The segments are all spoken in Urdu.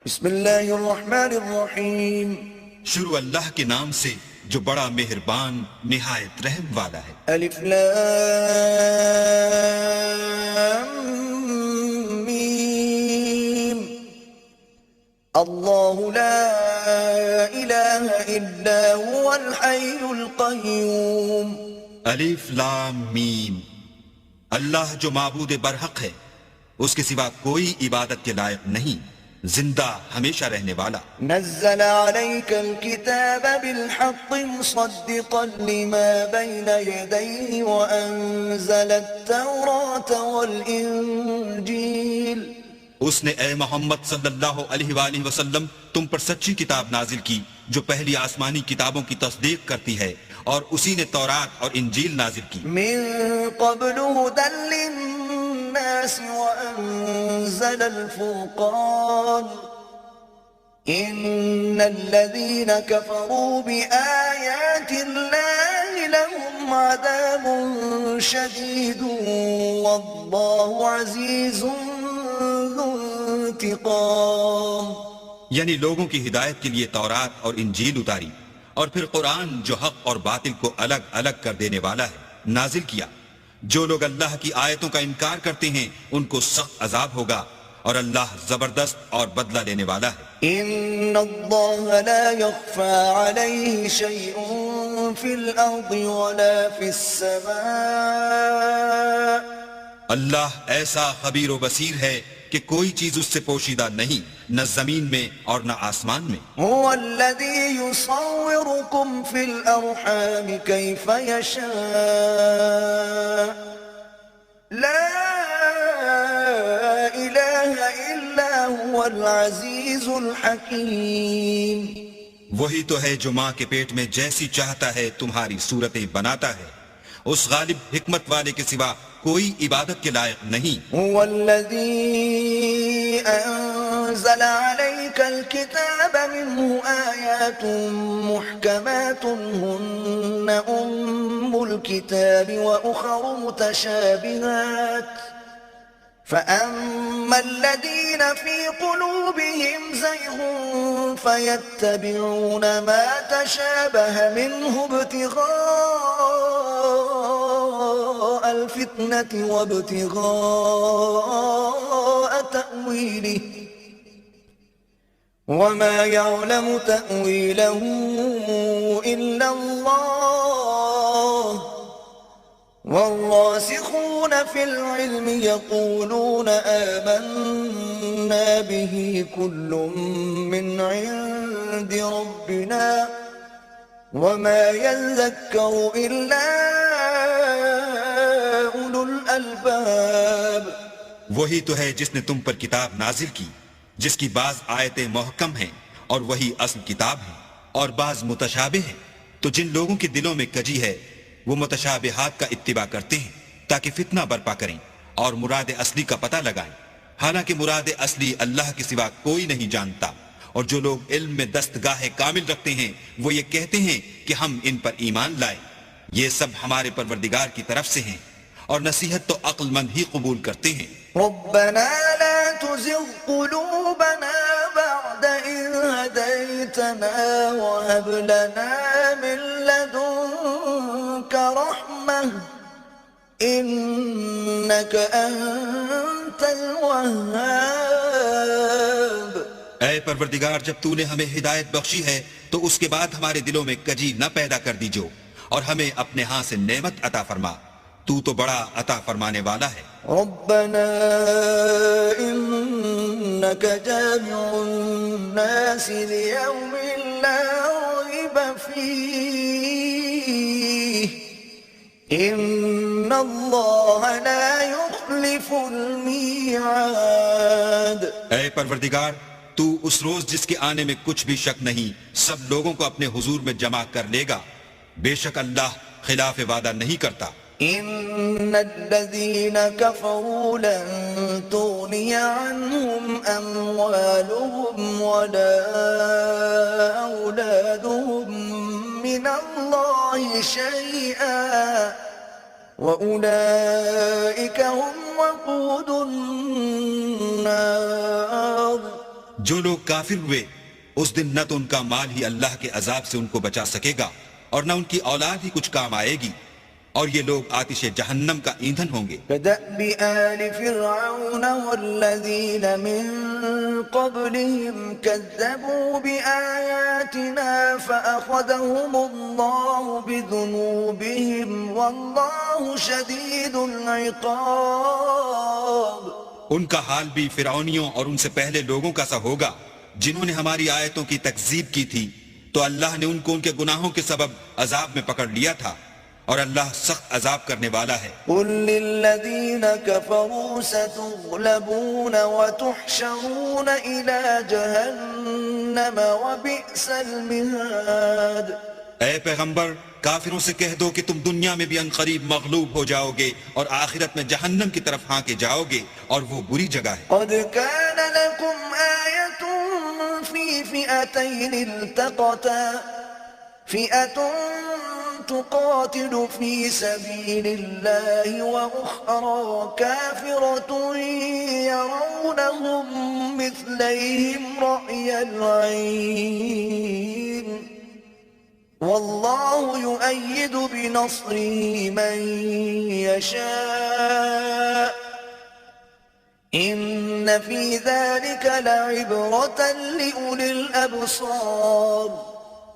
بسم اللہ الرحمن الرحیم. شروع اللہ کے نام سے جو بڑا مہربان نہایت رحم والا ہے. الف لام میم. اللہ لا الہ الا هو الحی القیوم. الف لام میم. اللہ جو معبود برحق ہے، اس کے سوا کوئی عبادت کے لائق نہیں، زندہ ہمیشہ رہنے والا. نزل عليك الكتاب بالحق مصدقا لما بين يديه وأنزل التوراة والإنجيل. اس نے اے محمد صلی اللہ علیہ وآلہ وسلم تم پر سچی کتاب نازل کی جو پہلی آسمانی کتابوں کی تصدیق کرتی ہے، اور اسی نے تورات اور انجیل نازل کی. من قبل هدى للناس وأنزل الفرقان. إن الذين كفروا بآيات الله لهم عذاب شديد والله عزيز ذو انتقام. یعنی لوگوں کی ہدایت کے لیے تورات اور انجیل اتاری، اور پھر قرآن جو حق اور باطل کو الگ الگ کر دینے والا ہے نازل کیا. جو لوگ اللہ کی آیتوں کا انکار کرتے ہیں ان کو سخت عذاب ہوگا، اور اللہ زبردست اور بدلہ لینے والا ہے. إن الله لا يخفى عليه شيء في الأرض ولا في السماء. اللہ ایسا خبیر و بصیر ہے کہ کوئی چیز اس سے پوشیدہ نہیں، نہ زمین میں اور نہ آسمان میں. هو الذي يصوركم في الأرحام كيف يشاء. لا إله إلا هو العزيز الحكيم. وہی تو ہے جو ماں کے پیٹ میں جیسی چاہتا ہے تمہاری صورتیں بناتا ہے. اس غالب حکمت والے کے سوا کوئی عبادت کے لائق نہیں. هو الذي أنزل عليك الكتاب منه آيات محكمات هن أم الكتاب وأخر متشابهات. فأما الذين في قلوبهم زيغ فيتبعون ما تشابه منه ابتغاء الفتنة وابتغاء تأويله وما يعلم تأويله إلا الله. والراسخون في العلم يقولون آمنا به كل من عند ربنا وما يذكر إلا أولو الألباب. وہی تو ہے جس نے تم پر کتاب نازل کی جس کی بعض آیتیں محکم ہیں اور وہی اصل کتاب ہے، اور بعض متشابہ ہیں. تو جن لوگوں کے دلوں میں کجی ہے وہ متشابہات کا اتباع کرتے ہیں تاکہ فتنہ برپا کریں اور مراد اصلی کا پتہ لگائیں، حالانکہ مراد اصلی اللہ کے سوا کوئی نہیں جانتا. اور جو لوگ علم میں دستگاہ کامل رکھتے ہیں وہ یہ کہتے ہیں کہ ہم ان پر ایمان لائیں. یہ سب ہمارے پروردگار کی طرف سے ہیں، اور نصیحت تو عقل مند ہی قبول کرتے ہیں. ربنا لا تزغ قلوبنا بعد إذ هديتنا وهب لنا من لدنك رحمة إنك أنت الوهاب. اے پروردگار، جب تو نے ہمیں ہدایت بخشی ہے تو اس کے بعد ہمارے دلوں میں کجی نہ پیدا کر دیجو، اور ہمیں اپنے ہاں سے نعمت عطا فرما. تو تو بڑا عطا فرمانے والا ہے. ربنا إنك جامع الناس ليوم لا ريب فيه إن الله لا يخلف الميعاد. اے پروردگار، تو اس روز جس کے آنے میں کچھ بھی شک نہیں سب لوگوں کو اپنے حضور میں جمع کر لے گا. بے شک اللہ خلاف وعدہ نہیں کرتا. إن الذين كفروا لن تغني عنهم أموالهم ولا أولادهم من الله شيئا وأولئك هم وقود النار. جو لوگ کافر ہوئے اس دن نہ تو ان کا مال ہی اللہ کے عذاب سے ان کو بچا سکے گا اور نہ ان کی اولاد ہی کچھ کام آئے گی، اور یہ لوگ آتش جہنم کا ایندھن ہوں گے۔ كدأب آل فرعون والذين من قبلهم كذبوا بآياتنا فأخذهم الله بذنوبهم والله شديد العقاب۔ ان کا حال بھی فرعونیوں اور ان سے پہلے لوگوں کا سا ہوگا جنہوں نے ہماری آیتوں کی تکذیب کی تھی، تو اللہ نے ان کو ان کے گناہوں کے سبب عذاب میں پکڑ لیا تھا، اور اللہ سخت عذاب کرنے والا ہے۔ قل للذين كفروا ستغلبون وتحشرون إلى جهنم وبئس المهاد۔ اے پیغمبر کافروں سے کہہ دو کہ تم دنیا میں بھی عنقریب مغلوب ہو جاؤ گے اور آخرت میں جہنم کی طرف ہانکے جاؤ گے، اور وہ بری جگہ ہے۔ قد كان لكم آية في فئتين التقتا فئة تقاتل في سبيل الله وأخرى كافرة يرونهم مثليهم رأي العين والله يؤيد بنصره من يشاء إن في ذلك لعبرة لأولي الأبصار۔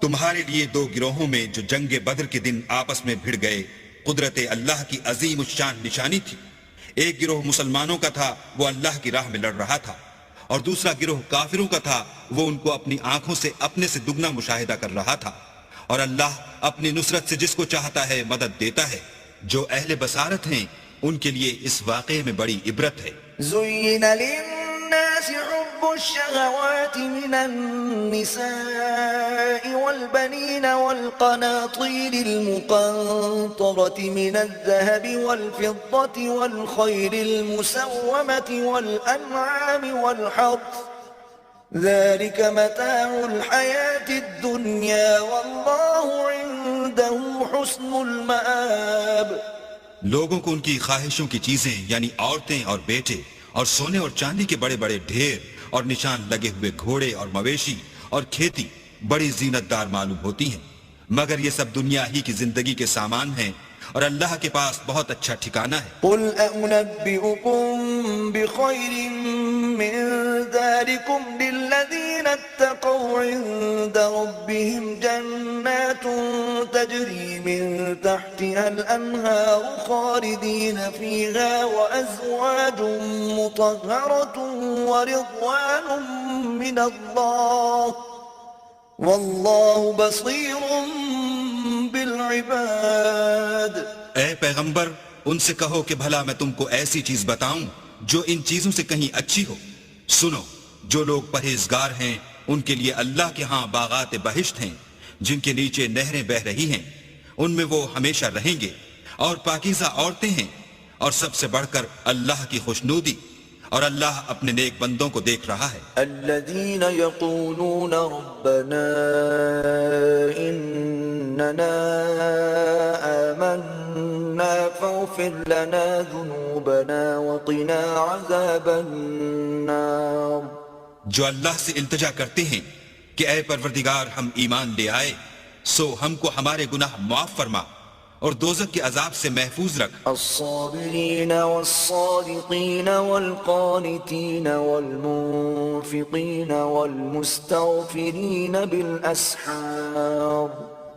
تمہارے لیے دو گروہوں میں جو جنگ بدر کے دن آپس میں بھڑ گئے قدرت اللہ کی عظیم الشان نشانی تھی۔ ایک گروہ مسلمانوں کا تھا، وہ اللہ کی راہ میں لڑ رہا تھا، اور دوسرا گروہ کافروں کا تھا، وہ ان کو اپنی آنکھوں سے اپنے سے دگنا مشاہدہ کر رہا تھا، اور اللہ اپنی نصرت سے جس کو چاہتا ہے مدد دیتا ہے۔ جو اہل بصارت ہیں ان کے لیے اس واقعے میں بڑی عبرت ہے۔ زين للناس حب الشهوات من النساء والبنين والقناطير المقنطرة من الذهب والفضة والخيل المسومة والأنعام والحرث ذلك متاع الحياة الدنيا والله عنده حسن المآب۔ لوگوں کو ان کی خواہشوں کی چیزیں یعنی عورتیں اور بیٹے اور سونے اور چاندی کے بڑے بڑے ڈھیر اور نشان لگے ہوئے گھوڑے اور مویشی اور کھیتی بڑی زینت دار معلوم ہوتی ہیں، مگر یہ سب دنیا ہی کی زندگی کے سامان ہیں، اور اللہ کے پاس بہت اچھا ٹھکانہ ہے۔ قل أنبئكم بخير من ذلكم للذين اتقوا عند ربهم جنات تجري من تحتها الأنهار خالدين فيها وأزواج مطهرة ورضوان من الله والله بصير بالعباد۔ اے پیغمبر ان سے کہو کہ بھلا میں تم کو ایسی چیز بتاؤں جو ان چیزوں سے کہیں اچھی ہو۔ سنو، جو لوگ پرہیزگار ہیں ان کے لیے اللہ کے ہاں باغات بہشت ہیں جن کے نیچے نہریں بہ رہی ہیں، ان میں وہ ہمیشہ رہیں گے، اور پاکیزہ عورتیں ہیں، اور سب سے بڑھ کر اللہ کی خوشنودی، اور اللہ اپنے نیک بندوں کو دیکھ رہا ہے۔ الذين يقولون ربنا إننا آمنا فاغفر لنا ذنوبنا وقنا عذاب النار۔ جو اللہ سے التجا کرتے ہیں کہ اے پروردگار ہم ایمان لے آئے، سو ہم کو ہمارے گناہ معاف فرما اور دوزخ کے عذاب سے محفوظ رکھ۔ الصابرين والصادقين والقانتين والمنفقين والمستغفرين بالأسحار۔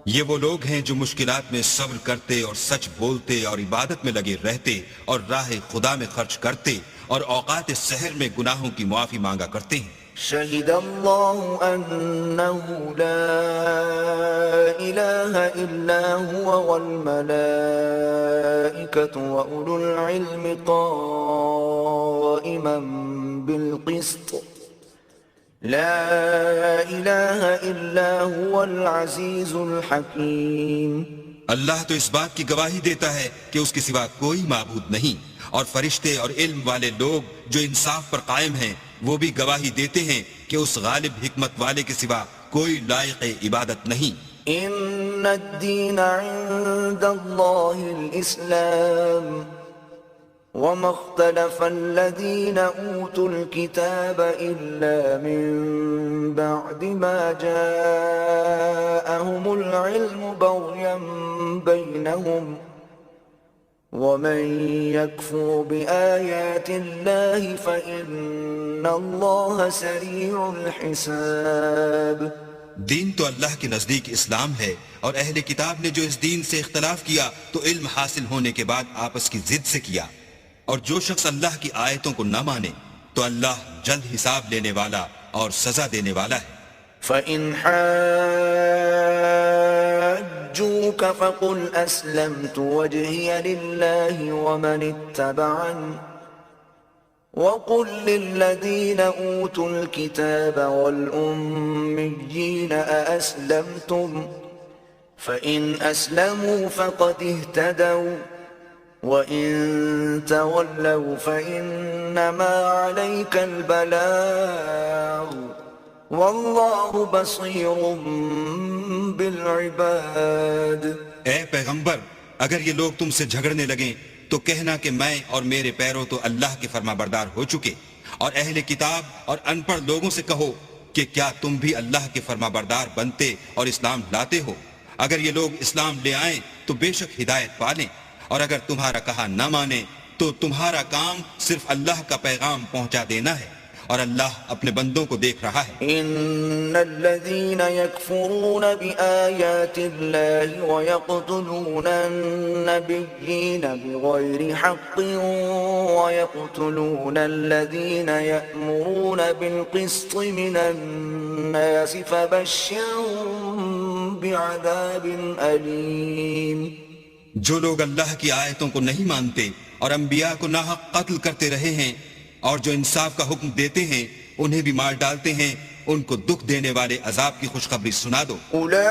یہ وہ لوگ ہیں جو مشکلات میں صبر کرتے اور سچ بولتے اور عبادت میں لگے رہتے اور راہ خدا میں خرچ کرتے اور اوقات سحر میں گناہوں کی معافی مانگا کرتے ہیں۔ شهد الله أنه لا إله إلا هو والملائكة وأولو العلم قائما بالقسط لا إله إلا هو العزيز الحكيم۔ اللہ تو اس بات کی گواہی دیتا ہے کہ اس کے سوا کوئی معبود نہیں، اور فرشتے اور علم والے لوگ جو انصاف پر قائم ہیں وہ بھی گواہی دیتے ہیں کہ اس غالب حکمت والے کے سوا کوئی لائق عبادت نہیں۔ ان الدین عند اللہ الاسلام وما اختلف الذين أوتوا الكتاب إلا من بعد ما جاءهم العلم بغيا بينهم ومن يكفر بآيات الله فإن الله سريع الحساب. دین تو اللہ کے نزدیک اسلام ہے، اور اہل کتاب نے جو اس دین سے اختلاف کیا تو علم حاصل ہونے کے بعد آپس کی ضد سے کیا، اور جو شخص اللہ کی آیتوں کو نہ مانے تو اللہ جلد حساب لینے والا اور سزا دینے والا ہے. فَإِنْ حَاجُّوكَ فَقُلْ أَسْلَمْتُ وَجْهِيَ لِلَّهِ وَمَنِ اتَّبَعَنِ وَقُلْ لِلَّذِينَ أُوتُوا الْكِتَابَ وَالْأُمِّيِّينَ أَأَسْلَمْتُمْ فَإِنْ أَسْلَمُوا فَقَدِ اهْتَدَوْا وَإِن تَوَلَّوْا فَإِنَّمَا عَلَيْكَ الْبَلَاغُ وَاللَّهُ بَصِيرٌ بِالْعِبَادِ. اے پیغمبر، اگر یہ لوگ تم سے جھگڑنے لگیں تو کہنا کہ میں اور میرے پیرو تو اللہ کے فرما بردار ہو چکے، اور اہل کتاب اور ان پڑھ لوگوں سے کہو کہ کیا تم بھی اللہ کے فرما بردار بنتے اور اسلام لاتے ہو. اگر یہ لوگ اسلام لے آئیں تو بے شک ہدایت پالیں، اور اگر تمہارا کہا نہ مانے تو تمہارا کام صرف اللہ کا پیغام پہنچا دینا ہے، اور اللہ اپنے بندوں کو دیکھ رہا ہے. ان الذين يكفرون بآيات الله ويقتلون النبيين بغير حق ويقتلون الذين يأمرون بالقسط من الناس فبشرهم بعذاب أليم. جو لوگ اللہ کی آیتوں کو نہیں مانتے اور انبیاء کو ناحق قتل کرتے رہے ہیں اور جو انصاف کا حکم دیتے ہیں انہیں بھی مار ڈالتے ہیں، ان کو دکھ دینے والے عذاب کی خوشخبری سنا دو. اولئک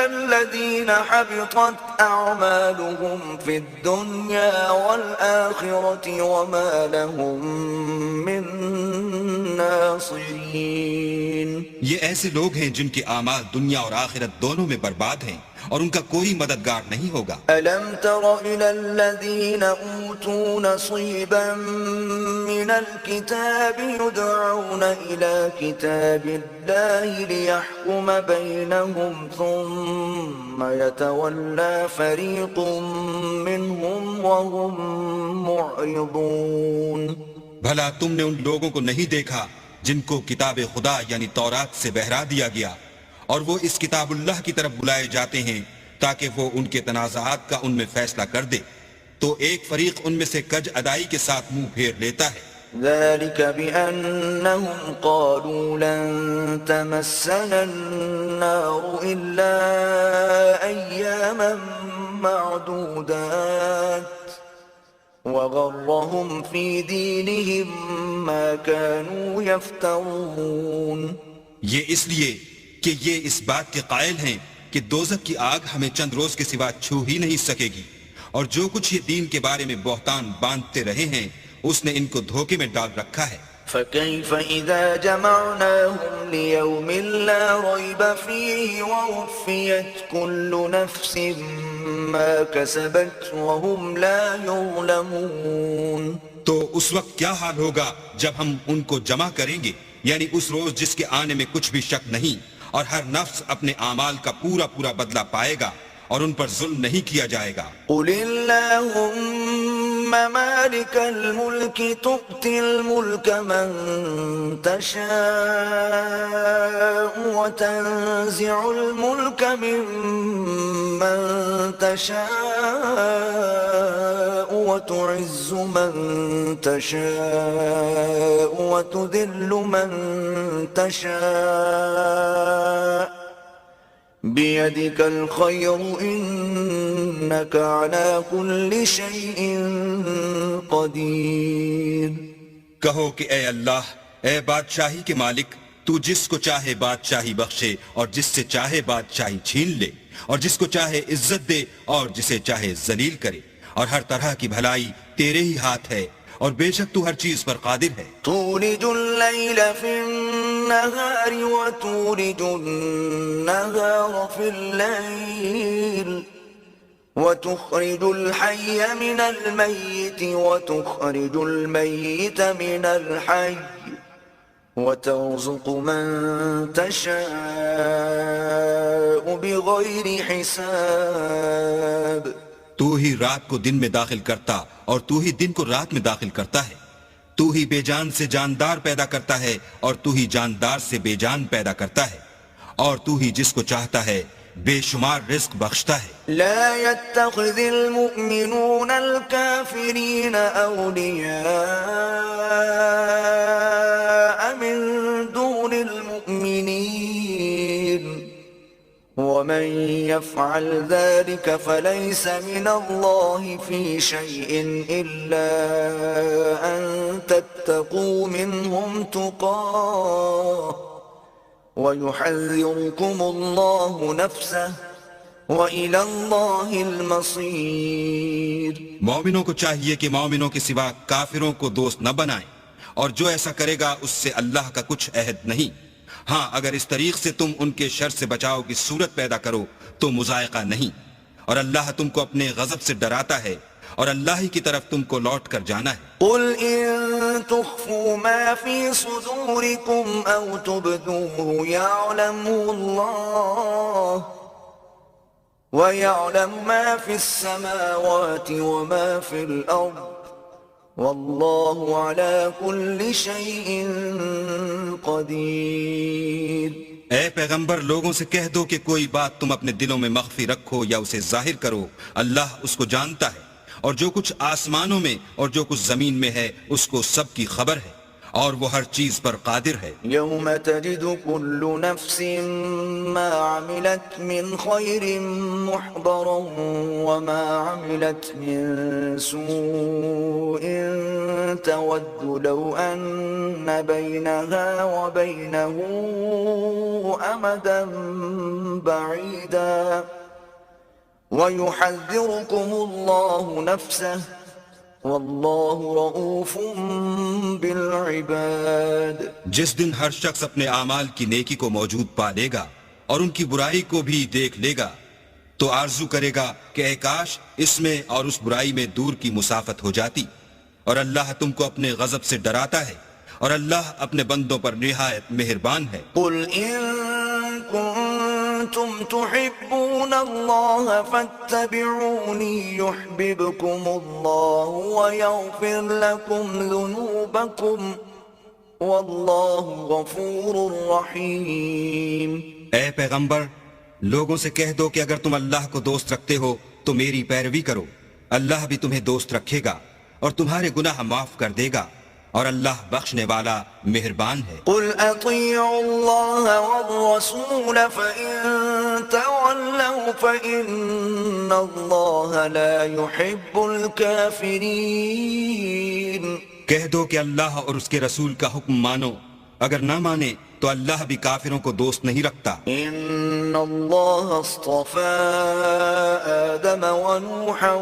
الذین حبطت اعمالهم فی الدنیا والآخرة وما لهم من ناصرین. یہ ایسے لوگ ہیں جن کے اعمال دنیا اور آخرت دونوں میں برباد ہیں اور ان کا کوئی مددگار نہیں ہوگا. ألم تر إلى الذين أوتوا نصيبا من الكتاب يدعون إلى كتاب الله ليحكم بينهم ثم يتولى فريق منهم وهم معرضون. بھلا تم نے ان لوگوں کو نہیں دیکھا جن کو کتاب خدا یعنی تورات سے بہرا دیا گیا اور وہ اس کتاب اللہ کی طرف بلائے جاتے ہیں تاکہ وہ ان کے تنازعات کا ان میں فیصلہ کر دے، تو ایک فریق ان میں سے کج ادائی کے ساتھ منہ پھیر لیتا ہے. ذلك بأنهم قالوا لن تمسنا النار إلا أياما معدودات وغرهم في دينهم ما كانوا يفترون. یہ اس لیے کہ یہ اس بات کے قائل ہیں کہ دوزخ کی آگ ہمیں چند روز کے سوا چھو ہی نہیں سکے گی، اور جو کچھ یہ دین کے بارے میں بہتان باندھتے رہے ہیں اس نے ان کو دھوکے میں ڈال رکھا ہے. فكيف إذا جمعناهم ليوم لا ريب فيه ووفيت كل نفس ما كسبت وهم لا يظلمون. تو اس وقت کیا حال ہوگا جب ہم ان کو جمع کریں گے، یعنی اس روز جس کے آنے میں کچھ بھی شک نہیں، اور ہر نفس اپنے اعمال کا پورا پورا بدلہ پائے گا اور ان پر ظلم نہیں کیا جائے گا. قل اللهم مالك الملك تؤتي الملك من تشاء وتنزع الملك ممن تشاء وتعز من تشاء وتذل من تشاء بيدك الخير إنك على كل شيء قدير. کہو کہ اے اللہ، اے بادشاہی کے مالک، تو جس کو چاہے بادشاہی بخشے اور جس سے چاہے بادشاہی چھین لے، اور جس کو چاہے عزت دے اور جسے چاہے ذلیل کرے، اور ہر طرح کی بھلائی تیرے ہی ہاتھ ہے، اور بے شک تو ہر چیز پر قادر ہے. تولج الليل في النهار وتولج النهار في الليل وتخرج الحي من الميت وتخرج الميت من الحي وترزق من تشاء بغير حساب تو ہی رات کو دن میں داخل کرتا اور تو ہی دن کو رات میں داخل کرتا ہے. تو ہی بے جان سے جاندار پیدا کرتا ہے اور تو ہی جاندار سے بے جان پیدا کرتا ہے اور تو ہی جس کو چاہتا ہے بے شمار رزق بخشتا ہے. لا يتخذ المؤمنون الكافرين أولياء من دون المؤمنين ومن يفعل ذلك فليس من الله في شيء إلا أن تتقوا منهم تقاه ويحذركم الله نفسه وإلى الله المصير. مومنوں کو چاہیے کہ مومنوں کے سوا کافروں کو دوست نہ بنائیں اور جو ایسا کرے گا اس سے اللہ کا کچھ عہد نہیں. ہاں اگر اس طریق سے تم ان کے شر سے بچاؤ کی صورت پیدا کرو تو مذائقہ نہیں. اور اللہ تم کو اپنے غضب سے ڈراتا ہے اور اللہ ہی کی طرف تم کو لوٹ کر جانا ہے. قل إن تخفوا ما في صدوركم أو تبدوه يعلمه الله ويعلم ما في السماوات وما في الأرض والله على كل شيء قدير. اے پیغمبر لوگوں سے کہہ دو کہ کوئی بات تم اپنے دلوں میں مخفی رکھو یا اسے ظاہر کرو اللہ اس کو جانتا ہے اور جو کچھ آسمانوں میں اور جو کچھ زمین میں ہے اس کو سب کی خبر ہے اور وہ ہر چیز پر قادر ہے. يوم تجد كل نفس ما عملت من خير محضرا وما عملت من سوء تود لو أن بينها وبينه أمدا بعيدا ويحذركم الله نفسه واللہ رؤوف بالعباد. جس دن ہر شخص اپنے اعمال کی نیکی کو موجود پا لے گا اور ان کی برائی کو بھی دیکھ لے گا تو آرزو کرے گا کہ اے کاش اس میں اور اس برائی میں دور کی مسافت ہو جاتی. اور اللہ تم کو اپنے غضب سے ڈراتا ہے اور اللہ اپنے بندوں پر نہایت مہربان ہے. قل ان کنتم تحبون اللہ فاتبعونی یحببکم اللہ ویغفر لکم ذنوبکم واللہ غفور رحیم. اے پیغمبر لوگوں سے کہہ دو کہ اگر تم اللہ کو دوست رکھتے ہو تو میری پیروی کرو اللہ بھی تمہیں دوست رکھے گا اور تمہارے گناہ معاف کر دے گا اور اللہ بخشنے والا مہربان ہے. قل اطیعوا اللہ والرسول فإن تولوا فإن اللہ لا يحب الكافرین. کہہ دو کہ اللہ اور اس کے رسول کا حکم مانو اگر نہ مانے تو اللہ بھی کافروں کو دوست نہیں رکھتا. ان اللہ اصطفى آدم ونوحا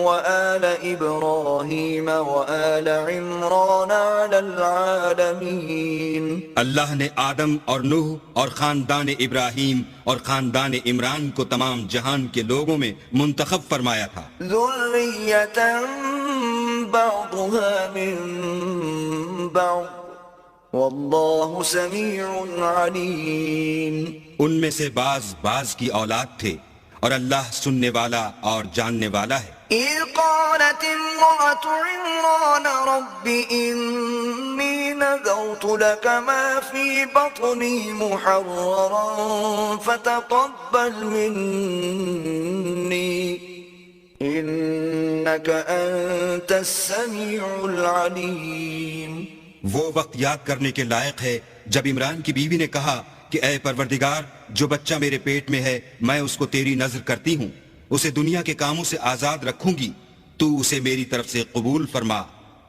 وآل ابراہیم وآل عمران على العالمین. اللہ نے آدم اور نوح اور خاندان ابراہیم اور خاندان عمران کو تمام جہان کے لوگوں میں منتخب فرمایا تھا. ذریۃ بعضها من بعض واللہ سمیع علیم. ان میں سے بعض کی اولاد تھے اور اللہ سننے والا اور جاننے والا ہے. اذ قالت امرأة عمران رب انی نذرت لك ما في بطني محررا فتقبل مني انك انت السمیع العلیم. وہ وقت یاد کرنے کے لائق ہے جب عمران کی بیوی نے کہا کہ اے پروردگار جو بچہ میرے پیٹ میں ہے میں اس کو تیری نظر کرتی ہوں اسے دنیا کے کاموں سے آزاد رکھوں گی تو اسے میری طرف سے قبول فرما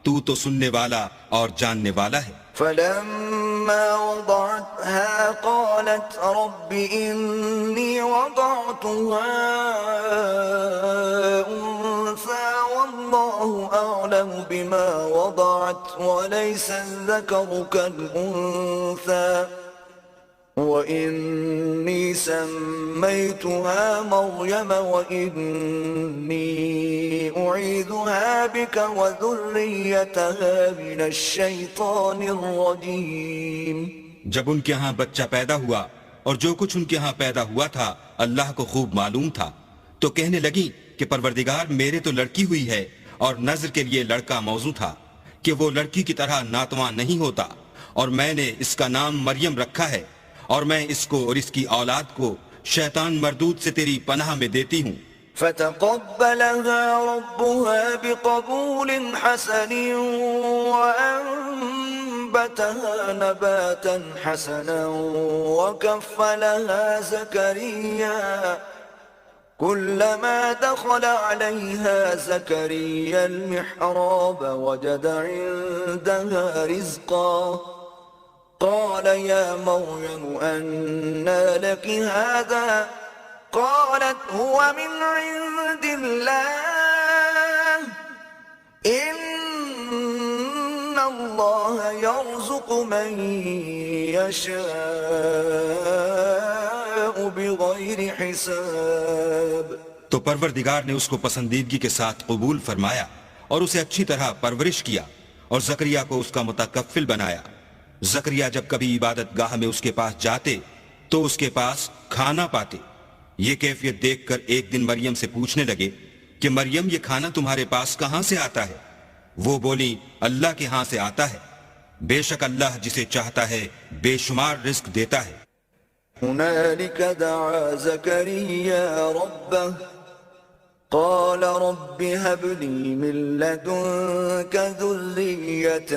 تو سننے والا اور جاننے والا ہے. فلما وضعتها قالت رب إني وضعتها أنثى والله أعلم بما وضعت وليس الذكر كالأنثى وإني سميتها مريم وإني أعيذها بك وذريتها من الشيطان الرجيم. جب ان کے ہاں بچہ پیدا ہوا اور جو کچھ ان کے ہاں پیدا ہوا تھا اللہ کو خوب معلوم تھا، تو کہنے لگی کہ پروردگار میرے تو لڑکی ہوئی ہے، اور نذر کے لیے لڑکا موضوع تھا کہ وہ لڑکی کی طرح ناتواں نہیں ہوتا، اور میں نے اس کا نام مریم رکھا ہے، اور میں اس کو اور اس کی اولاد کو شیطان مردود سے تیری پناہ میں دیتی ہوں. فتقبلها ربها بقبول حسن وأنبتها نباتا حسنا وكفلها زكريا. كلما دخل عليها زكريا المحراب وجد عندها رزقا قال يا مريم أنى لك هذا؟ قالت هو من عند الله إن الله يرزق من يشاء بغير حساب. تو پروردگار نے اس کو پسندیدگی کے ساتھ قبول فرمایا اور اسے اچھی طرح پرورش کیا اور زکریا کو اس کا متکفل بنایا. زکریا جب کبھی عبادت گاہ میں اس کے پاس جاتے تو اس کے پاس کھانا پاتے. یہ کیفیت دیکھ کر ایک دن مریم سے پوچھنے لگے کہ مریم یہ کھانا تمہارے پاس کہاں سے آتا ہے؟ وہ بولی اللہ کے ہاں سے آتا ہے، بے شک اللہ جسے چاہتا ہے بے شمار رزق دیتا ہے. هنالك دعا زكريا ربه قال رب هب لي من لدنك ذرية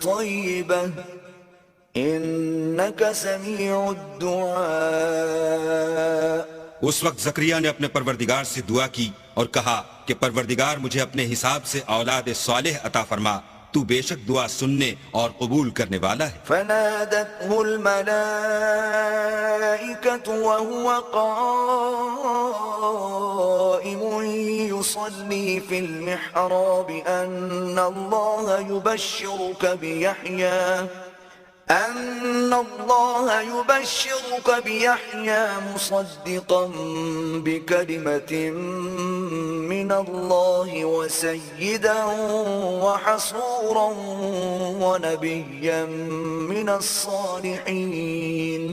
طيبة إنك سميع الدعاء. اس وقت زکریا نے اپنے پروردگار سے دعا کی اور کہا کہ پروردگار مجھے اپنے حساب سے اولاد صالح عطا فرما، تو بے شک دعا سننے اور قبول کرنے والا ہے. فنادته الملائكة وهو قائم يصلي في المحراب أن الله يبشرك بيحيى مصدقا بكلمة من الله وسيدا وحصورا ونبيا من الصالحين.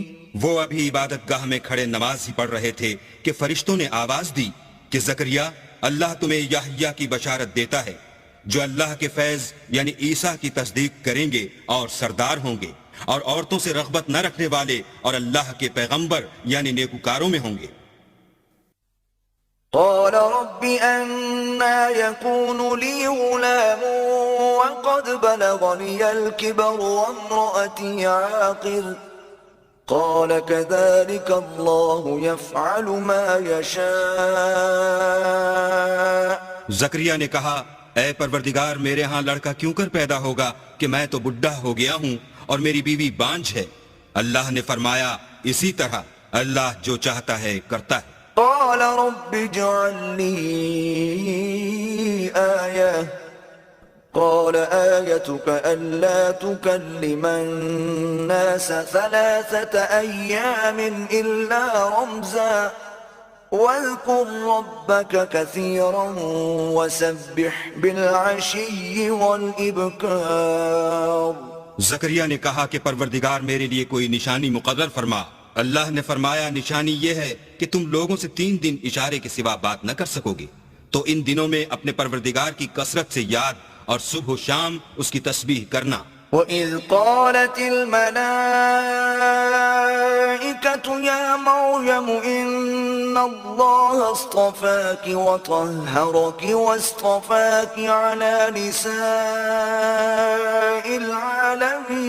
وہ ابھی عبادت گاہ میں کھڑے نماز ہی پڑھ رہے تھے کہ فرشتوں نے آواز دی کہ زکریا اللہ تمہیں یحییٰ کی بشارت دیتا ہے جو اللہ کے فیض یعنی عیسیٰ کی تصدیق کریں گے اور سردار ہوں گے اور عورتوں سے رغبت نہ رکھنے والے اور اللہ کے پیغمبر یعنی نیکوکاروں میں ہوں گے. قال رب أنا يكون لي غلام وقد بلغني الكبر وامرأتي عاقر قال كذلك الله يفعل ما يشاء. زکریا نے کہا اے پروردگار میرے ہاں لڑکا کیوں کر پیدا ہوگا کہ میں تو بڈھا ہو گیا ہوں اور میری بیوی بانجھ ہے. اللہ نے فرمایا اسی طرح اللہ جو چاہتا ہے کرتا ہے. قال رب اجعل لي آية قال آيتك ألا تكلم الناس 3 أيام إلا رمزا واذكر ربك كثيرا وسبح بالعشي والإبكار. زکریا نے کہا کہ پروردگار میرے لیے کوئی نشانی مقرر فرما. اللہ نے فرمایا نشانی یہ ہے کہ تم لوگوں سے 3 دن اشارے کے سوا بات نہ کر سکو گے، تو ان دنوں میں اپنے پروردگار کی کثرت سے یاد اور صبح و شام اس کی تسبیح کرنا. وَإِذْ قَالَتِ الْمَلَائِكَةُ يَا مَرْيَمُ إِنَّ اللَّهَ اصْطَفَاكِ وَطَهَّرَكِ وَاصْطَفَاكِ عَلَى نِسَاءِ الْعَالَمِينَ.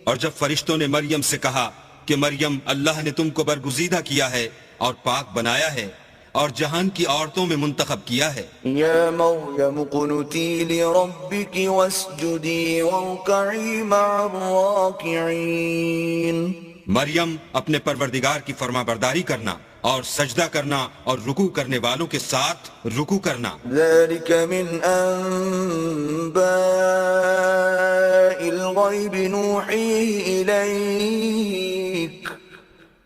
اور جب فرشتوں نے مریم سے کہا کہ مریم اللہ نے تم کو برگزیدہ کیا ہے اور پاک بنایا ہے اور جہان کی عورتوں میں منتخب کیا ہے. یا مریم قنتی لربک واسجدی وارکعی مع الراکعین. مریم اپنے پروردگار کی فرما برداری کرنا اور سجدہ کرنا اور رکوع کرنے والوں کے ساتھ رکوع کرنا ذلك من أنباء الغيب نوحيه إليك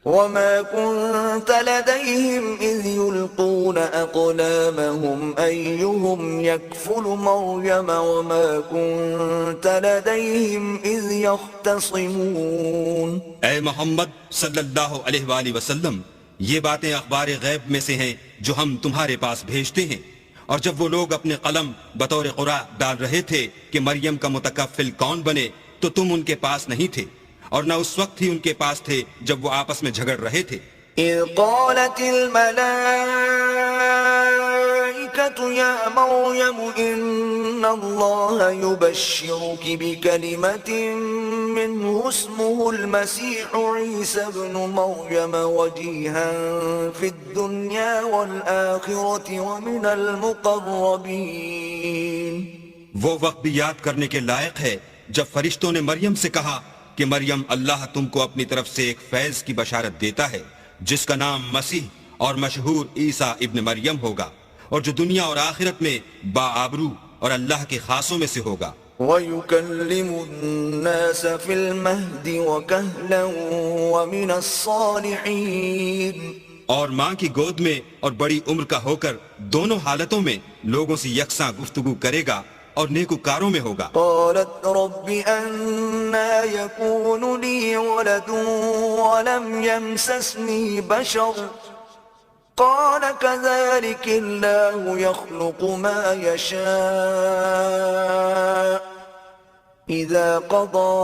وما كنت لديهم إذ يلقون أقلامهم أيهم يكفل مريم وما كنت لديهم إذ يختصمون. اے محمد صلی اللہ علیہ وآلہ وسلم، یہ باتیں اخبار غیب میں سے ہیں جو ہم تمہارے پاس بھیجتے ہیں، اور جب وہ لوگ اپنے قلم بطور قرآ ڈال رہے تھے کہ مریم کا متکفل کون بنے تو تم ان کے پاس نہیں تھے، اور نہ اس وقت ہی ان کے پاس تھے جب وہ آپس میں جھگڑ رہے تھے. إذ قالت الملائكة يا مريم إن الله يبشرك بكلمة منه اسمه المسيح عيسى ابن مريم وجيها في الدنيا والآخرة ومن المقربين. وہ وقت بھی یاد کرنے کے لائق ہے جب فرشتوں نے مریم سے کہا کہ مریم، اللہ تم کو اپنی طرف سے ایک فیض کی بشارت دیتا ہے جس کا نام مسیح اور مشہور عیسیٰ ابن مریم ہوگا، اور جو دنیا اور آخرت میں باآبرو اور اللہ کے خاصوں میں سے ہوگا. وَيُكَلِّمُ النَّاسَ فِي الْمَهْدِ وَكَهْلًا وَمِنَ الصَّالِحِينَ. اور ماں کی گود میں اور بڑی عمر کا ہو کر دونوں حالتوں میں لوگوں سے یکساں گفتگو کرے گا اور نیکوکاروں میں ہوگا. قالت رب أنا يكون لي ولد ولم يمسسني بشر قال كذلك الله يخلق ما يشاء إذا قضى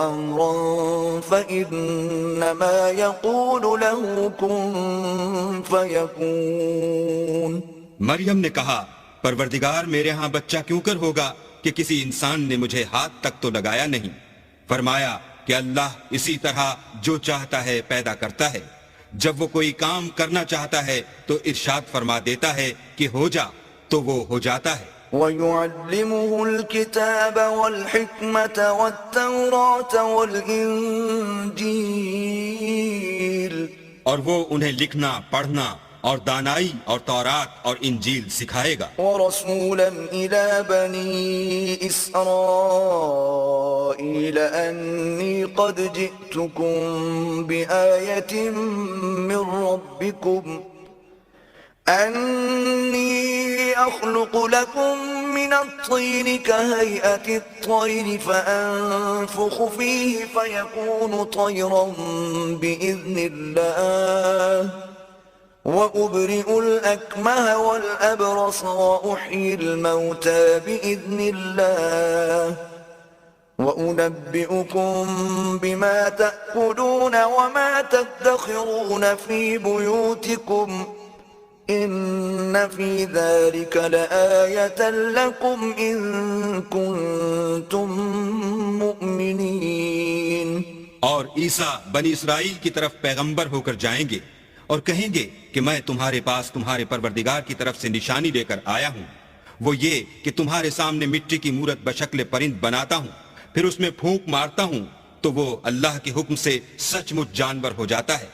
أمرا فإنما يقول له كن فيكون. مریم نے کہا، پروردگار میرے ہاں بچہ کیوں کر ہوگا کہ کسی انسان نے مجھے ہاتھ تک تو لگایا نہیں. فرمایا کہ اللہ اسی طرح جو چاہتا ہے پیدا کرتا ہے، جب وہ کوئی کام کرنا چاہتا ہے تو ارشاد فرما دیتا ہے کہ ہو جا تو وہ ہو جاتا ہے. وَيُعَلِّمُهُ الْكِتَابَ وَالْحِكْمَةَ وَالتَّوْرَاةَ وَالْإِنجِيلَ. اور وہ انہیں لکھنا، پڑھنا اور دانائی اور تورات اور انجیل سکھائے گا. وَرَسُولًا إِلَى بَنِي إِسْرَائِيلَ أَنِّي قَدْ جِئْتُكُمْ بِآيَةٍ مِّن رَّبِّكُمْ أَنِّي أَخْلُقُ لَكُم مِّنَ الطِّينِ كَهَيْئَةِ الطَّيْرِ فَأَنفُخُ فِيهِ فَيَكُونُ طَيْرًا بِإِذْنِ اللَّهِ وَأُبْرِئُ الْأَكْمَهَ وَالْأَبْرَصَ وَأُحْيِي الْمَوْتَى بِإِذْنِ اللَّهِ وَأُنَبِّئُكُم بِمَا تَأْكُلُونَ وَمَا تَدَّخِرُونَ فِي بُيُوتِكُمْ إِنَّ فِي ذَلِكَ لَآيَةً لَكُمْ إِن كُنتُم مُّؤْمِنِينَ. اور عیسیٰ بنی اسرائیل کی طرف پیغمبر ہو کر جائیں گے اور کہیں گے کہ میں تمہارے پاس تمہارے پروردگار کی طرف سے نشانی لے کر آیا ہوں، وہ یہ کہ تمہارے سامنے مٹی کی مورت بشکل پرند بناتا ہوں، پھر اس میں پھونک مارتا ہوں تو وہ اللہ کے حکم سے سچ مچ جانور ہو جاتا ہے،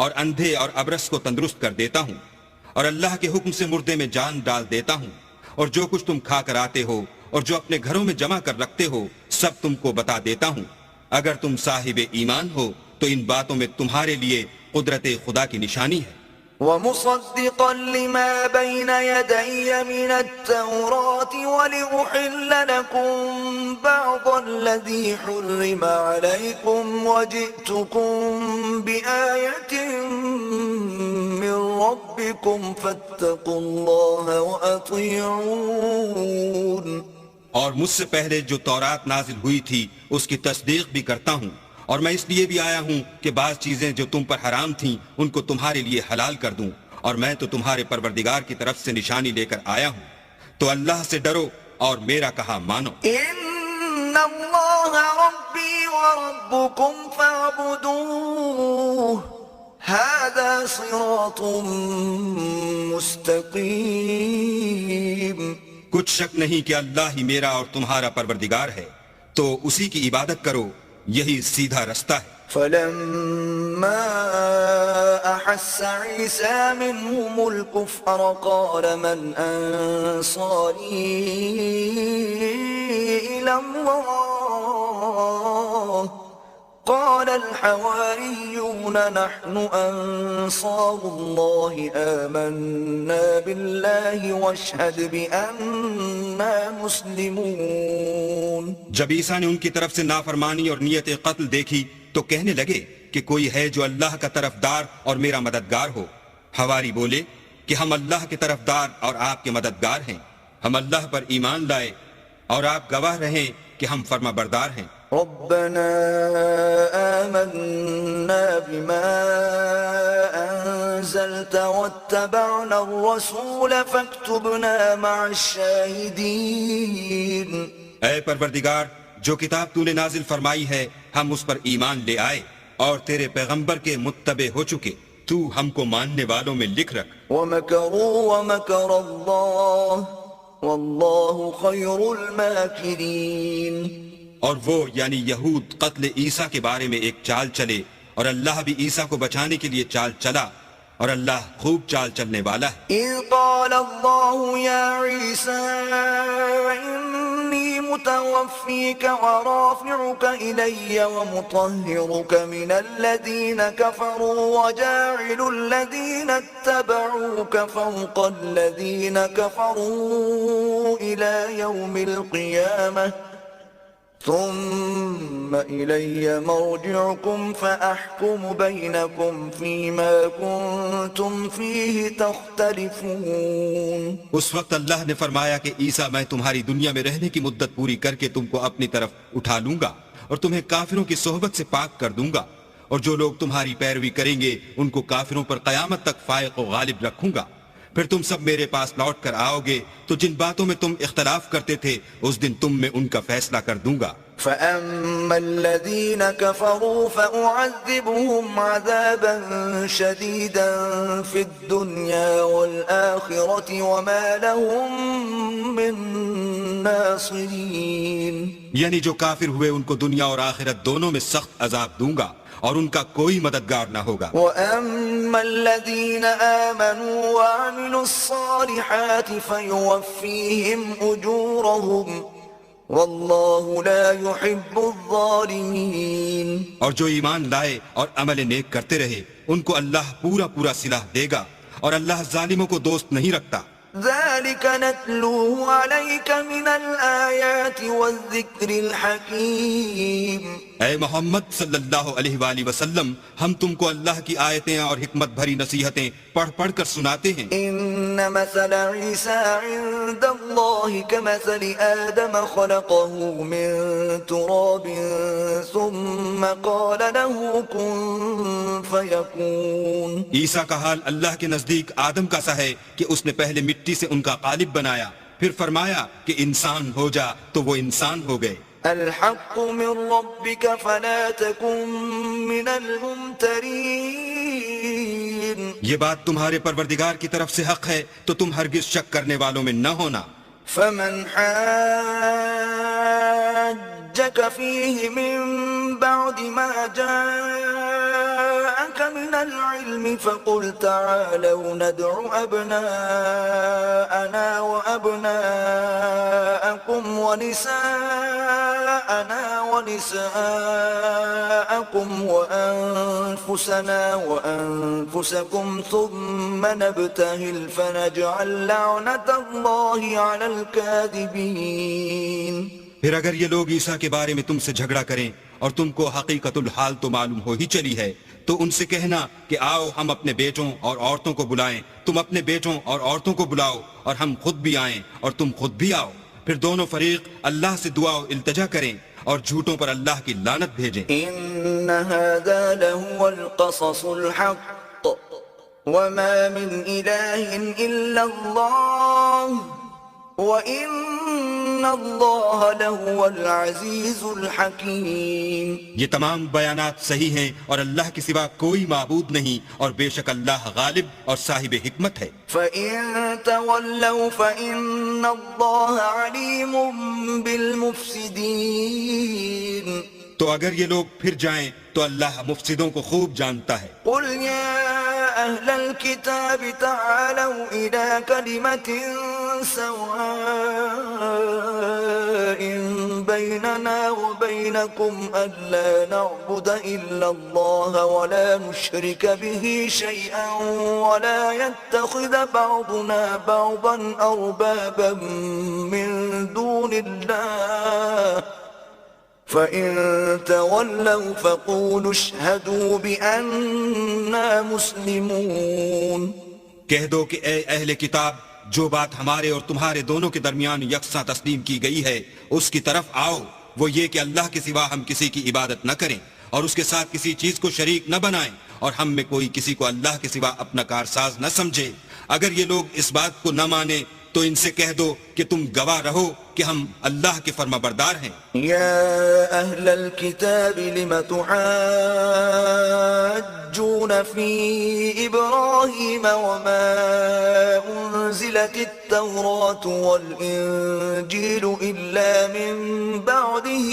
اور اندھے اور ابرص کو تندرست کر دیتا ہوں، اور اللہ کے حکم سے مردے میں جان ڈال دیتا ہوں، اور جو کچھ تم کھا کر آتے ہو اور جو اپنے گھروں میں جمع کر رکھتے ہو سب تم کو بتا دیتا ہوں. اگر تم صاحب ایمان ہو تو ان باتوں میں تمہارے لیے قدرت خدا کی نشانی ہے. وَمُصَدِّقًا لِمَا بَيْنَ يَدَيَّ مِنَ التَّوْرَاةِ وَلِأُحِلَّ لَكُمْ بَعْضَ الَّذِي حُرِّمَ عَلَيْكُمْ وَجِئْتُكُمْ بِآيَةٍ مِّن رَّبِّكُمْ فَاتَّقُوا اللَّهَ وَأَطِيعُونِ. اور مجھ سے پہلے جو تورات نازل ہوئی تھی اس کی تصدیق بھی کرتا ہوں، اور میں اس لیے بھی آیا ہوں کہ بعض چیزیں جو تم پر حرام تھیں ان کو تمہارے لیے حلال کر دوں، اور میں تو تمہارے پروردگار کی طرف سے نشانی لے کر آیا ہوں. تو اللہ سے ڈرو اور میرا کہا مانو. إِنَّ اللَّهَ رَبِّي وَرَبُّكُمْ فَاعْبُدُوهُ هَذَا صِرَاطٌ مُسْتَقِيمٌ. کچھ شک نہیں کہ اللہ ہی میرا اور تمہارا پروردگار ہے، تو اسی کی عبادت کرو یہی سیدھا رستہ ہے۔ فلما أحس عيسى منهم الكفر قال من أنصاري إلى الله قال الحواريون نحن أنصار الله آمنا بالله واشهد بأننا مسلمون۔ جب عیسیٰ نے ان کی طرف سے نافرمانی اور نیت قتل دیکھی تو کہنے لگے کہ کوئی ہے جو اللہ کا طرفدار اور میرا مددگار ہو۔ حواری بولے کہ ہم اللہ کے طرفدار اور آپ کے مددگار ہیں، ہم اللہ پر ایمان لائے اور آپ گواہ رہیں کہ ہم فرما بردار ہیں۔ ربنا آمنا بما أنزلت واتبعنا الرسول فاكتبنا مع الشاهدين۔ اے پروردگار، جو کتاب تو نے نازل فرمائی ہے ہم اس پر ایمان لے آئے اور تیرے پیغمبر کے متبع ہو چکے، تو ہم کو ماننے والوں میں لکھ رکھ۔ ومكروا ومكر الله والله خير الماكرين۔ اور وہ یعنی یہود قتل عیسیٰ کے بارے میں ایک چال چلے اور اللہ بھی عیسیٰ کو بچانے کے لیے چال چلا، اور اللہ خوب چال چلنے والا ہے۔ إذ قال الله يا عيسى إني متوفيك ورافعك إلي ومطهرك من الذين كفروا وجاعل الذين اتبعوك فوق الذين كفروا إلى يوم القيامة ثم إلي مرجعكم فأحكم بينكم فيما كنتم فيه تختلفون۔ اس وقت اللہ نے فرمایا کہ عیسیٰ میں تمہاری دنیا میں رہنے کی مدت پوری کر کے تم کو اپنی طرف اٹھا لوں گا اور تمہیں کافروں کی صحبت سے پاک کر دوں گا، اور جو لوگ تمہاری پیروی کریں گے ان کو کافروں پر قیامت تک فائق و غالب رکھوں گا۔ پھر تم سب میرے پاس لوٹ کر آؤ گے تو جن باتوں میں تم اختلاف کرتے تھے اس دن تم میں ان کا فیصلہ کر دوں گا۔ فأما الذين كفروا فأعذبهم عذابا شديدا في الدنيا والآخرة وما لهم من ناصرين۔ یعنی جو کافر ہوئے ان کو دنیا اور آخرت دونوں میں سخت عذاب دوں گا اور ان کا کوئی مددگار نہ ہوگا۔ وَأَمَّا الَّذِينَ آمَنُوا وَعَمِلُوا الصَّالِحَاتِ فَيُوَفِّيهِمْ أُجُورَهُمْ وَاللَّهُ لَا يُحِبُّ الظَّالِمِينَ۔ اور جو ایمان لائے اور عمل نیک کرتے رہے ان کو اللہ پورا پورا صلاح دے گا، اور اللہ ظالموں کو دوست نہیں رکھتا۔ ذلك نتلوه عليك من الآيات والذكر الحكيم۔ اے محمد صلی اللہ علیہ وآلہ وسلم، ہم تم کو اللہ کی آیتیں اور حکمت بھری نصیحتیں پڑھ پڑھ کر سناتے ہیں۔ إن مثل عيسى عند الله كمثل آدم خلقه من تراب ثم قال له كن فيكون۔ عیسیٰ کا حال اللہ کے نزدیک آدم کا سا ہے کہ اس نے پہلے مٹی سے ان کا قالب بنایا، پھر فرمایا کہ انسان ہو جا تو وہ انسان ہو گئے۔ الحق من ربك فلا تكن من الممترين۔ یہ بات تمہارے پروردگار کی طرف سے حق ہے تو تم ہرگز شک کرنے والوں میں نہ ہونا۔ فمن حاجك فيه من بعد ما جاءك من العلم فقل تعالوا ندع أبناءنا وأبناءكم ونساءنا ونساءكم وأنفسنا وأنفسكم ثم نبتهل فنجعل لعنة الله على الكاذبين۔ پھر اگر یہ لوگ عیسیٰ کے بارے میں تم سے جھگڑا کریں اور تم کو حقیقت الحال تو معلوم ہو ہی چلی ہے تو ان سے کہنا کہ آؤ ہم اپنے بیٹوں اور عورتوں کو بلائیں، تم اپنے بیٹوں اور عورتوں کو بلاؤ اور ہم خود بھی آئیں اور تم خود بھی آؤ، پھر دونوں فریق اللہ سے دعا و التجا کریں اور جھوٹوں پر اللہ کی لعنت بھیجیں۔ إن هذا لهو القصص الحق وما من إله إلا الله وَإِنَّ اللَّهَ لَهُوَ الْعَزِيزُ الْحَكِيمُ۔ یہ تمام بیانات صحیح ہیں اور اللہ کے سوا کوئی معبود نہیں، اور بے شک اللہ غالب اور صاحب حکمت ہے۔ فَإِن تَوَلَّوْا فَإِنَّ اللَّهَ عَلِيمٌ بِالْمُفْسِدِينَ۔ تو اگر یہ لوگ پھر جائیں تو اللہ مفسدوں کو خوب جانتا ہے۔ قل يا أهل الكتاب تعالوا إلى كلمة سواء بيننا وبينكم ألا نعبد إلا الله ولا نشرك به شيئا ولا يتخذ بعضنا بعضا أربابا من دون الله فَإِن تَوَلَّوْا فَقُولُوا اشْهَدُوا بِأَنَّا مُسْلِمُونَ۔ کہہ دو کہ اے اہل کتاب، جو بات ہمارے اور تمہارے دونوں کے درمیان یکساں تسلیم کی گئی ہے اس کی طرف آؤ، وہ یہ کہ اللہ کے سوا ہم کسی کی عبادت نہ کریں اور اس کے ساتھ کسی چیز کو شریک نہ بنائیں، اور ہم میں کوئی کسی کو اللہ کے سوا اپنا کارساز نہ سمجھے۔ اگر یہ لوگ اس بات کو نہ مانیں تو ان سے کہہ دو کہ تم گواہ رہو کہ ہم اللہ کے فرما بردار ہیں۔ یا اہل الکتاب لم تحاجون فی ابراہیم وما انزلت التوراة والانجیل الا من بعده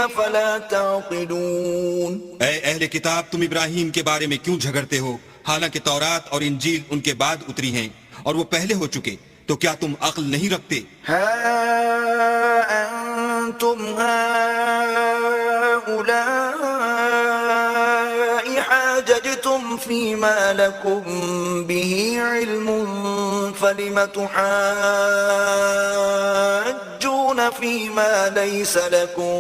افلا تعقلون۔ اے اہل کتاب، تم ابراہیم کے بارے میں کیوں جھگڑتے ہو، حالانکہ تورات اور انجیل ان کے بعد اتری ہیں اور وہ پہلے ہو چکے، تو کیا تم عقل نہیں رکھتے؟ ہا انتم هؤلاء حاججتم فيما لكم به علم فلم تحاجون فيما ليس لكم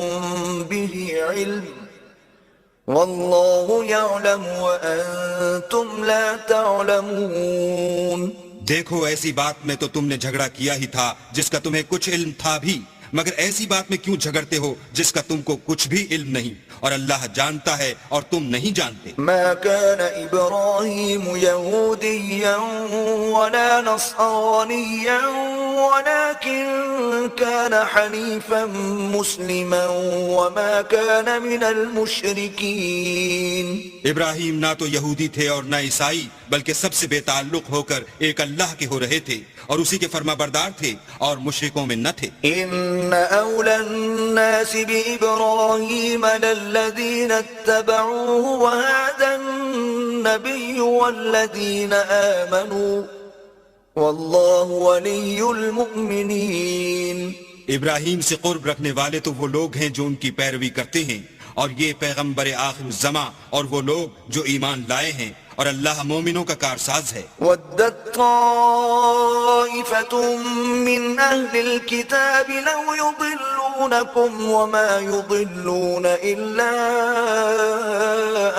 به علم والله يعلم وأنتم لا تعلمون۔ دیکھو، ایسی بات میں تو تم نے جھگڑا کیا ہی تھا جس کا تمہیں کچھ علم تھا بھی، مگر ایسی بات میں کیوں جھگڑتے ہو جس کا تم کو کچھ بھی علم نہیں، اور اللہ جانتا ہے اور تم نہیں جانتے۔ ما كان إبراهيم يهوديا ولا نصرانيا ولكن كان حنيفا مسلما وما كان من المشركين۔ ابراہیم نہ تو یہودی تھے اور نہ عیسائی، بلکہ سب سے بے تعلق ہو کر ایک اللہ کے ہو رہے تھے اور اسی کے فرما بردار تھے اور مشرکوں میں نہ تھے۔ ان اولى الناس بابراهيم للذين اتبعوه وهذا النبي والذين آمنوا والله ولي المؤمنين۔ ابراہیم سے قرب رکھنے والے تو وہ لوگ ہیں جو ان کی پیروی کرتے ہیں، اور یہ پیغمبر آخر الزماں اور وہ لوگ جو ایمان لائے ہیں، اور اللہ مومنوں کا کارساز ہے۔ وَدَّتْ طَائِفَةٌ مِّنْ أَهْلِ الْكِتَابِ لَوْ يُضِلُّونَكُمْ وَمَا يُضِلُّونَ إِلَّا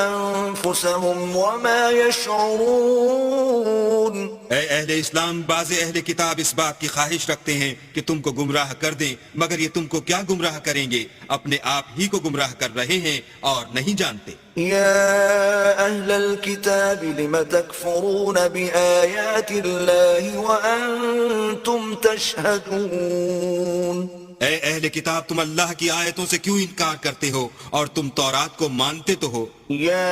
أَنفُسَهُمْ وَمَا يَشْعُرُونَ۔ اے اہل اسلام، بعض اہل کتاب اس بات کی خواہش رکھتے ہیں کہ تم کو گمراہ کر دیں، مگر یہ تم کو کیا گمراہ کریں گے، اپنے آپ ہی کو گمراہ کر رہے ہیں اور نہیں جانتے۔ يا أهل الكتاب لم تكفرون بآيات الله وأنتم تشهدون۔ اے اہل کتاب، تم اللہ کی آیتوں سے کیوں انکار کرتے ہو اور تم تورات کو مانتے تو ہو۔ يا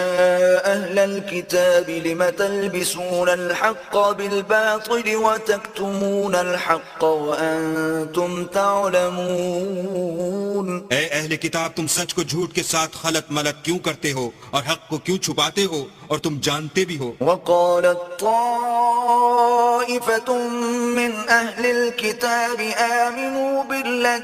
أهل الكتاب لم تلبسون الحق بالباطل وتكتمون الحق وأنتم تعلمون۔ اے اہل کتاب، تم سچ کو جھوٹ کے ساتھ خلط ملط کیوں کرتے ہو اور حق کو کیوں چھپاتے ہو اور تم جانتے بھی ہو۔ وقالت طائفة من أهل الكتاب آمنوا بالذي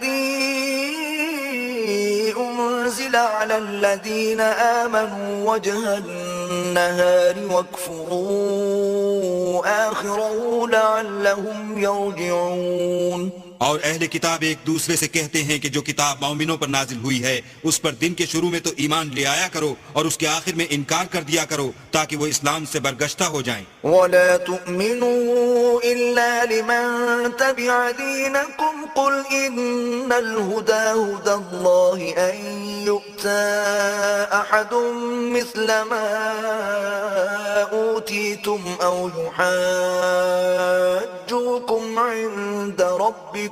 أنزل على الذين آمنوا وجه النهار واكفروا آخره لعلهم يرجعون۔ اور اہل کتاب ایک دوسرے سے کہتے ہیں کہ جو کتاب مومنوں پر نازل ہوئی ہے اس پر دن کے شروع میں تو ایمان لے آیا کرو اور اس کے آخر میں انکار کر دیا کرو تاکہ وہ اسلام سے برگشتہ ہو جائیں۔ وَلَا تُؤْمِنُوا إِلَّا لِمَن تَبِعَ دِينَكُمْ قُلْ إِنَّ الْهُدَى هُدَى اللَّهِ أَن يُؤْتَى أَحَدٌ مِثْلَ مَا أُوتِيتُمْ أَوْ يُحَاجُّوكُمْ عِندَ رَبِّكُمْ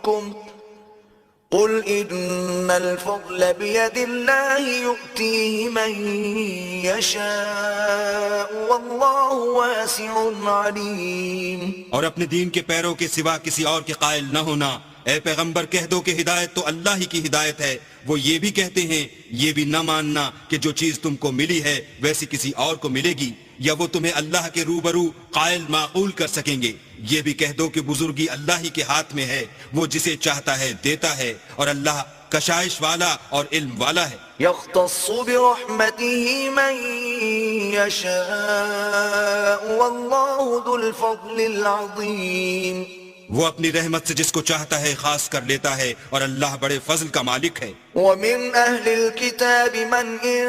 قُلْ إِنَّ الْفَضْلَ بِيَدِ اللَّهِ يُؤْتِيهِ مَن يَشَاءُ وَاللَّهُ وَاسِعٌ عَلِيمٌ۔ اور اپنے دین کے پیروں کے سوا کسی اور کے قائل نہ ہونا۔ اے پیغمبر، کہہ دو کہ ہدایت تو اللہ ہی کی ہدایت ہے، وہ یہ بھی کہتے ہیں یہ بھی نہ ماننا کہ جو چیز تم کو ملی ہے ویسی کسی اور کو ملے گی یا وہ تمہیں اللہ کے روبرو قائل معقول کر سکیں گے. یہ بھی کہہ دو کہ بزرگی اللہ ہی کے ہاتھ میں ہے, وہ جسے چاہتا ہے دیتا ہے, اور اللہ کشائش والا اور علم والا ہے. يختص برحمته من يشاء والله ذو الفضل العظيم. وہ اپنی رحمت سے جس کو چاہتا ہے خاص کر لیتا ہے, اور اللہ بڑے فضل کا مالک ہے. ومن أهل الكتاب من إن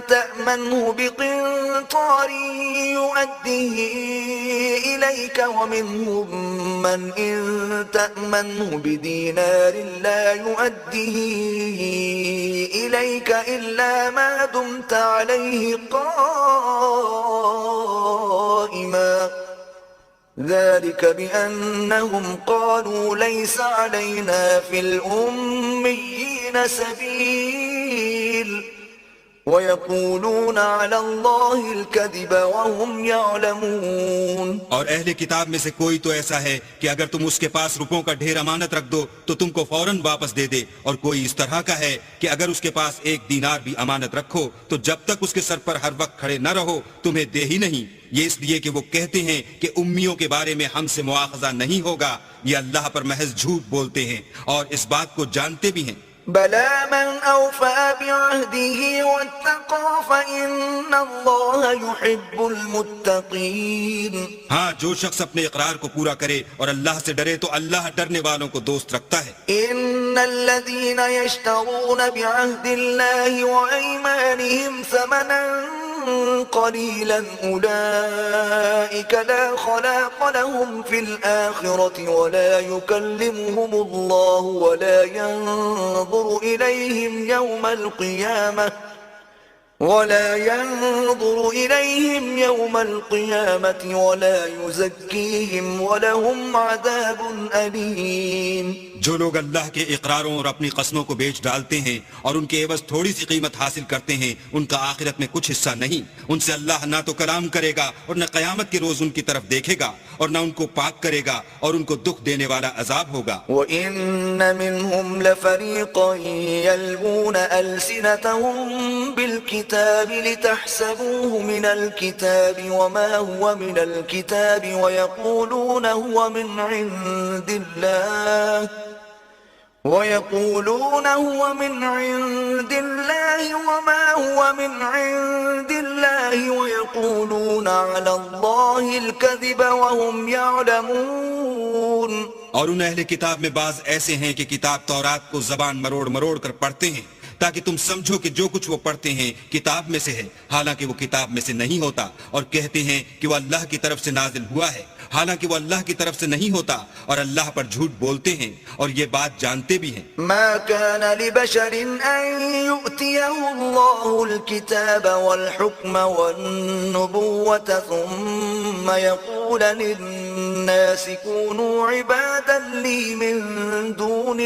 تأمنه بقنطار يؤديه إليك ومنهم من إن تأمنه بدينار لا يؤديه إليك إلا ما دمت عليه قائما ذلك بأنهم قالوا ليس علينا في الأميين سبيل ويقولون على الله الكذب وهم يعلمون. اور اہل کتاب میں سے کوئی تو ایسا ہے کہ اگر تم اس کے پاس روپوں کا ڈھیر امانت رکھ دو تو تم کو فوراً واپس دے دے, اور کوئی اس طرح کا ہے کہ اگر اس کے پاس 1 دینار بھی امانت رکھو تو جب تک اس کے سر پر ہر وقت کھڑے نہ رہو تمہیں دے ہی نہیں. یہ اس لیے کہ وہ کہتے ہیں کہ امیوں کے بارے میں ہم سے مواخذہ نہیں ہوگا. یہ اللہ پر محض جھوٹ بولتے ہیں اور اس بات کو جانتے بھی ہیں. بلى من أوفى بعهده واتقى فإن الله يحب المتقين. ہاں, جو شخص اپنے اقرار کو پورا کرے اور اللہ سے ڈرے تو اللہ ڈرنے والوں کو دوست رکھتا ہے. إن الذين يشترون بعهد الله وأيمانهم ثمنا قليلا أولئك لا خلاق لهم في الآخرة ولا يكلمهم الله ولا ينظر إليهم يوم القيامة ولا يزكيهم ولهم عذاب أليم. جو لوگ اللہ کے اقراروں اور اپنی قسموں کو بیچ ڈالتے ہیں اور ان کے عوض تھوڑی سی قیمت حاصل کرتے ہیں, ان کا آخرت میں کچھ حصہ نہیں. ان سے اللہ نہ تو کلام کرے گا اور نہ قیامت کے روز ان کی طرف دیکھے گا, اور نہ ان کو پاک کرے گا, اور ان کو دکھ دینے والا عذاب ہوگا. وَإِنَّ مِنْهُمْ لَفَرِيقًا يَلْوُونَ أَلْسِنَتَهُمْ بِالْكِتَابِ لِتَحْسَبُوهُ مِنَ الْكِتَابِ وَمَا هُوَ مِنَ الْكِتَابِ وَيَقُولُونَ هُوَ مِنْ عِنْدِ اللَّهِ وَمَا هُوَ مِنْ عِنْدِ اللَّهِ وَيَقُولُونَ عَلَى اللَّهِ الْكَذِبَ وَهُمْ يَعْلَمُونَ. اور ان اہل کتاب میں بعض ایسے ہیں کہ کتاب تورات کو زبان مروڑ مروڑ کر پڑھتے ہیں تاکہ تم سمجھو کہ جو کچھ وہ پڑھتے ہیں کتاب میں سے ہے, حالانکہ وہ کتاب میں سے نہیں ہوتا, اور کہتے ہیں کہ وہ اللہ کی طرف سے نازل ہوا ہے, حالانکہ وہ اللہ کی طرف سے نہیں ہوتا, اور اللہ پر جھوٹ بولتے ہیں اور یہ بات جانتے بھی ہیں. ما كان لبشر أن يؤتيه الله الكتاب والحكم والنبوة ثم يقول للناس كونوا عبادا لي من دون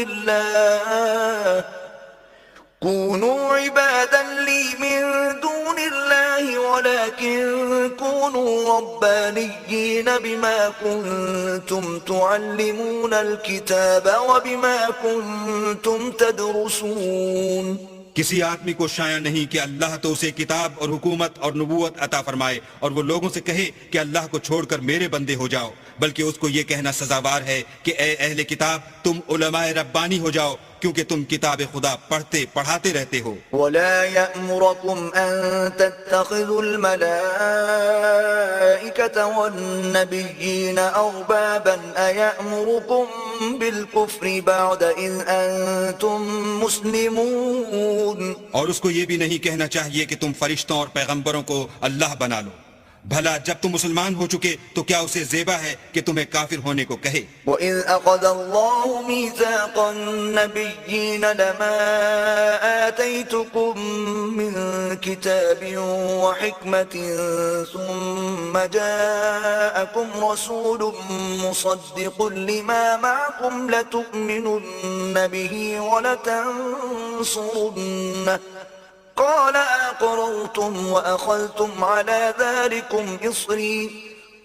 الله ولكن كونوا ربانيين بما كنتم تعلمون الكتاب وبما كنتم تدرسون. کسی آدمی کو شایع نہیں کہ اللہ تو اسے کتاب اور حکومت اور نبوت عطا فرمائے اور وہ لوگوں سے کہے کہ اللہ کو چھوڑ کر میرے بندے ہو جاؤ, بلکہ اس کو یہ کہنا سزاوار ہے کہ اے اہل کتاب تم علماء ربانی ہو جاؤ کیونکہ تم کتاب خدا پڑھتے پڑھاتے رہتے ہو. ولا يأمركم أن تتخذوا الملائكة والنبيين أربابا أيأمركم بالكفر بعد إذ أنتم مسلمون. اور اس کو یہ بھی نہیں کہنا چاہیے کہ تم فرشتوں اور پیغمبروں کو اللہ بنا لو, بھلا جب تم مسلمان ہو چکے تو کیا اسے زیبا ہے کہ تمہیں کافر ہونے کو کہے. وَإِذْ أَخَذَ اللَّهُ مِيثَاقَ النَّبِيِّينَ لَمَا آتَيْتُكُم مِّن كِتَابٍ وَحِكْمَةٍ ثُمَّ جَاءَكُمْ رَسُولٌ مُصَدِّقٌ لِّمَا مَعَكُمْ لَتُؤْمِنُنَّ بِهِ وَلَتَنصُرُنَّهُ قال أقررتم وأخذتم على ذلكم إصري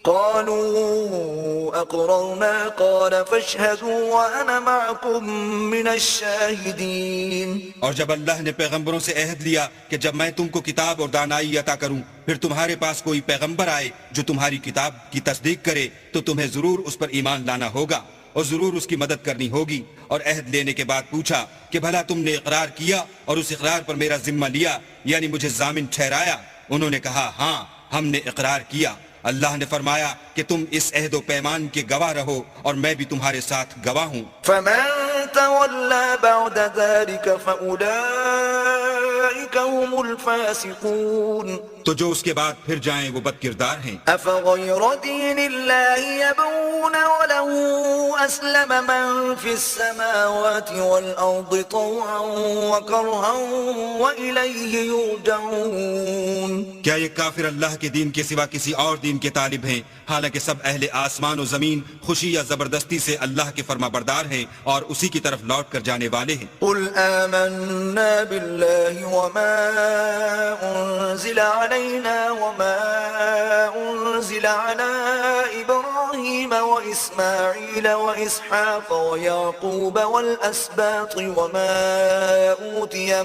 قالوا أقررنا قال فاشهدوا وأنا معكم من الشاهدين. اور جب اللہ نے پیغمبروں سے عہد لیا کہ جب میں تم کو کتاب اور دانائی عطا کروں پھر تمہارے پاس کوئی پیغمبر آئے جو تمہاری کتاب کی تصدیق کرے تو تمہیں ضرور اس پر ایمان لانا ہوگا اور ضرور اس کی مدد کرنی ہوگی. اور عہد لینے کے بعد پوچھا کہ بھلا تم نے اقرار کیا اور اس اقرار پر میرا ذمہ لیا یعنی مجھے ضامن ٹھہرایا؟ انہوں نے کہا ہاں ہم نے اقرار کیا. اللہ نے فرمایا کہ تم اس عہد و پیمان کے گواہ رہو اور میں بھی تمہارے ساتھ گواہ ہوں. فمن تولى بعد ذلك فأولئك هم الفاسقون. تو جو اس کے بعد پھر جائیں وہ بد کردار ہیں. أفغير دين الله يبغون وله أسلم من في السماوات والأرض طوعا وكرها وإليه يرجعون. کیا یہ کافر اللہ کے دین کے سوا کسی اور دین کے طالب ہیں حالانکہ سب اہل آسمان و زمین خوشی یا زبردستی سے اللہ کے فرما بردار ہیں اور اسی کی طرف لوٹ کر جانے والے ہیں. قل آمنا بالله وما أنزل علينا وما أنزل على إبراهيم وإسماعيل وإسحاق ويعقوب والأسباط وما أوتي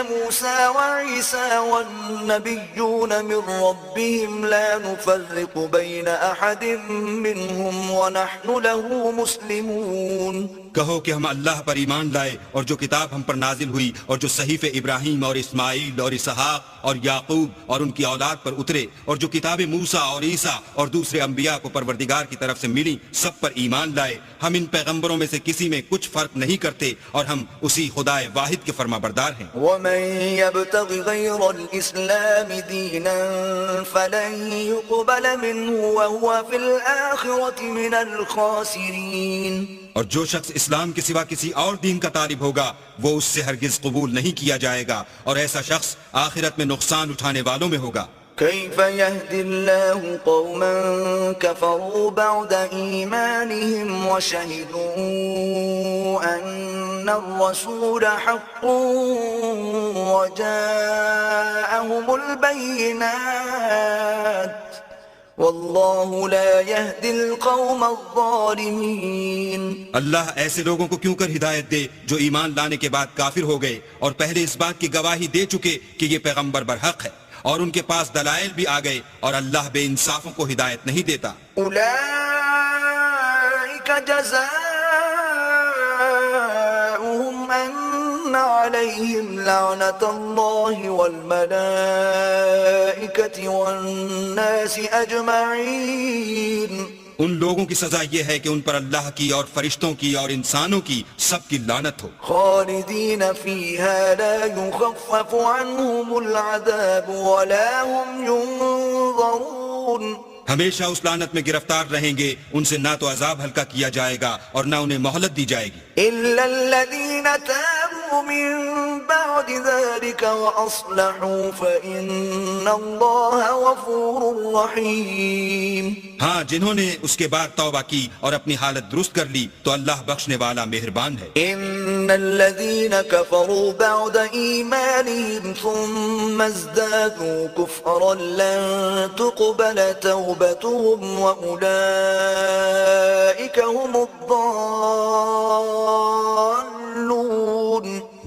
موسى وعيسى والنبيون من ربهم لا نفرق بين أحد منهم ونحن له مسلمون. کہو کہ ہم اللہ پر ایمان لائے اور جو کتاب ہم پر نازل ہوئی اور جو صحیفے ابراہیم اور اسماعیل اور اسحاق اور یعقوب اور ان کی اولاد پر اترے اور جو کتاب موسیٰ اور عیسیٰ اور دوسرے انبیاء کو پروردگار کی طرف سے ملی سب پر ایمان لائے. ہم ان پیغمبروں میں سے کسی میں کچھ فرق نہیں کرتے اور ہم اسی خدا واحد کے فرما بردار ہیں. ومن يبتغ غير الإسلام دينا فلن يقبل منه وهو في الآخرة من الخاسرين. اور جو شخص اسلام کے سوا کسی اور دین کا طالب ہوگا وہ اس سے ہرگز قبول نہیں کیا جائے گا اور ایسا شخص آخرت میں نقصان اٹھانے والوں میں ہوگا. كيف يهدي الله قوما كفروا بعد إيمانهم وشهدوا أن الرسول حق وجاءهم البينات واللہ لا يهدی القوم الظالمین. اللہ ایسے لوگوں کو کیوں کر ہدایت دے جو ایمان لانے کے بعد کافر ہو گئے اور پہلے اس بات کی گواہی دے چکے کہ یہ پیغمبر برحق ہے اور ان کے پاس دلائل بھی آ گئے اور اللہ بے انصافوں کو ہدایت نہیں دیتا. اولئک جزاؤہم ان علیہم لعنۃ اللہ والملائکۃ والناس اجمعین. ان لوگوں کی سزا یہ ہے کہ ان پر اللہ کی اور فرشتوں کی اور انسانوں کی سب کی لعنت ہو. خالدین فیہا لا یخفف عنہم العذاب ولا هم ینظرون. ہمیشہ اس لعنت میں گرفتار رہیں گے ان سے نہ تو عذاب ہلکا کیا جائے گا اور نہ انہیں مہلت دی جائے گی. الا الذین تابوا من بعد ذلك واصلحوا فان اللہ غفور رحیم. ہاں جنہوں نے اس کے بعد توبہ کی اور اپنی حالت درست کر لی تو اللہ بخشنے والا مہربان ہے. ان الذين كفروا بعد ایمانهم ثم ازدادوا كفرا لن تقبل توبتهم واولئك هم الضالون.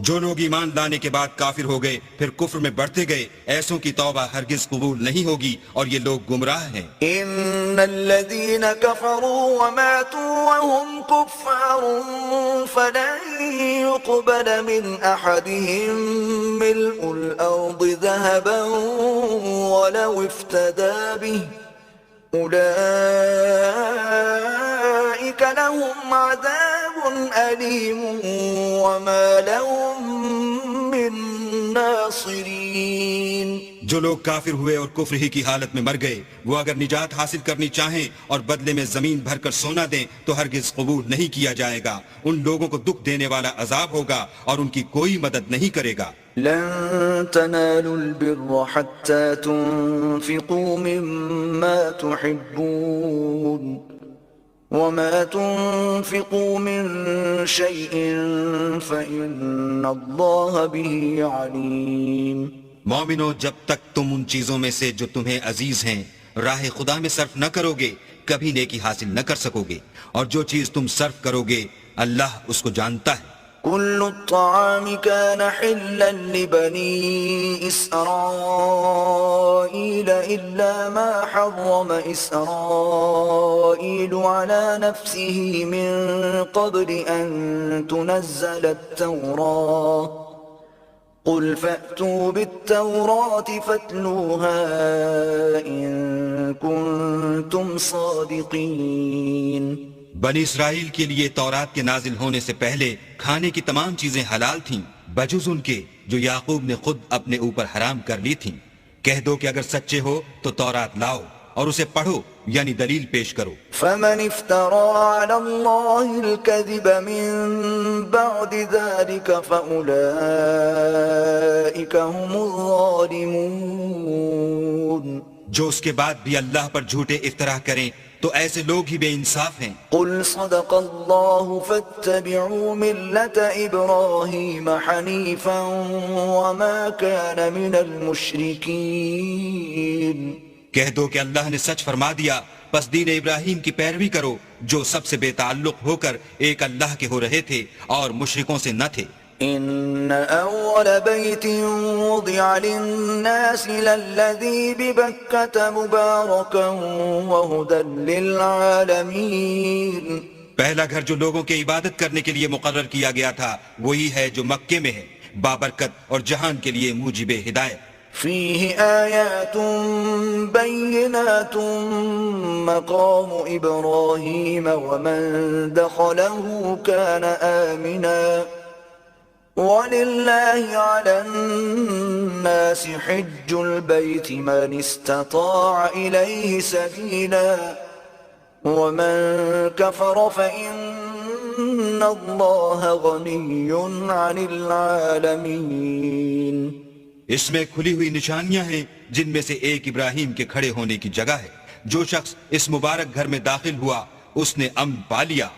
جو لوگ ایمان لانے کے بعد کافر ہو گئے پھر کفر میں بڑھتے گئے ایسوں کی توبہ ہرگز قبول نہیں ہوگی اور یہ لوگ گمراہ ہیں. ان الذين كفروا وماتوا وهم كفار فلن يقبل من احدهم ملء الارض ذهبا ولو افتدى به اولئك لهم عذاب أليم وما لهم من ناصرين. جو لوگ کافر ہوئے اور کفر ہی کی حالت میں مر گئے وہ اگر نجات حاصل کرنی چاہیں اور بدلے میں زمین بھر کر سونا دیں تو ہرگز قبول نہیں کیا جائے گا. ان لوگوں کو دکھ دینے والا عذاب ہوگا اور ان کی کوئی مدد نہیں کرے گا. لن تنالوا البر حتى تنفقوا مما تحبون وما تنفقوا من شيء فإن الله به عليم. مومنو، جب تک تم ان چیزوں میں سے جو تمہیں عزیز ہیں راہ خدا میں صرف نہ کرو گے کبھی نیکی حاصل نہ کر سکو گے، اور جو چیز تم صرف کرو گے اللہ اس کو جانتا ہے۔ كل الطعام كان حلا لبني إسرائيل إلا ما حرم إسرائيل على نفسه من قبل أن تنزل التوراة قل فأتوا بالتوراة فاتلوها إن كنتم صادقين۔ بنی اسرائیل کے لیے تورات کے نازل ہونے سے پہلے کھانے کی تمام چیزیں حلال تھیں بجز ان کے جو یعقوب نے خود اپنے اوپر حرام کر لی تھیں۔ کہہ دو کہ اگر سچے ہو تو تورات لاؤ اور اسے پڑھو یعنی دلیل پیش کرو۔ فمن افترى على الله الكذب من بعد ذلك فأولئك هم الظالمون۔ جو اس کے بعد بھی اللہ پر جھوٹے افطرا کریں تو ایسے لوگ ہی بے انصاف ہیں۔ قل صدق الله فاتبعوا ملة إبراهيم حنيفا وما كان من المشركين۔ کہہ دو کہ اللہ نے سچ فرما دیا، پس دین ابراہیم کی پیروی کرو جو سب سے بے تعلق ہو کر ایک اللہ کے ہو رہے تھے اور مشرکوں سے نہ تھے۔ إن أول بيت وضع للناس للذي ببكة مباركا وهدى للعالمين۔ پہلا گھر جو لوگوں کے عبادت کرنے کے لیے مقرر کیا گیا تھا وہی ہے جو مکے میں ہے، بابرکت اور جہان کے لیے موجب ہدایت۔ فيه آيات بينات مقام إبراهيم ومن دخله كان آمنا ولله على الناس حج البيت من استطاع إليه سبيلا ومن كفر فإن الله غني عن العالمين۔ اس میں کھلی ہوئی نشانیاں ہیں جن میں سے ایک ابراہیم کے کھڑے ہونے کی جگہ ہے۔ جو شخص اس مبارک گھر میں داخل ہوا اس نے امن پا لیا،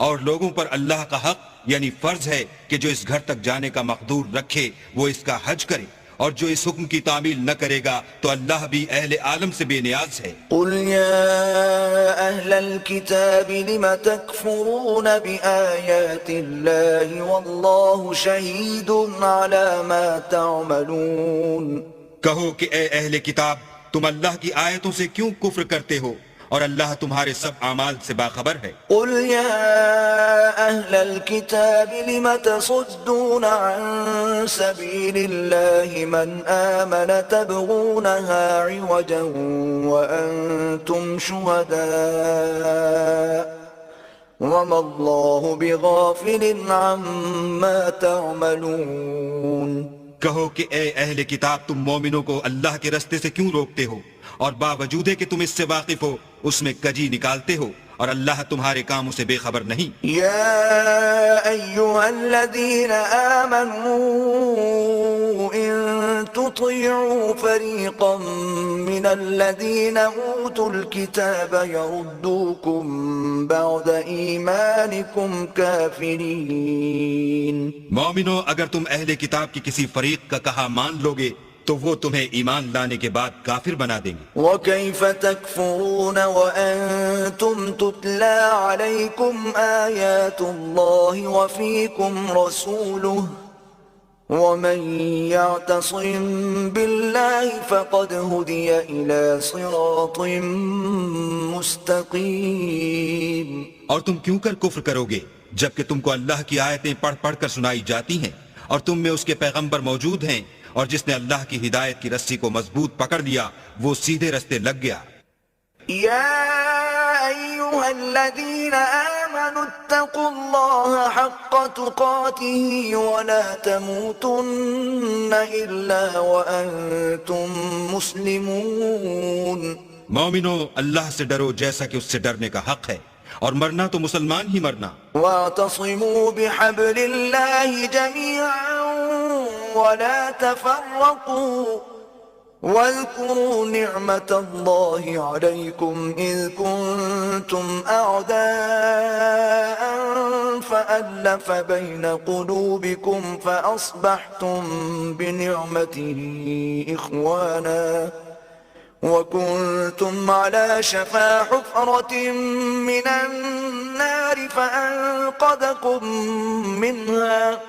اور لوگوں پر اللہ کا حق یعنی فرض ہے کہ جو اس گھر تک جانے کا مقدور رکھے وہ اس کا حج کرے، اور جو اس حکم کی تعمیل نہ کرے گا تو اللہ بھی اہل عالم سے بے نیاز ہے۔ قل يا أهل الكتاب لم تكفرون بآيات الله والله شهيد على ما تعملون۔ کہو کہ اے اہل کتاب، تم اللہ کی آیتوں سے کیوں کفر کرتے ہو اور اللہ تمہارے سب اعمال سے باخبر ہے۔ قل يا أهل الكتاب لم تصدون عن سبيل الله من آمن تبغونها عوجا وأنتم شهداء وما الله بغافل عما تعملون۔ کہو کہ اے اہل کتاب، تم مومنوں کو اللہ کے رستے سے کیوں روکتے ہو اور باوجود کہ تم اس سے واقف ہو اس میں کجی نکالتے ہو، اور اللہ تمہارے کاموں سے بے خبر نہیں۔ يا أيها الذين آمنوا إن تطيعوا فريقا من الذين أوتوا الكتاب يردوكم بعد إيمانكم كافرين۔ مومنو، اگر تم اہل کتاب کی کسی فریق کا کہا مان لوگے تو وہ تمہیں ایمان لانے کے بعد کافر بنا دیں گے۔ وَكَيْفَ تَكْفُرُونَ وَأَنْتُمْ تُتْلَى عَلَيْكُمْ آيَاتُ اللَّهِ وَفِيكُمْ رَسُولُهُ وَمَنْ يَعْتَصِمْ بِاللَّهِ فَقَدْ هُدِيَ إِلَى صِرَاطٍ مُسْتَقِيمٍ۔ اور تم کیوں کر کفر کرو گے جبکہ تم کو اللہ کی آیتیں پڑھ پڑھ کر سنائی جاتی ہیں اور تم میں اس کے پیغمبر موجود ہیں، اور جس نے اللہ کی ہدایت کی رسی کو مضبوط پکڑ لیا وہ سیدھے رستے لگ گیا۔ يا أيها الذين آمنوا اتقوا الله حق تقاته ولا تموتن إلا وأنتم مسلمون۔ مومنو، اللہ سے ڈرو جیسا کہ اس سے ڈرنے کا حق ہے، اور مرنا تو مسلمان ہی مرنا۔ واعتصموا بحبل الله جميعا ولا تفرقوا واذكروا نعمة الله عليكم إذ كنتم أعداء فألف بين قلوبكم فأصبحتم بنعمته إخوانا وكنتم على شفا حفرة من النار فأنقذكم منها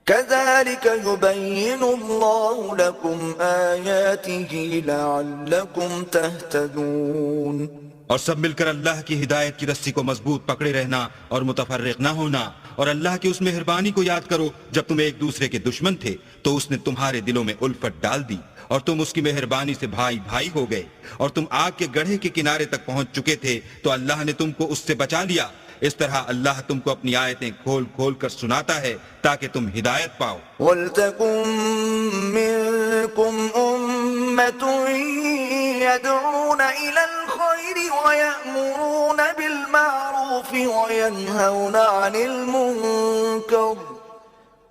كذلك يبين الله لكم آياته لعلكم تهتدون. اور سب مل کر اللہ کی ہدایت کی رسی کو مضبوط پکڑے رہنا اور متفرق نہ ہونا، اور اللہ کی اس مہربانی کو یاد کرو جب تم ایک دوسرے کے دشمن تھے تو اس نے تمہارے دلوں میں الفت ڈال دی اور تم اس کی مہربانی سے بھائی بھائی ہو گئے، اور تم آگ کے گڑھے کے کنارے تک پہنچ چکے تھے تو اللہ نے تم کو اس سے بچا لیا. اس طرح اللہ تم کو اپنی آیتیں کھول کھول کر سناتا ہے تاکہ تم ہدایت پاؤ. وَلْتَكُن مِّنكُمْ أُمَّةٌ يَدْعُونَ إِلَى الْخَيْرِ وَيَأْمُرُونَ بِالْمَعْرُوفِ وَيَنْهَوْنَ عَنِ الْمُنكَرِ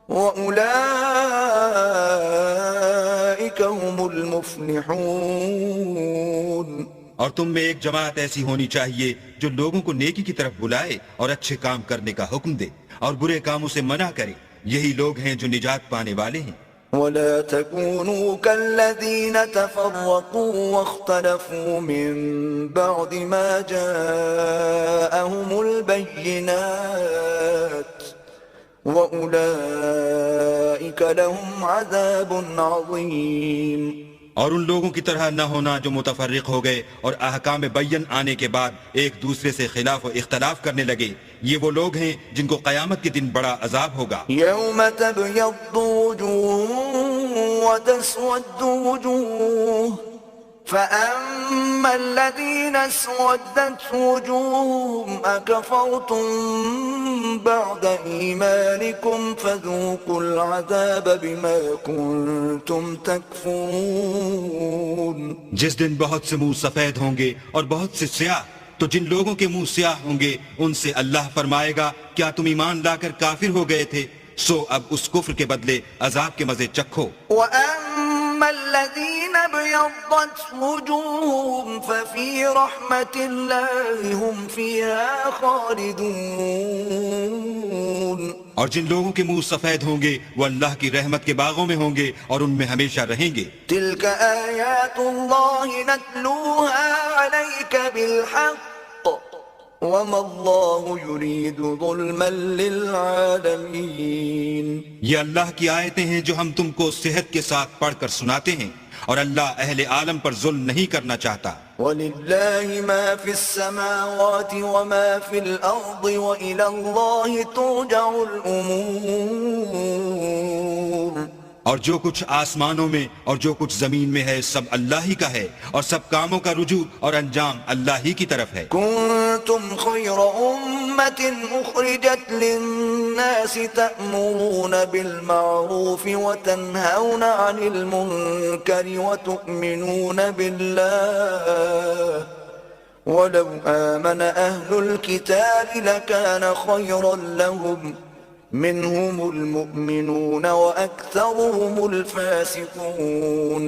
وَأُولَئِكَ هُمُ الْمُفْلِحُونَ. اور تم میں ایک جماعت ایسی ہونی چاہیے جو لوگوں کو نیکی کی طرف بلائے اور اچھے کام کرنے کا حکم دے اور برے کاموں سے منع کرے، یہی لوگ ہیں جو نجات پانے والے ہیں. ولا تكونوا كالذين تفرقوا واختلفوا من بعد ما جاءهم البينات وأولئك لهم عذاب عظيم. اور ان لوگوں کی طرح نہ ہونا جو متفرق ہو گئے اور احکام بین آنے کے بعد ایک دوسرے سے خلاف و اختلاف کرنے لگے، یہ وہ لوگ ہیں جن کو قیامت کے دن بڑا عذاب ہوگا. يوم تبيض وجوه وتسود وجوه فأما الذين اسودت وجوههم أكفرتم بعد إيمانكم فذوقوا العذاب بما كنتم تكفرون. جس دن بہت سے منہ سفید ہوں گے اور بہت سے سیاہ، تو جن لوگوں کے منہ سیاہ ہوں گے ان سے اللہ فرمائے گا کیا تم ایمان لا کر کافر ہو گئے تھے؟ سو اب اس کفر کے بدلے عذاب کے مزے چکھو. وَأَمَّا الَّذِينَ ابْيَضَّتْ وُجُوهُهُمْ فَفِي رَحْمَةِ اللَّهِ هُمْ فِيهَا خَالِدُونَ. اور جن لوگوں کے منہ سفید ہوں گے وہ اللہ کی رحمت کے باغوں میں ہوں گے اور ان میں ہمیشہ رہیں گے. تِلْكَ آيَاتُ اللَّهِ نَتْلُوهَا عَلَيْكَ بِالْحَقِّ وَمَا اللَّهُ يُرِيدُ ظُلْمًا لِلْعَالَمِينَ. یہ اللہ کی آیتیں ہیں جو ہم تم کو صحت کے ساتھ پڑھ کر سناتے ہیں، اور اللہ اہل عالم پر ظلم نہیں کرنا چاہتا. وَلِلَّهِ مَا فِي السَّمَاوَاتِ وَمَا فِي الْأَرْضِ وَإِلَى اللَّهِ تُرْجَعُ الْأُمُورُ. اور جو کچھ آسمانوں میں اور جو کچھ زمین میں ہے سب اللہ ہی کا ہے، اور سب کاموں کا رجوع اور انجام اللہ ہی کی طرف ہے. كنتم خير أمة أخرجت للناس تأمرون بالمعروف وتنهون عن المنكر وتؤمنون بالله ولو آمن أهل الكتاب لكان خيرا لهم منهم المؤمنون وأكثرهم الفاسقون.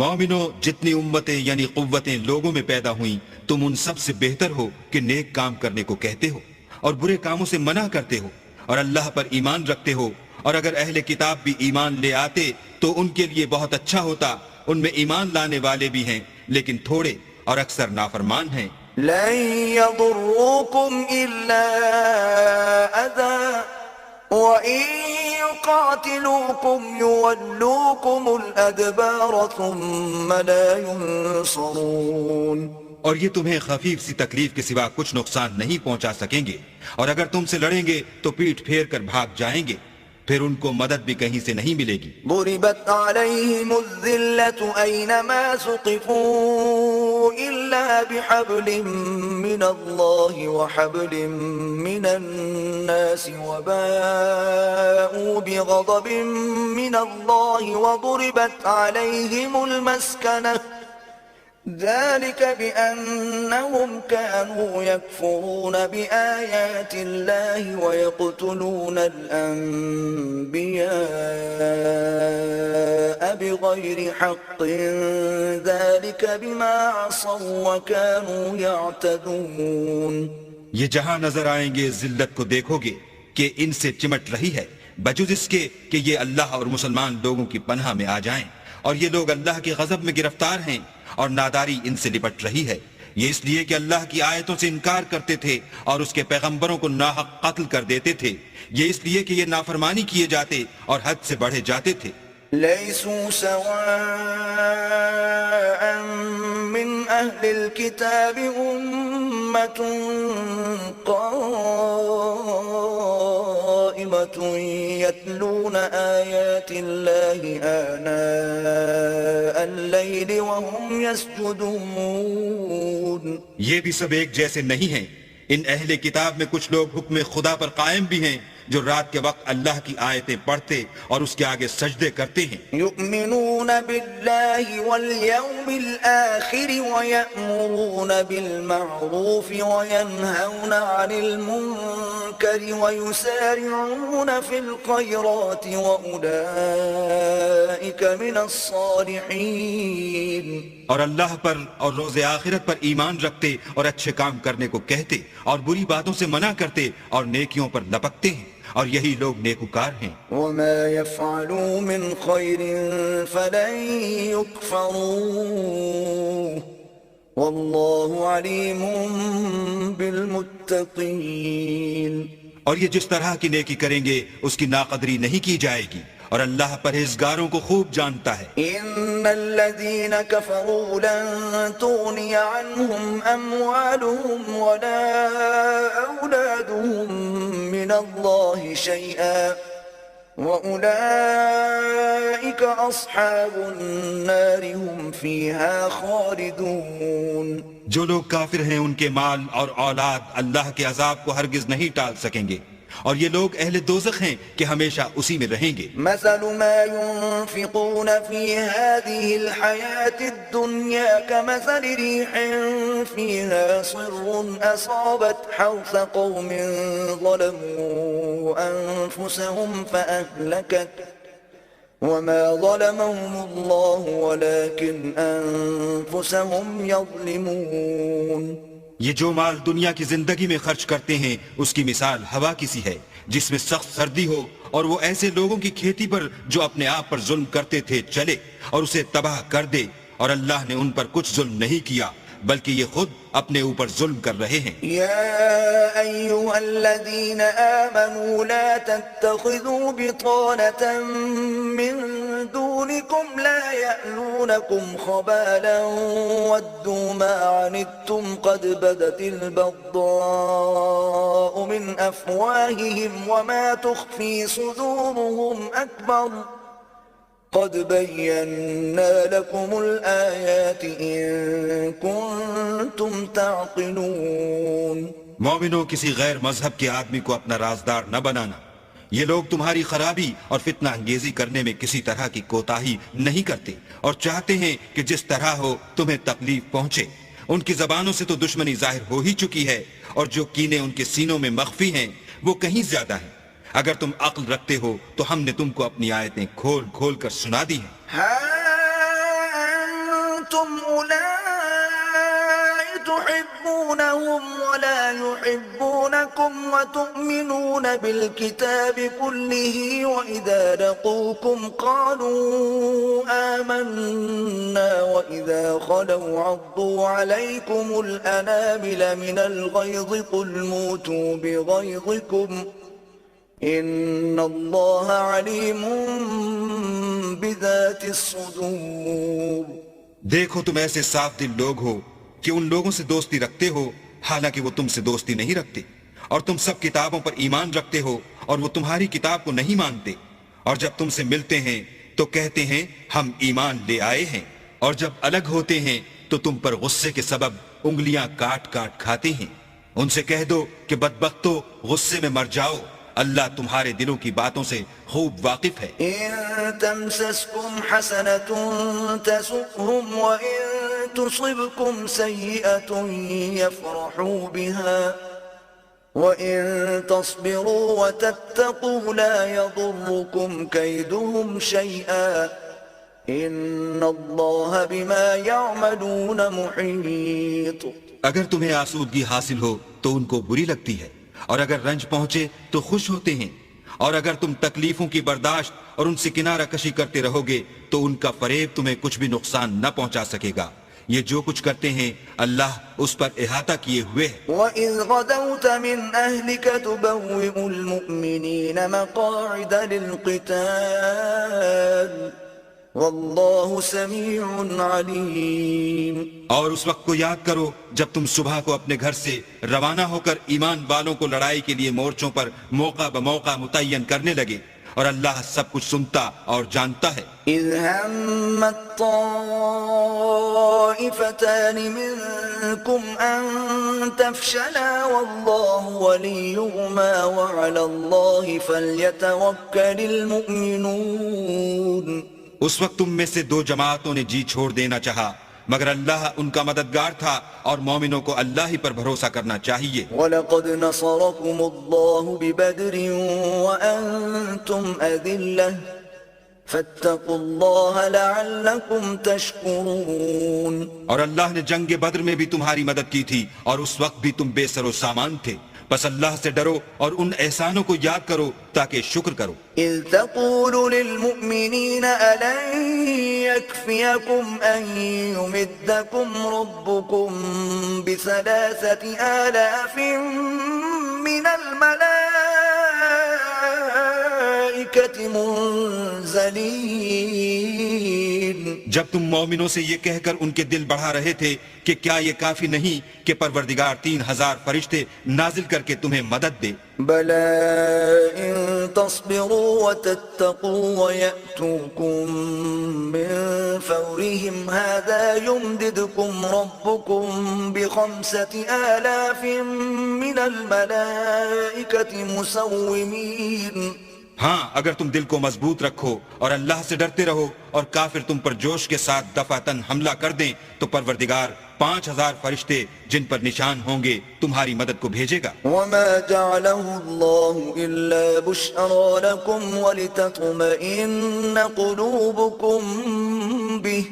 مومنو، جتنی امتیں یعنی قوتیں لوگوں میں پیدا ہوئیں تم ان سب سے بہتر ہو کہ نیک کام کرنے کو کہتے ہو اور برے کاموں سے منع کرتے ہو اور اللہ پر ایمان رکھتے ہو. اور اگر اہل کتاب بھی ایمان لے آتے تو ان کے لیے بہت اچھا ہوتا. ان میں ایمان لانے والے بھی ہیں لیکن تھوڑے اور اکثر نافرمان ہیں. لن يضروكم إلا أذى وَإِن يُقَاتِلُوكُمْ يُوَلُّوكُمُ الْأَدْبَارَ ثُمَّ لَا يُنصَرُونَ. اور یہ تمہیں خفیف سی تکلیف کے سوا کچھ نقصان نہیں پہنچا سکیں گے، اور اگر تم سے لڑیں گے تو پیٹھ پھیر کر بھاگ جائیں گے، پھر ان کو مدد بھی کہیں سے نہیں ملے گی. ضربت عليهم الذلة أينما ثقفوا إلا بحبل من الله وحبل من الناس وباءوا بغضب من الله وضربت عليهم المسكنة ذلك بأنهم كانوا يكفرون بآيات الله ويقتلون الأنبياء بغير حق ذلك بما عصوا وكانوا يعتدون. یہ جہاں نظر آئیں گے ذلت کو دیکھو گے کہ ان سے چمٹ رہی ہے، بجز اس کے کہ یہ اللہ اور مسلمان لوگوں کی پناہ میں آ جائیں، اور یہ لوگ اللہ کے غضب میں گرفتار ہیں اور ناداری ان سے لپٹ رہی ہے۔ یہ اس لیے کہ اللہ کی آیتوں سے انکار کرتے تھے اور اس کے پیغمبروں کو ناحق قتل کر دیتے تھے، یہ اس لیے کہ یہ نافرمانی کیے جاتے اور حد سے بڑھے جاتے تھے۔ ليسوا سواء من أهل الكتاب أمة قائمة يتلون آيات الله آناء الليل وهم يسجدون۔ یہ بھی سب ایک جیسے نہیں ہیں، ان اہل کتاب میں کچھ لوگ حکم خدا پر قائم بھی ہیں جو رات کے وقت اللہ کی آیتیں پڑھتے اور اس کے آگے سجدے کرتے ہیں۔ يؤمنون بالله واليوم الآخر ويأمرون بالمعروف وينهون عن المنكر ويسارعون في الخيرات وأولئك من الصالحين۔ اور اللہ پر اور روز آخرت پر ایمان رکھتے اور اچھے کام کرنے کو کہتے اور بری باتوں سے منع کرتے اور نیکیوں پر لپکتے ہیں، اور یہی لوگ نیکوکار ہیں۔ وما يفعلوا من خير فلن يكفروه والله عليم بالمتقين۔ اور یہ جس طرح کی نیکی کریں گے اس کی ناقدری نہیں کی جائے گی، اور اللہ پرہیزگاروں کو خوب جانتا ہے۔ ان الذين كفروا لن تغني عنهم اموالهم ولا اولادهم من الله شيئا واولئك اصحاب النار هم فيها خالدون۔ جو لوگ کافر ہیں ان کے مال اور اولاد اللہ کے عذاب کو ہرگز نہیں ٹال سکیں گے، اور یہ لوگ اہل دوزخ ہیں کہ ہمیشہ اسی میں رہیں گے۔ مثل ما ينفقون في هذه الحياة الدنيا كمثل ريح فيها صر أصابت حرث قوم ظلموا أنفسهم فأهلكت وما ظلمهم الله ولكن أنفسهم يظلمون۔ یہ جو مال دنیا کی زندگی میں خرچ کرتے ہیں اس کی مثال ہوا کی سی ہے جس میں سخت سردی ہو، اور وہ ایسے لوگوں کی کھیتی پر جو اپنے آپ پر ظلم کرتے تھے چلے اور اسے تباہ کر دے، اور اللہ نے ان پر کچھ ظلم نہیں کیا بلکہ یہ خود اپنے اوپر ظلم کر رہے ہیں۔ يا أيها الذين آمنوا لا تتخذوا بطانة من دونكم لا يألونكم خبالا ودوا ما عنتم قد بدت البغضاء من أفواههم وما تخفي صدورهم أكبر قد بينا لكم الآيات إن كنتم تعقلون۔ مومنوں، کسی غیر مذہب کے آدمی کو اپنا رازدار نہ بنانا، یہ لوگ تمہاری خرابی اور فتنہ انگیزی کرنے میں کسی طرح کی کوتاہی نہیں کرتے، اور چاہتے ہیں کہ جس طرح ہو تمہیں تکلیف پہنچے۔ ان کی زبانوں سے تو دشمنی ظاہر ہو ہی چکی ہے، اور جو کینے ان کے سینوں میں مخفی ہیں وہ کہیں زیادہ ہیں۔ اگر تم عقل رکھتے ہو تو ہم نے تم کو اپنی آیتیں کھول کھول کر سنا دی ہیں۔ ها أنتم أولئك تحبونهم ولا يحبونكم وتؤمنون بالكتاب كله وإذا لقوكم قالوا آمنا وإذا خلوا عضوا عليكم الأنامل من الغيظ قل موتوا بغيظكم إن الله عليم بذات الصدور۔ دیکھو تم ایسے صاف دل لوگ ہو کہ ان لوگوں سے دوستی رکھتے ہو حالانکہ وہ تم سے دوستی نہیں رکھتے، اور تم سب کتابوں پر ایمان رکھتے ہو اور وہ تمہاری کتاب کو نہیں مانتے، اور جب تم سے ملتے ہیں تو کہتے ہیں ہم ایمان لے آئے ہیں، اور جب الگ ہوتے ہیں تو تم پر غصے کے سبب انگلیاں کاٹ کاٹ کھاتے ہیں۔ ان سے کہہ دو کہ بدبختو غصے میں مر جاؤ، اللہ تمہارے دلوں کی باتوں سے خوب واقف ہے۔ إن تمسسكم حسنة تسؤهم وإن تصبكم سيئة يفرحوا بها وإن تصبروا وتتقوا لا يضركم كيدهم شيئا إن الله بما يعملون محيط۔ اگر تمہیں آسودگی حاصل ہو تو ان کو بری لگتی ہے، اور اگر رنج پہنچے تو خوش ہوتے ہیں، اور اگر تم تکلیفوں کی برداشت اور ان سے کنارہ کشی کرتے رہو گے تو ان کا فریب تمہیں کچھ بھی نقصان نہ پہنچا سکے گا۔ یہ جو کچھ کرتے ہیں اللہ اس پر احاطہ کیے ہوئے ہے۔ وَإِذْ غَدَوْتَ مِنْ أَهْلِكَ تُبَوِّئُ الْمُؤْمِنِينَ مَقَاعِدَ لِلْقِتَالِ وَاللَّهُ سَمِيعٌ عَلِيمٌ۔ اور اس وقت کو یاد کرو جب تم صبح کو اپنے گھر سے روانہ ہو کر ایمان والوں کو لڑائی کے لیے مورچوں پر موقع بموقع متعین کرنے لگے، اور اللہ سب کچھ سنتا اور جانتا ہے۔ إِذْ هَمَّتْ طَائِفَتَانِ مِنْكُمْ أَنْ تَفْشَلَا وَاللَّهُ وَلِيُّهُمَا وَعَلَى اللَّهِ فَلْيَتَوَكَّلِ الْمُؤْمِنُونَ۔ اس وقت تم میں سے دو جماعتوں نے جی چھوڑ دینا چاہا، مگر اللہ ان کا مددگار تھا، اور مومنوں کو اللہ ہی پر بھروسہ کرنا چاہیے۔ وَلَقَدْ نَصَرَكُمُ اللَّهُ بِبَدْرٍ وَأَنْتُمْ أَذِلَّةٌ فَاتَّقُوا اللَّهَ لَعَلَّكُمْ تَشْكُرُونَ۔ اور اللہ نے جنگ بدر میں بھی تمہاری مدد کی تھی، اور اس وقت بھی تم بے سر و سامان تھے، بس اللہ سے ڈرو اور ان احسانوں کو یاد کرو تاکہ شکر کرو۔ إِذْ تَقُولُ لِلْمُؤْمِنِينَ أَلَنْ يَكْفِيَكُمْ أَنْ يُمِدَّكُمْ رَبُّكُمْ ب3,000 مِّنَ الْمَلَائِكَةِ مُنزَلِينَ۔ جب تم مومنوں سے یہ کہہ کر ان کے دل بڑھا رہے تھے کہ کیا یہ کافی نہیں کہ پروردگار 3,000 فرشتے نازل کر کے تمہیں مدد دے؟ بَلَىٰ إِن تَصْبِرُوا وَتَتَّقُوا وَيَأْتُوكُم مِّن فَوْرِهِمْ هَٰذَا يُمْدِدْكُمْ رَبُّكُم ب5,000 مِّنَ الْمَلَائِكَةِ مُسَوِّمِينَ۔ ہاں، اگر تم دل کو مضبوط رکھو اور اللہ سے ڈرتے رہو اور کافر تم پر جوش کے ساتھ دفعتاً حملہ کر دیں تو پروردگار 5,000 فرشتے جن پر نشان ہوں گے تمہاری مدد کو بھیجے گا۔ وَمَا جَعَلَهُ اللَّهُ إِلَّا بُشْرَىٰ لَكُمْ وَلِتَطْمَئِنَّ قُلُوبُكُم بِهِ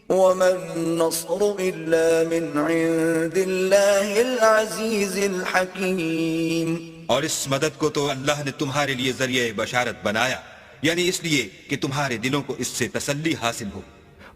وَمَا النَّصْرُ إِلَّا مِنْ عِندِ اللَّهِ الْعَزِيزِ الْحَكِيمِ۔ اور اس مدد کو تو اللہ نے تمہارے لیے ذریعہ بشارت بنایا، یعنی اس لیے کہ تمہارے دلوں کو اس سے تسلی حاصل ہو،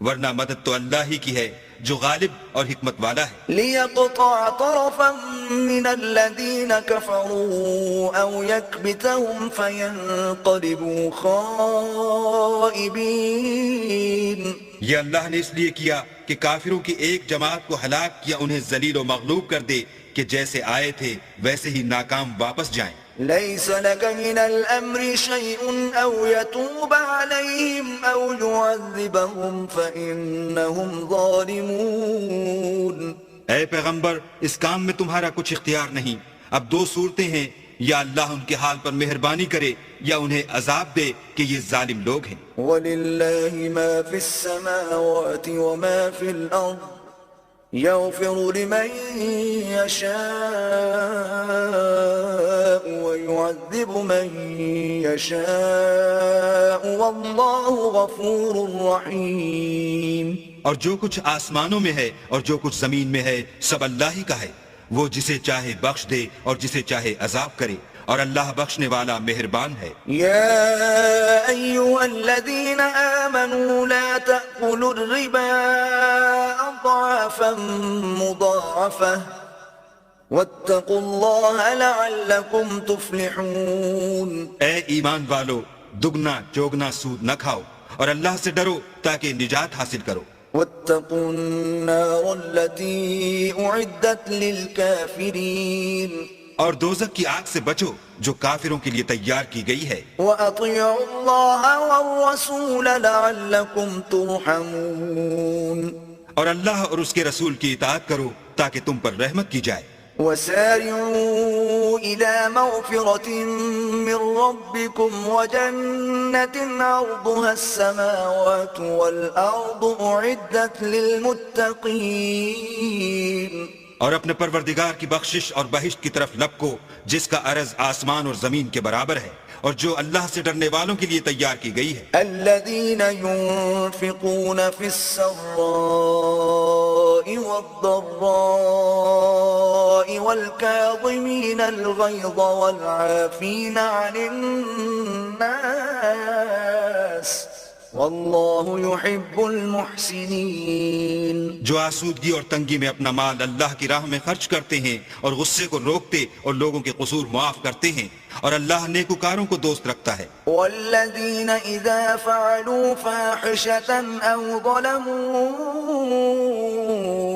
ورنہ مدد تو اللہ ہی کی ہے جو غالب اور حکمت والا ہے۔ لِيَقْطَعَ طَرَفًا مِّنَ الَّذِينَ كَفَرُوا أَوْ يَكْبِتَهُمْ فَيَنقَلِبُوا خَائِبِينَ۔ یہ اللہ نے اس لیے کیا کہ کافروں کی ایک جماعت کو ہلاک کیا انہیں ذلیل و مغلوب کر دے کہ جیسے آئے تھے ویسے ہی ناکام واپس جائیں۔ لَيْسَ لَكَ مِنَ الْأَمْرِ شَيْءٌ أَوْ يَتُوبَ عَلَيْهِمْ أَوْ يُعَذِّبَهُمْ فَإِنَّهُمْ ظَالِمُونَ۔ اے پیغمبر، اس کام میں تمہارا کچھ اختیار نہیں۔ اب دو صورتیں ہیں، یا اللہ ان کے حال پر مہربانی کرے یا انہیں عذاب دے کہ یہ ظالم لوگ ہیں۔ وَلِلَّهِ مَا فِي السَّمَاوَاتِ وَمَا فِي الْأَرْضِ يَغْفِرُ لِمَن يَشَاءُ وَيُعَذِّبُ مَن يَشَاءُ وَاللَّهُ غَفُورٌ رَّحِيمٌ۔ اور جو کچھ آسمانوں میں ہے اور جو کچھ زمین میں ہے سب اللہ ہی کا ہے، وہ جسے چاہے بخش دے اور جسے چاہے عذاب کرے، اور اللہ بخشنے والا مہربان ہے۔ يا أيها الذين آمنوا لا تأكلوا الربا أضعافا مضاعفة واتقوا الله لعلكم تفلحون۔ اے ایمان والو، دگنا چوگنا سود نہ کھاؤ اور اللہ سے ڈرو تاکہ نجات حاصل کرو۔ واتقوا النار التي أعدت للكافرين۔ اور دوزخ کی آگ سے بچو جو کافروں کے لیے تیار کی گئی ہے۔ وَأَطِيعُوا اللَّهَ وَالرَّسُولَ لَعَلَّكُمْ تُرْحَمُونَ۔ اور اللہ اور اس کے رسول کی اطاعت کرو تاکہ تم پر رحمت کی جائے۔ وَسَارِعُوا إِلَى مَغْفِرَةٍ مِّن رَّبِّكُمْ وَجَنَّةٍ عَرْضُهَا السَّمَاوَاتُ وَالْأَرْضُ أُعِدَّتْ لِلْمُتَّقِينَ۔ اور اپنے پروردگار کی بخشش اور بہشت کی طرف لپکو جس کا عرض آسمان اور زمین کے برابر ہے اور جو اللہ سے ڈرنے والوں کے لیے تیار کی گئی ہے۔ الذين ينفقون في السراء والضراء البأساء والكاظمين الغيظ والعافين عن الناس واللہ يحب المحسنین. جو آسودگی اور تنگی میں اپنا مال اللہ کی راہ میں خرچ کرتے ہیں اور غصے کو روکتے اور لوگوں کے قصور معاف کرتے ہیں، اور اللہ نیکوکاروں کو دوست رکھتا ہے. والذین اذا فعلوا فاحشة او ظلموا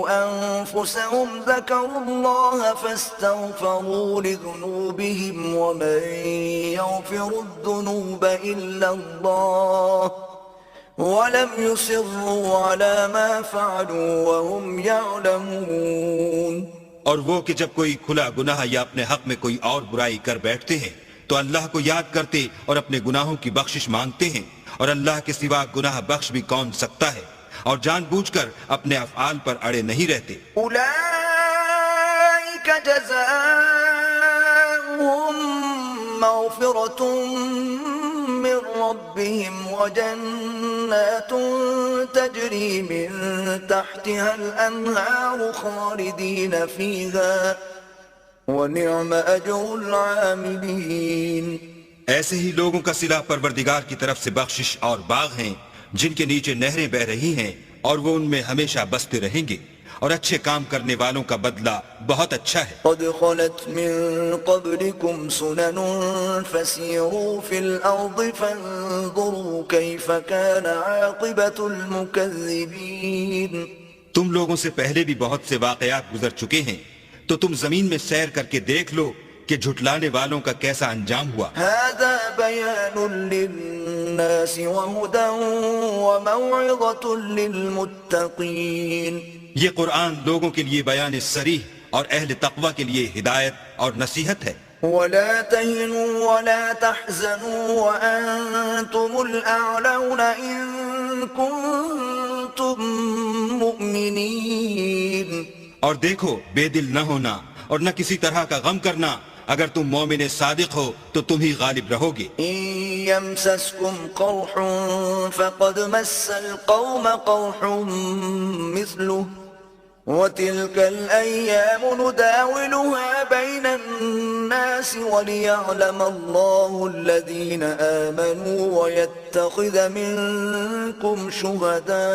انفسهم ذکروا اللہ فاستغفروا لذنوبهم ومن يغفر الذنوب الا اللہ وَلَمْ يُصِرُّوا عَلَى مَا فَعَلُوا وَهُمْ يَعْلَمُونَ. اور وہ کہ جب کوئی کھلا گناہ یا اپنے حق میں کوئی اور برائی کر بیٹھتے ہیں تو اللہ کو یاد کرتے اور اپنے گناہوں کی بخشش مانگتے ہیں، اور اللہ کے سوا گناہ بخش بھی کون سکتا ہے، اور جان بوجھ کر اپنے افعال پر اڑے نہیں رہتے. أُولَئِكَ جَزَاؤُهُمْ مَغْفِرَةٌ من ربهم وجنات تجري من تحتها الأنهار خالدين فيها ونعم أجر العاملين. ایسے ہی لوگوں کا صلہ پروردگار کی طرف سے بخشش اور باغ ہیں جن کے نیچے نہریں بہ رہی ہیں، اور وہ ان میں ہمیشہ بستے رہیں گے، اور اچھے کام کرنے والوں کا بدلہ بہت اچھا ہے. قد خلت من قبلكم سنن فسيروا في الأرض فانظروا كيف كان عاقبة المكذبين. تم لوگوں سے پہلے بھی بہت سے واقعات گزر چکے ہیں، تو تم زمین میں سیر کر کے دیکھ لو کہ جھٹلانے والوں کا کیسا انجام ہوا. هذا بيان للناس وهدى وموعظة للمتقين. یہ قرآن لوگوں کے لیے بیان صریح اور اہل تقوی کے لیے ہدایت اور نصیحت ہے. ولا تهنوا ولا تحزنوا وأنتم الأعلون إن كنتم مؤمنين. اور دیکھو، بے دل نہ ہونا اور نہ کسی طرح کا غم کرنا، اگر تم مومن صادق ہو تو تم ہی غالب رہو گے. إن يمسسكم قرح فقد مس القوم قرح مثله وتلك الأيام نداولها بين الناس وليعلم الله الذين آمنوا ويتخذ منكم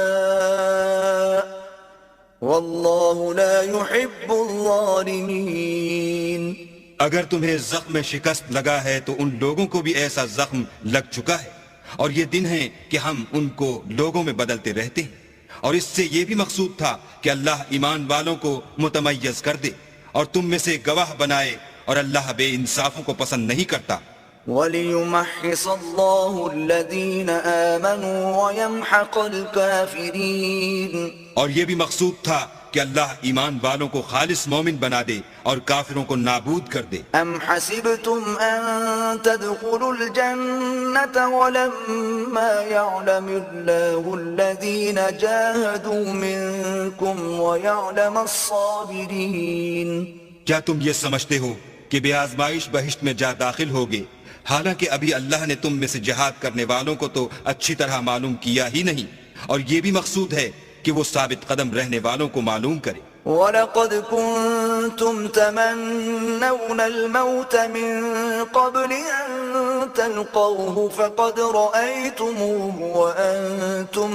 شهداء والله لا يحب الظالمين. اگر تمہیں زخم شکست لگا ہے تو ان لوگوں کو بھی ایسا زخم لگ چکا ہے، اور یہ دن ہے کہ ہم ان کو لوگوں میں بدلتے رہتے ہیں، اور اس سے یہ بھی مقصود تھا کہ اللہ ایمان والوں کو متمیز کر دے اور تم میں سے گواہ بنائے، اور اللہ بے انصافوں کو پسند نہیں کرتا. وَلِيُمَحِّصَ اللَّهُ الَّذِينَ آمَنُوا وَيَمْحَقَ الْكَافِرِينَ. اور یہ بھی مقصود تھا کہ اللہ ایمان والوں کو خالص مومن بنا دے اور کافروں کو نابود کر دے. أَمْ حَسِبْتُمْ أَن تَدْخُلُوا الْجَنَّةَ وَلَمَّا يَعْلَمِ اللَّهُ الَّذِينَ جَاهَدُوا مِنكُمْ وَيَعْلَمَ الصَّابِرِينَ. کیا تم یہ سمجھتے ہو کہ بے آزمائش بہشت میں جا داخل ہوگے، حالانکہ ابھی اللہ نے تم میں سے جہاد کرنے والوں کو تو اچھی طرح معلوم کیا ہی نہیں، اور یہ بھی مقصود ہے کہ وہ ثابت قدم رہنے والوں کو معلوم کرے. وَلَقَدْ كُنْتُمْ تَمَنَّوْنَ الْمَوْتَ مِنْ قَبْلِ أَنْ تَلْقَوْهُ فَقَدْ رَأَيْتُمُوهُ وَأَنْتُمْ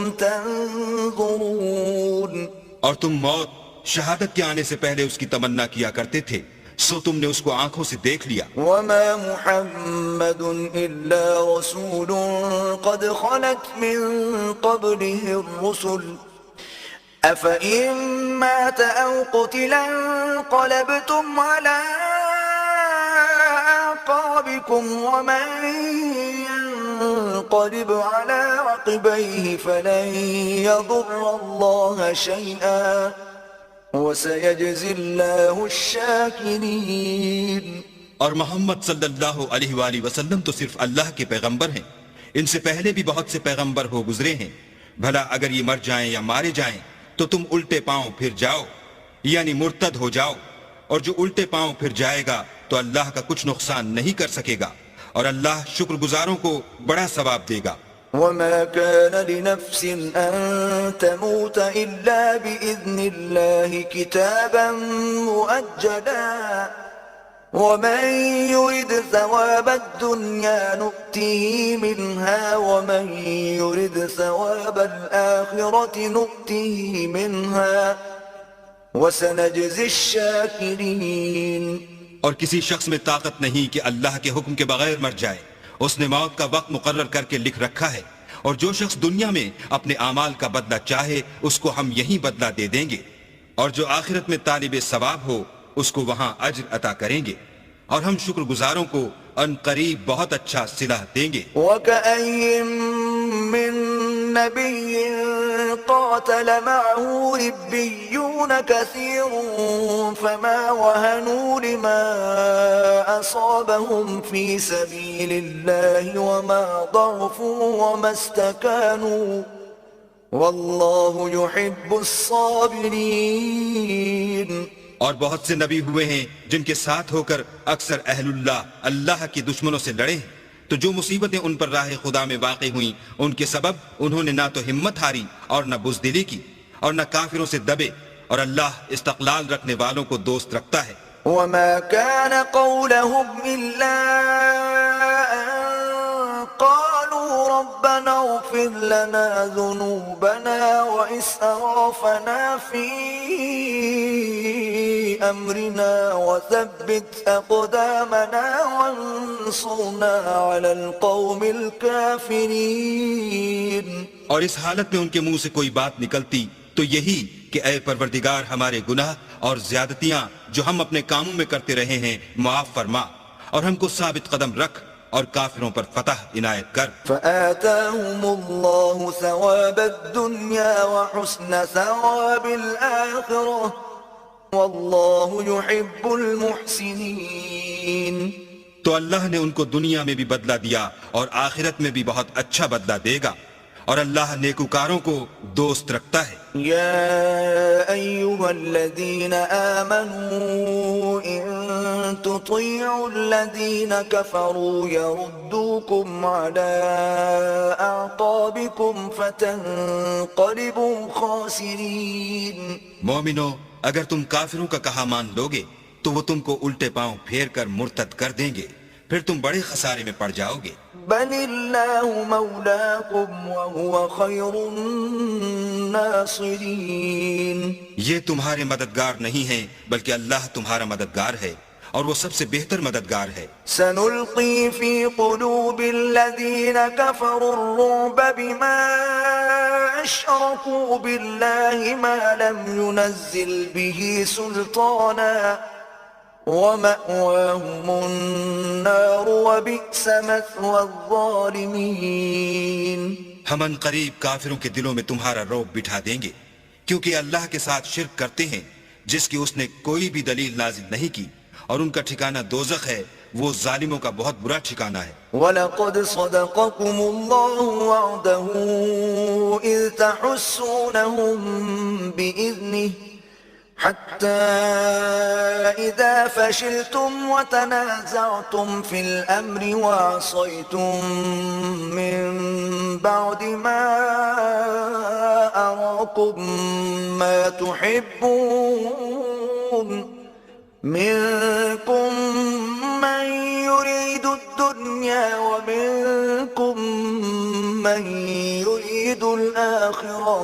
تَنْظُرُونَ. اور تم موت شہادت کے آنے سے پہلے اس کی تمنا کیا کرتے تھے، سو تم نے اس کو آنکھوں سے دیکھ لیا. وَمَا مُحَمَّدٌ إِلَّا رَسُولٌ قَدْ خَلَتْ مِنْ قَبْلِهِ الرُّسُلُ أَفَإِن مَّاتَ أَوْ قُتِلَ انقَلَبْتُمْ عَلَىٰ أَعْقَابِكُمْ وَمَن ينقلب عَلَىٰ عَقِبَيْهِ فَلَن يَضُرَّ اللَّهَ شَيْئًا وَسَيَجْزِي اللَّهُ الشَّاكِرِينَ. اور محمد صلی اللہ علیہ وآلہ وسلم تو صرف اللہ کے پیغمبر ہیں، ان سے پہلے بھی بہت سے پیغمبر ہو گزرے ہیں. بھلا اگر یہ مر جائیں یا مارے جائیں تو تم الٹے پاؤں پھر جاؤ، یعنی مرتد ہو جاؤ، اور جو الٹے پاؤں پھر جائے گا تو اللہ کا کچھ نقصان نہیں کر سکے گا، اور اللہ شکر گزاروں کو بڑا ثواب دے گا. وما كان لنفس أن تموت إلا بإذن الله كتابا مؤجلا ومن يرد ثواب الدنيا نؤته منها ومن يرد ثواب الآخرة نؤته منها وسنجزي الشاكرين. اور کسی شخص میں طاقت نہیں کہ اللہ کے حکم کے بغیر مر جائے. اس نے موت کا وقت مقرر کر کے لکھ رکھا ہے، اور جو شخص دنیا میں اپنے اعمال کا بدلہ چاہے اس کو ہم یہی بدلہ دے دیں گے، اور جو آخرت میں طالب ثواب ہو اس کو وہاں اجر عطا کریں گے، اور ہم شکر گزاروں کو ان قریب بہت اچھا صلہ دیں گے. وَكَأَيٍّ مِّن نَّبِيٍّ قَاتَلَ مَعَهُ رِبِّيُّونَ كَثِيرٌ فَمَا وَهَنُوا لِمَا أَصَابَهُمْ فِي سَبِيلِ اللَّهِ وَمَا ضَعُفُوا وَمَا اسْتَكَانُوا وَاللَّهُ يُحِبُّ الصَّابِرِينَ. اور بہت سے نبی ہوئے ہیں جن کے ساتھ ہو کر اکثر اہل اللہ کے دشمنوں سے لڑے ہیں، تو جو مصیبتیں ان پر راہ خدا میں واقع ہوئیں ان کے سبب انہوں نے نہ تو ہمت ہاری اور نہ بزدلی کی اور نہ کافروں سے دبے، اور اللہ استقلال رکھنے والوں کو دوست رکھتا ہے. وما كان قولهم إلا أن قالوا ربنا اغفر لنا ذنوبنا وإسرافنا في أمرنا وثبت أقدامنا وانصرنا على القوم الكافرين. اور اس حالت میں ان کے منہ سے کوئی بات نکلتی تو یہی کہ اے پروردگار ہمارے گناہ اور زیادتیاں جو ہم اپنے کاموں میں کرتے رہے ہیں معاف فرما، اور ہم کو ثابت قدم رکھ اور کافروں پر فتح عنایت کر. فآتاهم الله ثواب الدنيا وحسن ثواب الآخرة والله يحب المحسنين. تو اللہ نے ان کو دنیا میں بھی بدلہ دیا اور آخرت میں بھی بہت اچھا بدلہ دے گا، اور اللہ نیکوکاروں کو دوست رکھتا ہے. يا أيها الذين آمنوا إن تطيعوا الذين كفروا يردوكم على أعقابكم فتنقلبوا خاسرين. مومنو، اگر تم کافروں کا کہا مان لوگے تو وہ تم کو الٹے پاؤں پھیر کر مرتد کر دیں گے، پھر تم بڑے خسارے میں پڑ جاؤ گے. بل الله مولاكم وهو خير الناصرين. یہ تمہارے مددگار نہیں ہیں بلکہ اللہ تمہارا مددگار ہے اور وہ سب سے بہتر مددگار ہے. سنلقي في قلوب الذين كفروا الرعب بما أشركوا بالله ما لم ينزل به سلطانا ومأواهم النار وبئس مثوى الظالمين. ہم ان قریب کافروں کے دلوں میں تمہارا رعب بٹھا دیں گے، کیونکہ اللہ کے ساتھ شرک کرتے ہیں جس کی اس نے کوئی بھی دلیل نازل نہیں کی، اور ان کا ٹھکانہ دوزخ ہے، وہ ظالموں کا بہت برا ٹھکانہ ہے. وَلَقَدْ صَدَقَكُمُ اللَّهُ وَعْدَهُ إِذْ تَحُسُّونَهُم بِإِذْنِهِ حتى إذا فشلتم وتنازعتم في الأمر وعصيتم من بعد ما أراكم ما تحبون منكم من يريد الدنيا ومنكم من يريد الآخرة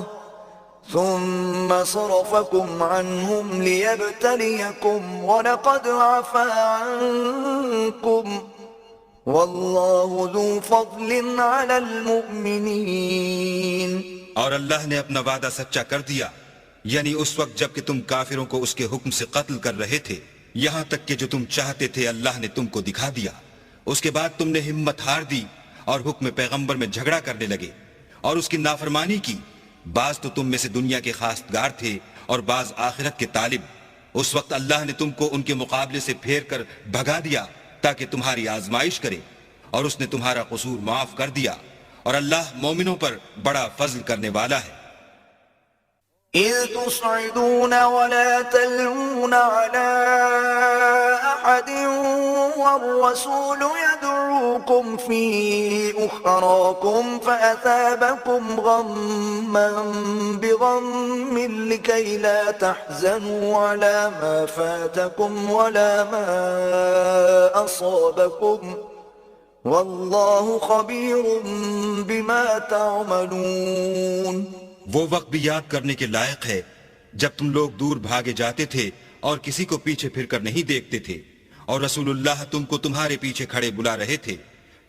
ثم صرفكم عنهم ليبتليكم ولقد عفا عنكم والله ذو فضل على المؤمنين. اور اللہ نے اپنا وعدہ سچا کر دیا، یعنی اس وقت جب کہ تم کافروں کو اس کے حکم سے قتل کر رہے تھے، یہاں تک کہ جو تم چاہتے تھے اللہ نے تم کو دکھا دیا. اس کے بعد تم نے ہمت ہار دی اور حکم پیغمبر میں جھگڑا کرنے لگے اور اس کی نافرمانی کی. بعض تو تم میں سے دنیا کے خواستگار تھے اور بعض آخرت کے طالب. اس وقت اللہ نے تم کو ان کے مقابلے سے پھیر کر بھگا دیا تاکہ تمہاری آزمائش کرے، اور اس نے تمہارا قصور معاف کر دیا، اور اللہ مومنوں پر بڑا فضل کرنے والا ہے. إذ تصعدون ولا تلوون على أحد والرسول يدعوكم في أخراكم فأثابكم غما بغم لكي لا تحزنوا على ما فاتكم ولا ما أصابكم والله خبير بما تعملون. وہ وقت بھی یاد کرنے کے لائق ہے جب تم لوگ دور بھاگے جاتے تھے اور کسی کو پیچھے پھر کر نہیں دیکھتے تھے، اور رسول اللہ تم کو تمہارے پیچھے کھڑے بلا رہے تھے،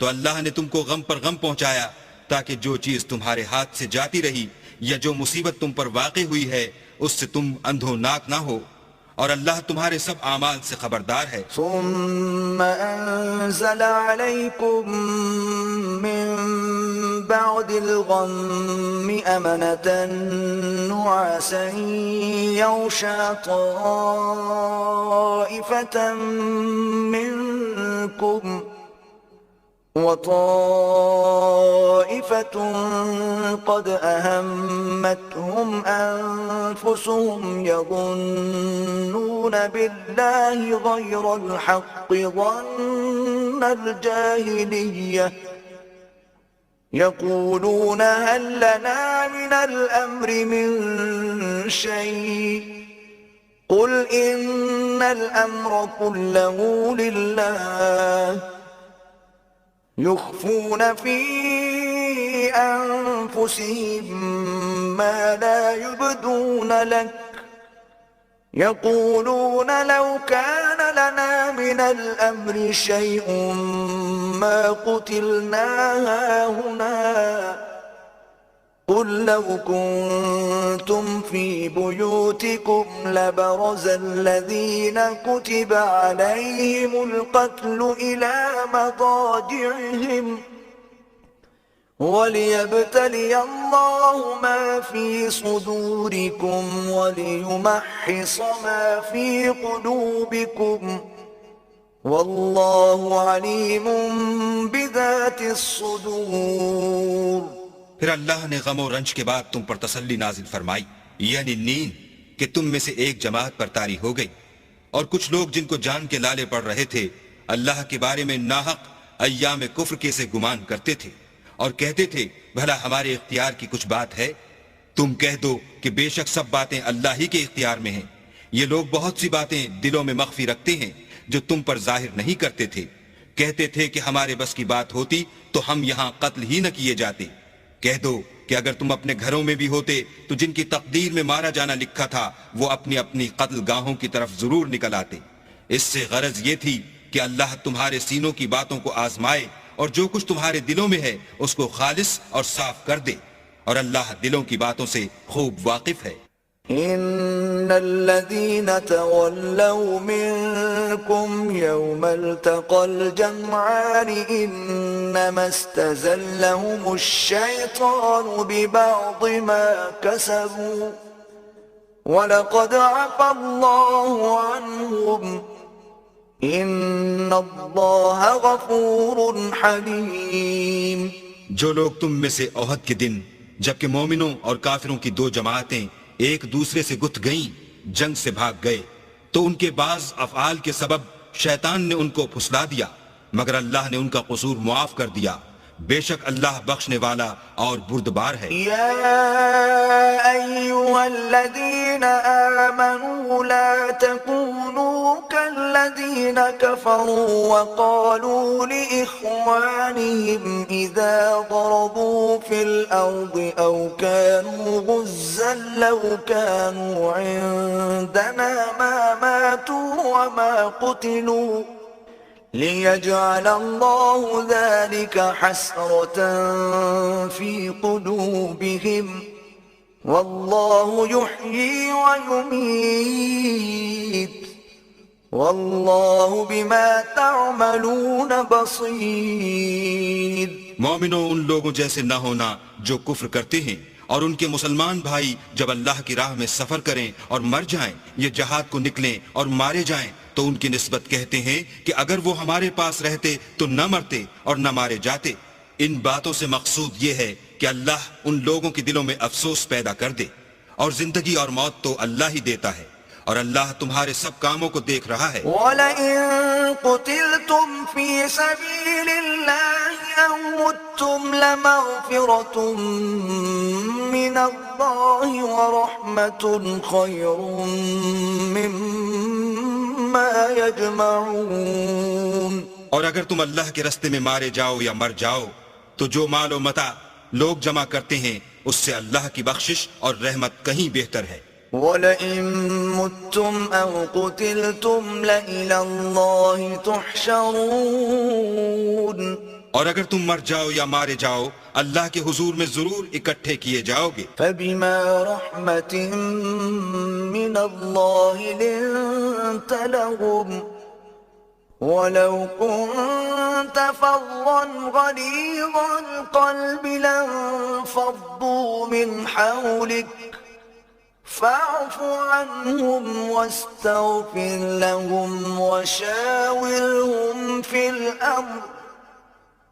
تو اللہ نے تم کو غم پر غم پہنچایا تاکہ جو چیز تمہارے ہاتھ سے جاتی رہی یا جو مصیبت تم پر واقع ہوئی ہے اس سے تم اندھوناک نہ ہو، اور اللہ تمہارے سب اعمال سے خبردار ہے. ثم أنزل عليكم من بعد الغم أمنة نعاسا يغشى طائفة منكم وطائفة قد أهمتهم أنفسهم يظنون بالله غير الحق ظن الجاهلية يقولون هل لنا من الأمر من شيء قل إن الأمر كله لله يخفون في أنفسهم ما لا يبدون لك يقولون لو كان لنا من الأمر شيء ما قتلنا هاهنا قل لو كنتم في بيوتكم لبرز الذين كتب عليهم القتل إلى مضاجعهم وليبتلي الله ما في صدوركم وليمحص ما في قلوبكم والله عليم بذات الصدور. پھر اللہ نے غم و رنج کے بعد تم پر تسلی نازل فرمائی، یعنی نیند کہ تم میں سے ایک جماعت پر طاری ہو گئی، اور کچھ لوگ جن کو جان کے لالے پڑ رہے تھے اللہ کے بارے میں ناحق ایام کفر کے سے گمان کرتے تھے اور کہتے تھے بھلا ہمارے اختیار کی کچھ بات ہے؟ تم کہہ دو کہ بے شک سب باتیں اللہ ہی کے اختیار میں ہیں. یہ لوگ بہت سی باتیں دلوں میں مخفی رکھتے ہیں جو تم پر ظاہر نہیں کرتے تھے. کہتے تھے کہ ہمارے بس کی بات ہوتی تو ہم یہاں قتل ہی نہ کیے جاتے. کہہ دو کہ اگر تم اپنے گھروں میں بھی ہوتے تو جن کی تقدیر میں مارا جانا لکھا تھا وہ اپنی اپنی قتل گاہوں کی طرف ضرور نکل آتے. اس سے غرض یہ تھی کہ اللہ تمہارے سینوں کی باتوں کو آزمائے اور جو کچھ تمہارے دلوں میں ہے اس کو خالص اور صاف کر دے، اور اللہ دلوں کی باتوں سے خوب واقف ہے. إن الذين تولوا منكم يوم التقى الجمعان إنما استزلهم الشيطان ببعض ما كسبوا ولقد عفى الله عنهم إن الله غفور حليم. جو لوگ تم میں سے احد کے دن جبکہ مومنوں اور کافروں کی دو جماعتیں ایک دوسرے سے گتھ گئیں جنگ سے بھاگ گئے تو ان کے بعض افعال کے سبب شیطان نے ان کو پھسلا دیا، مگر اللہ نے ان کا قصور معاف کر دیا. بے شک اللہ بخشنے والا اور بردبار ہے. يا أيها الذين آمنوا لا تكونوا كالذين كفروا وقالوا لإخوانهم إذا ضربوا في الأرض أو كانوا غزا لو كانوا عندنا ما ماتوا وما قتلوا ليجعل الله ذلك حسرة في قلوبهم والله يحيي ويميت والله بما تعملون بصير. مومنوں ان لوگوں جیسے نہ ہونا جو کفر کرتے ہیں، اور ان کے مسلمان بھائی جب اللہ کی راہ میں سفر کریں اور مر جائیں یا جہاد کو نکلیں اور مارے جائیں تو ان کی نسبت کہتے ہیں کہ اگر وہ ہمارے پاس رہتے تو نہ مرتے اور نہ مارے جاتے. ان باتوں سے مقصود یہ ہے کہ اللہ ان لوگوں کے دلوں میں افسوس پیدا کر دے، اور زندگی اور موت تو اللہ ہی دیتا ہے، اور اللہ تمہارے سب کاموں کو دیکھ رہا ہے. وَلَئِن قُتِلْتُمْ فِي سَبِيلِ اللَّهِ أَوْ مُتُّمْ لَمَغْفِرَةٌ مِّنَ اللَّهِ وَرَحْمَةٌ خَيْرٌ مِّمَّا يَجْمَعُونَ. اور اگر تم اللہ کے راستے میں مارے جاؤ یا مر جاؤ تو جو مال و متاع لوگ جمع کرتے ہیں اس سے اللہ کی بخشش اور رحمت کہیں بہتر ہے. وَلَئِن مُتُّمْ أَوْ قُتِلْتُمْ لَإِلَى اللَّهِ تُحْشَرُونَ. اور اگر تم مر جاؤ یا مارے جاؤ اللہ کے حضور میں ضرور اکٹھے کیے جاؤ گے. فَبِمَا رَحْمَةٍ مِّنَ اللَّهِ لِنتَ لَهُمْ وَلَوْ كُنتَ فَظًّا غَلِيظَ الْقَلْبِ لَانفَضُّوا مِنْ حَوْلِكَ فَاعْفُ عَنْهُمْ وَاسْتَغْفِرْ لَهُمْ وَشَاوِرْهُمْ فِي الْأَمْرِ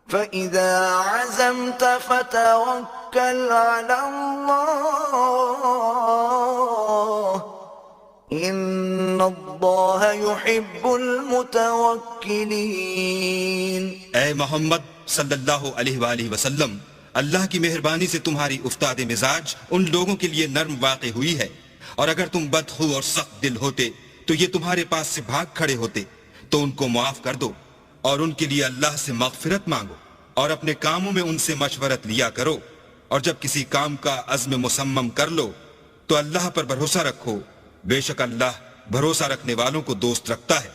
فَإِذَا عَزَمْتَ فَتَوَكَّلْ عَلَى اللَّهِ إِنَّ اللَّهَ يُحِبُّ الْمُتَوَكِّلِينَ. اے محمد صلی اللہ علیہ وآلہ وسلم، اللہ کی مہربانی سے تمہاری افتاد مزاج ان لوگوں کے لیے نرم واقع ہوئی ہے، اور اگر تم بدخو اور سخت دل ہوتے تو یہ تمہارے پاس سے بھاگ کھڑے ہوتے. تو ان کو معاف کر دو اور ان کے لیے اللہ سے مغفرت مانگو، اور اپنے کاموں میں ان سے مشورت لیا کرو، اور جب کسی کام کا عزم مصمم کر لو تو اللہ پر بھروسہ رکھو، بے شک اللہ بھروسہ رکھنے والوں کو دوست رکھتا ہے.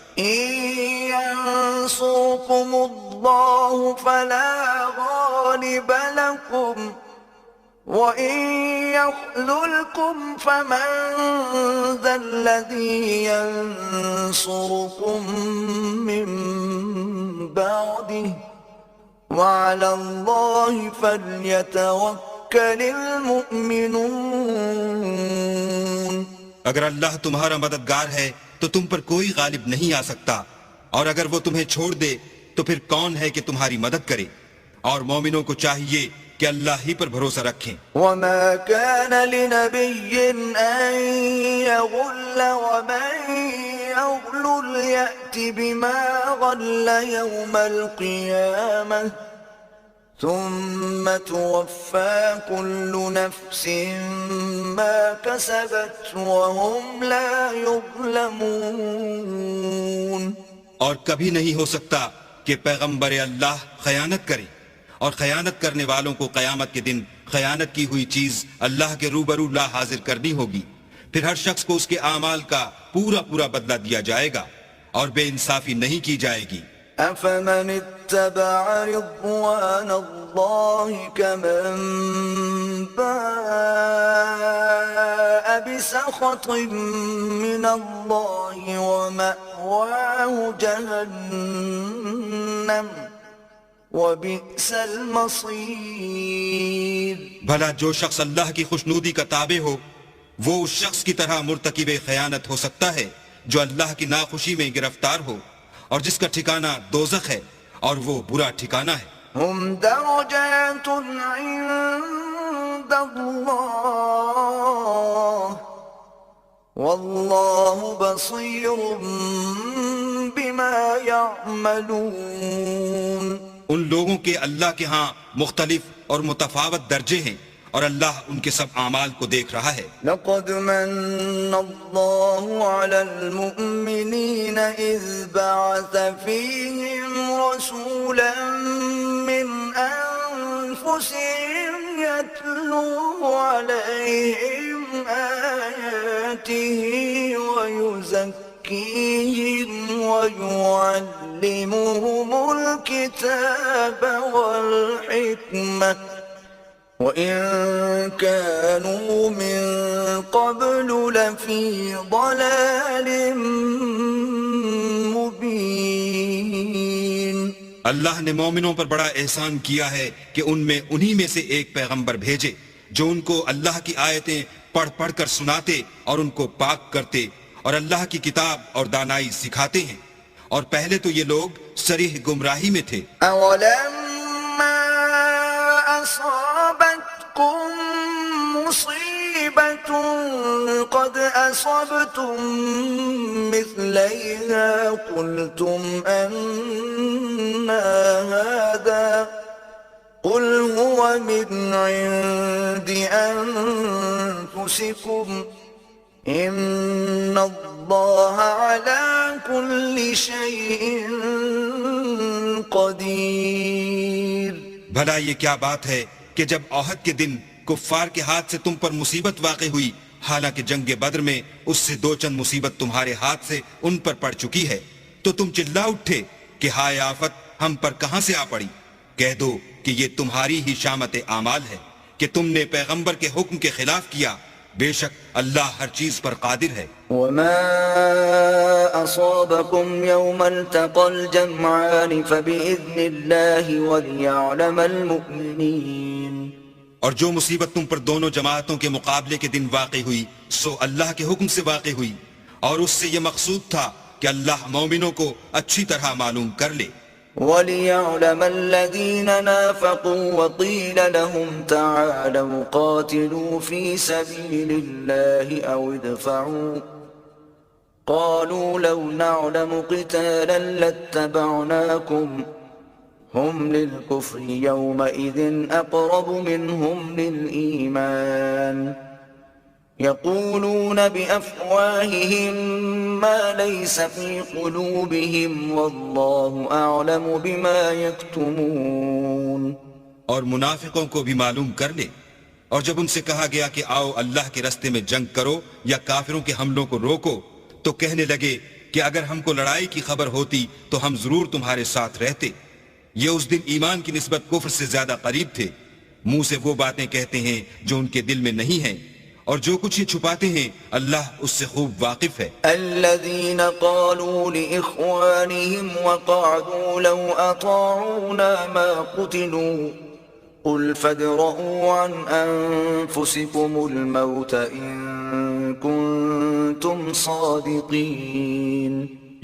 ينصركم الله فلا غالب لكم وإن يخذلكم فمن ذا الذي ينصركم من بعده وعلى الله فليتوكل المؤمنون. اگر اللہ تمہارا مددگار ہے تو تم پر کوئی غالب نہیں آ سکتا، اور اگر وہ تمہیں چھوڑ دے تو پھر کون ہے کہ تمہاری مدد کرے؟ اور مومنوں کو چاہیے کہ اللہ ہی پر بھروسہ رکھیں. وما كان لنبي أن يغل ومن يغل يأت بما غل يوم القيامة ثم توفى كل نفس ما كسبت وهم لا يظلمون. اور کبھی نہیں ہو سکتا کہ پیغمبر اللہ خیانت کرے، اور خیانت کرنے والوں کو قیامت کے دن خیانت کی ہوئی چیز اللہ کے روبرو لا حاضر کرنی ہوگی. پھر ہر شخص کو اس کے اعمال کا پورا پورا بدلہ دیا جائے گا، اور بے انصافی نہیں کی جائے گی. أفمن اتبع رضوان الله كمن باء بسخط من الله ومأواه جهنم وبئس المصير. بھلا جو شخص اللہ کی خوشنودی کا تابع ہو وہ اس شخص کی طرح مرتکب خیانت ہو سکتا ہے جو اللہ کی ناخوشی میں گرفتار ہو، اور جس کا ٹھکانہ دوزخ ہے، اور وہ برا ٹھکانہ ہے. هم درجات عند الله والله بصير بما يعملون. ان لوگوں کے اللہ کے ہاں مختلف اور متفاوت درجے ہیں، اور اللہ ان کے سب اعمال کو دیکھ رہا ہے. لقد من الله على المؤمنين إذ بعث فيهم رسولا من أنفسهم يتلو عليهم آياته ويزكيهم ويعلمهم الكتاب والحكمة وَإِن كَانُوا مِن قَبْلُ لَفِي ضَلَالٍ مُبِينٍ. اللہ نے مومنوں پر بڑا احسان کیا ہے کہ ان میں انہی میں سے ایک پیغمبر بھیجے جو ان کو اللہ کی آیتیں پڑھ پڑھ کر سناتے اور ان کو پاک کرتے اور اللہ کی کتاب اور دانائی سکھاتے ہیں، اور پہلے تو یہ لوگ صریح گمراہی میں تھے. أَوَلَمَّا أَصَابَتْكُم مصيبة قد أصبتم مثليها قلتم أنى هذا قل هو من عند أنفسكم إن الله على كل شيء قدير. بھلا یہ کیا بات ہے کہ جب احد کے دن کفار کے ہاتھ سے تم پر مصیبت واقع ہوئی، حالانکہ جنگ بدر میں اس سے دو چند مصیبت تمہارے ہاتھ سے ان پر پڑ چکی ہے، تو تم چلا اٹھے کہ ہائے آفت ہم پر کہاں سے آ پڑی؟ کہہ دو کہ یہ تمہاری ہی شامت اعمال ہے کہ تم نے پیغمبر کے حکم کے خلاف کیا، بے شک اللہ ہر چیز پر قادر ہے. وما أصابكم يوم التقى الجمعان فبإذن الله وليعلم المؤمنين. اور جو مصیبت تم پر دونوں جماعتوں کے مقابلے کے دن واقع ہوئی سو اللہ کے حکم سے واقع ہوئی، اور اس سے یہ مقصود تھا کہ اللہ مومنوں کو اچھی طرح معلوم کر لے. وَلِيَعْلَمَ الَّذِينَ نَافَقُوا وَقِيلَ لَهُمْ تَعَالَوْا قَاتِلُوا فِي سَبِيلِ اللَّهِ أَوْ ادْفَعُوا قَالُوا لَوْ نَعْلَمُ قِتَالًا لَاتَّبَعْنَاكُمْ هُمْ لِلْكُفْرِ يَوْمَئِذٍ أَقْرَبُ مِنْهُمْ لِلْإِيمَانِ يقولون بأفواههم ما ليس في قلوبهم والله أعلم بما يكتمون. اور منافقوں کو بھی معلوم کر لے. اور جب ان سے کہا گیا کہ آؤ اللہ کے راستے میں جنگ کرو یا کافروں کے حملوں کو روکو، تو کہنے لگے کہ اگر ہم کو لڑائی کی خبر ہوتی تو ہم ضرور تمہارے ساتھ رہتے. یہ اس دن ایمان کی نسبت کفر سے زیادہ قریب تھے. منہ سے وہ باتیں کہتے ہیں جو ان کے دل میں نہیں ہیں، اور جو کچھ یہ چھپاتے ہیں اللہ اس سے خوب واقف ہے. الذين قالوا لإخوانهم وقعدوا لو أطاعونا ما قتلوا قل فادرءوا عن أنفسكم الموت إن كنتم صادقين.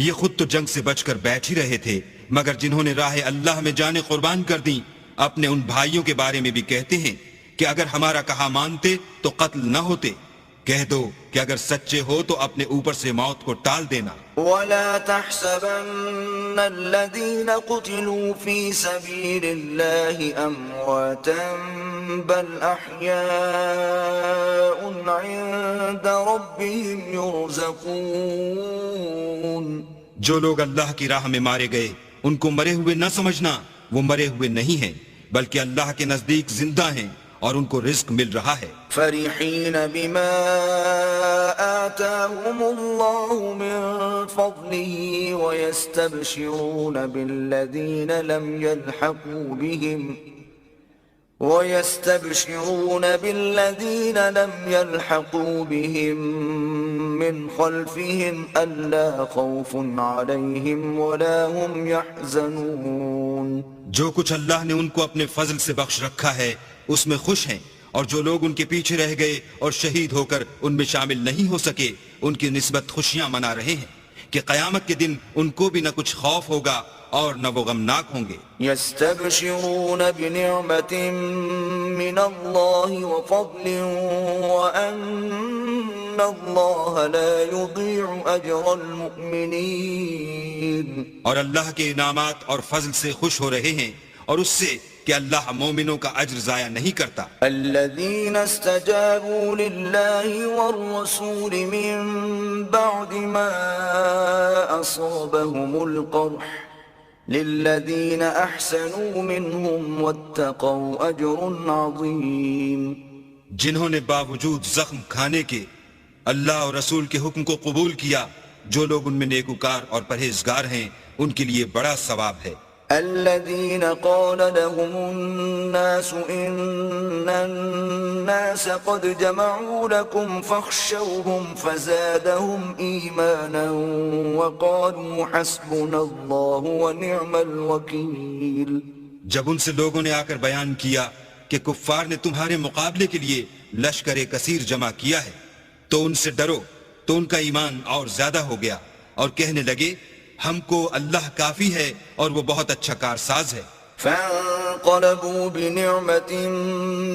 یہ خود تو جنگ سے بچ کر بیٹھ ہی رہے تھے، مگر جنہوں نے راہ اللہ میں جانیں قربان کر دیں اپنے ان بھائیوں کے بارے میں بھی کہتے ہیں کہ اگر ہمارا کہا مانتے تو قتل نہ ہوتے. کہہ دو کہ اگر سچے ہو تو اپنے اوپر سے موت کو ٹال دینا. ولا تحسبن الذين قتلوا في سبيل الله أمواتا بل أحياء عند ربهم يرزقون. جو لوگ اللہ کی راہ میں مارے گئے ان کو مرے ہوئے نہ سمجھنا، وہ مرے ہوئے نہیں ہیں بلکہ اللہ کے نزدیک زندہ ہیں اور ان کو رزق مل رہا ہے. فرحین بما آتاهم الله من فضله ويستبشرون بالذين لم يلحقوا بهم من خلفهم ألا خوف عليهم ولا هم يحزنون. جو کچھ اللہ نے ان کو اپنے فضل سے بخش رکھا ہے اس میں خوش ہیں، اور جو لوگ ان کے پیچھے رہ گئے اور شہید ہو کر ان میں شامل نہیں ہو سکے ان کی نسبت خوشیاں منا رہے ہیں کہ قیامت کے دن ان کو بھی نہ کچھ خوف ہوگا اور نہ وہ غمناک ہوں گے. يستبشرون بنعمة من الله وفضل وأن الله لا يضيع أجر المؤمنين. اور اللہ کے انعامات اور فضل سے خوش ہو رہے ہیں اور اس سے کہ اللہ مومنوں کا اجر ضائع نہیں کرتا. الذين استجابوا لله والرسول من بعد ما أصابهم القرح للذين أحسنوا منهم واتقوا أجر عظيم. جنہوں نے باوجود زخم کھانے کے اللہ اور رسول کے حکم کو قبول کیا، جو لوگ ان میں نیکوکار اور پرہیزگار ہیں ان کے لیے بڑا ثواب ہے. الذين قال لهم الناس إن الناس قد جمعوا لكم فاخشوهم فزادهم إيمانا وقالوا حسبنا الله ونعم الوكيل. جب ان سے لوگوں نے آ کر بیان کیا کہ کفار نے تمہارے مقابلے کے لیے لشکر کثیر جمع کیا ہے تو ان سے ڈرو، تو ان کا ایمان اور زیادہ ہو گیا اور کہنے لگے ہم کو اللہ کافی ہے اور وہ بہت اچھا کارساز ہے. فانقلبوا بنعمة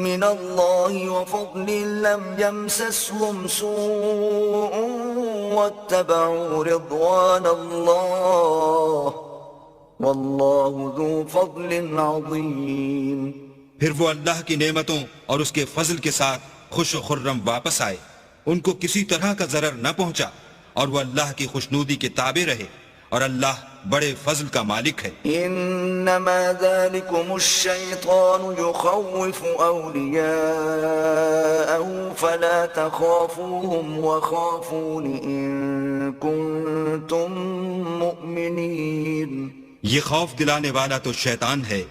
من الله وفضل لم يمسسهم سوء واتبعوا رضوان الله والله ذو فضل عظيم. پھر وہ اللہ کی نعمتوں اور اس کے فضل کے ساتھ خوش و خرم واپس آئے، ان کو کسی طرح کا ضرر نہ پہنچا، اور وہ اللہ کی خوشنودی کے تابع رہے، اور اللہ بڑے فضل کا مالک ہے. انما ذلكم الشيطان يخوف اولیاءه فلا تخافوهم وخافون ان كنتم مؤمنين. یہ خوف دلانے والا تو شیطان ہے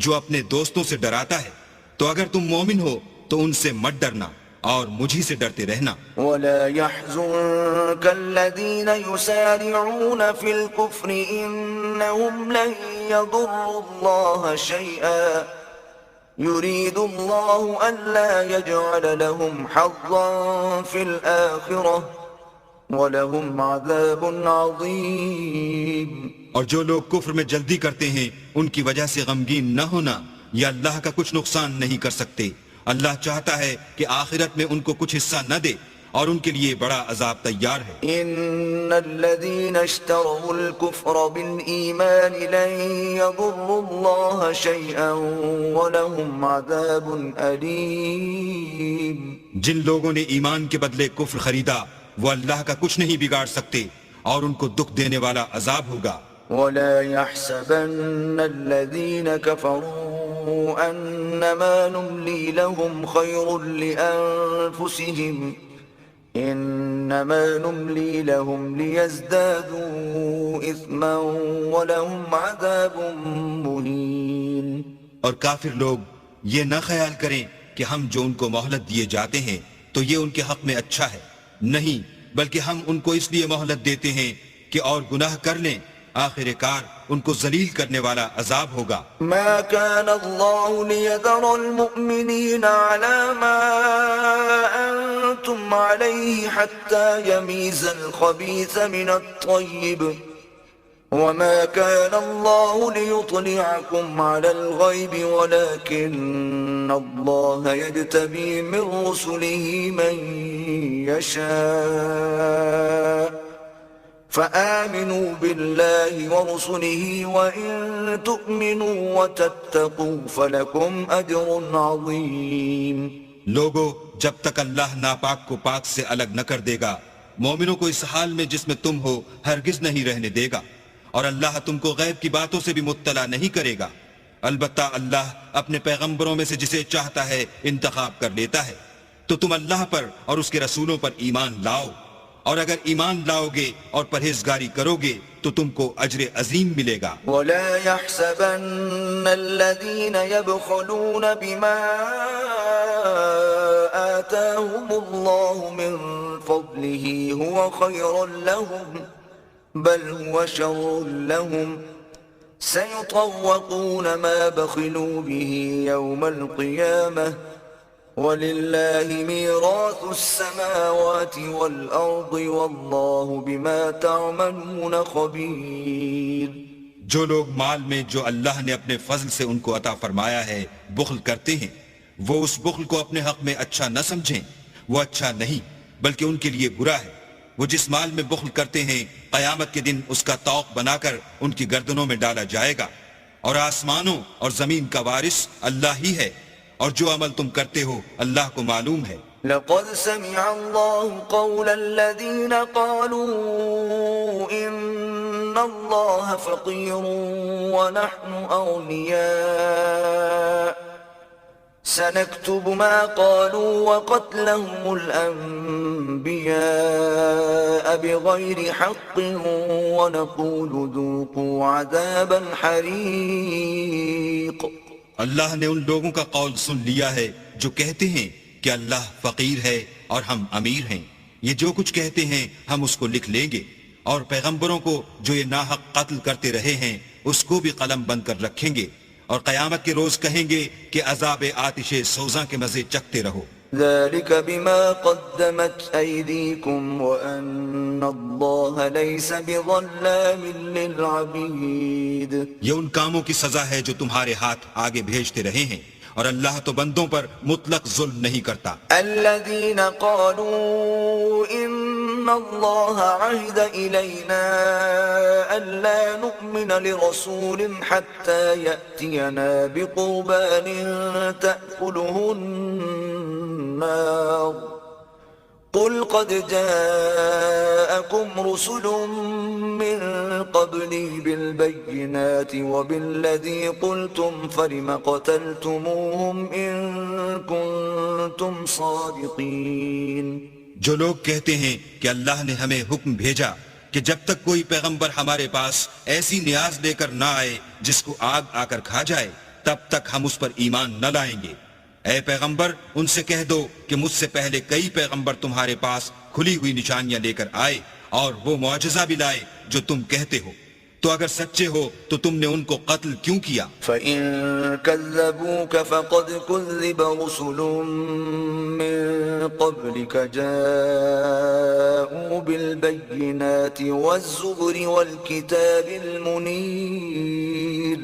جو اپنے دوستوں سے ڈراتا ہے، تو اگر تم مومن ہو تو ان سے مت ڈرنا اور مجھی سے ڈرتے رہنا. ولا يحزنك الذين يسارعون في الكفر إنهم لن يضروا الله شيئا يريد الله ألا يجعل لهم حظا في الآخرة وَلَهُمْ عَذَابٌ عَظِيمٌ. اور جو لوگ کفر میں جلدی کرتے ہیں ان کی وجہ سے غمگین نہ ہونا، یہ اللہ کا کچھ نقصان نہیں کر سکتے. اللہ چاہتا ہے کہ آخرت میں ان کو کچھ حصہ نہ دے، اور ان کے لیے بڑا عذاب تیار ہے. إِنَّ الَّذِينَ اشْتَرَوُا الْكُفْرَ بِالْإِيمَانِ لَن يَضُرُّوا اللَّهَ شَيْئًا وَلَهُمْ عَذَابٌ أَلِيمٌ. جن لوگوں نے ایمان کے بدلے کفر خریدا وہ اللہ کا کچھ نہیں بگاڑ سکتے، اور ان کو دکھ دینے والا عذاب ہوگا. وَلَا يَحْسَبَنَّ الَّذِينَ كَفَرُوا أَنَّمَا نُمْلِي لَهُمْ خَيْرٌ لِأَنفُسِهِمْ إِنَّمَا نُمْلِي لَهُمْ لِيَزْدَادُوا إِثْمًا وَلَهُمْ عَذَابٌ مُهِينٌ. اور کافر لوگ یہ نہ خیال کریں کہ ہم جو ان کو مہلت دیے جاتے ہیں تو یہ ان کے حق میں اچھا ہے، نہیں، بلکہ ہم ان کو اس لیے مہلت دیتے ہیں کہ اور گناہ کر لیں، آخر کار ان کو ذلیل کرنے والا عذاب ہوگا. ما كان الله ليذر المؤمنين على ما أنتم عليه حتى يميز الخبيث من الطيب وما كان الله ليطلعكم على الغيب ولكن الله يجتبي من رسله من يشاء فآمنوا بالله ورسله وإن تؤمنوا وتتقوا فلكم أجر عظيم. لوگو، جب تک اللہ ناپاک کو پاک سے الگ نہ کر دے گا، مومنوں کو اس حال میں جس میں تم ہو ہرگز نہیں رہنے دے گا، اور اللہ تم کو غیب کی باتوں سے بھی مطلع نہیں کرے گا. البتہ اللہ اپنے پیغمبروں میں سے جسے چاہتا ہے انتخاب کر لیتا ہے. تو تم اللہ پر اور اس کے رسولوں پر ایمان لاؤ، اور اگر ایمان لاؤ گے اور پرہیزگاری کرو گے تو تم کو اجر عظیم ملے گا. ولا يحسبن الذين يبخلون بما آتاهم الله من فضله هو خير لهم بل هو شر لهم سيطوقون ما بخلوا به يوم القيامة وَلِلَّهِ مِيرَاثُ السَّمَاوَاتِ وَالْأَرْضِ وَاللَّهُ بِمَا تَعْمَلُونَ خَبِيرٌ. جو لوگ مال میں جو اللہ نے اپنے فضل سے ان کو عطا فرمایا ہے بخل کرتے ہیں، وہ اس بخل کو اپنے حق میں اچھا نہ سمجھیں، وہ اچھا نہیں بلکہ ان کے لیے برا ہے. وہ جس مال میں بخل کرتے ہیں قیامت کے دن اس کا طوق بنا کر ان کی گردنوں میں ڈالا جائے گا، اور آسمانوں اور زمین کا وارث اللہ ہی ہے، اور جو عمل تم کرتے ہو اللہ کو معلوم ہے. لقد سمع الله قول الذين قالوا إن الله فقير ونحن أغنياء سنكتب ما قالوا وقتلهم الأنبياء بغير حق ونقول ذوقوا عذاب الحريق. اللہ نے ان لوگوں کا قول سن لیا ہے جو کہتے ہیں کہ اللہ فقیر ہے اور ہم امیر ہیں. یہ جو کچھ کہتے ہیں ہم اس کو لکھ لیں گے، اور پیغمبروں کو جو یہ ناحق قتل کرتے رہے ہیں اس کو بھی قلم بند کر رکھیں گے، اور قیامت کے روز کہیں گے کہ عذاب آتش سوزاں کے مزے چکھتے رہو. ذلك بما قدمت أيديكم وأن الله ليس بظلام للعبيد. یہ ان کاموں کی سزا ہے جو تمہارے ہاتھ آگے بھیجتے رہے ہیں، اور اللہ تو بندوں پر مطلق ظلم نہیں کرتا. الذين قالوا إن الله عهد إلينا ألا نؤمن لرسول حتى يأتينا بقربان تأكله النار قل قد جاءكم رسل من قبلي بالبينات وبالذي قلتم فلم قتلتموهم إن كنتم صادقين. جو لوگ کہتے ہیں کہ اللہ نے ہمیں حکم بھیجا کہ جب تک کوئی پیغمبر ہمارے پاس ایسی نیاز لے کر نہ آئے جس کو آگ آ کر کھا جائے تب تک ہم اس پر ایمان نہ لائیں گے. اے پیغمبر ان سے کہہ دو کہ مجھ سے پہلے کئی پیغمبر تمہارے پاس کھلی ہوئی نشانیاں لے کر آئے اور وہ معجزہ بھی لائے جو تم کہتے ہو، تو اگر سچے ہو تو تم نے ان کو قتل کیوں کیا؟ فَإِن كَذَّبُوكَ فَقَدْ كُذِّبَ رُسُلٌ مِّن قَبْلِكَ جَاءُوا بِالْبَيِّنَاتِ وَالزُّبُرِ وَالْكِتَابِ الْمُنِيرِ.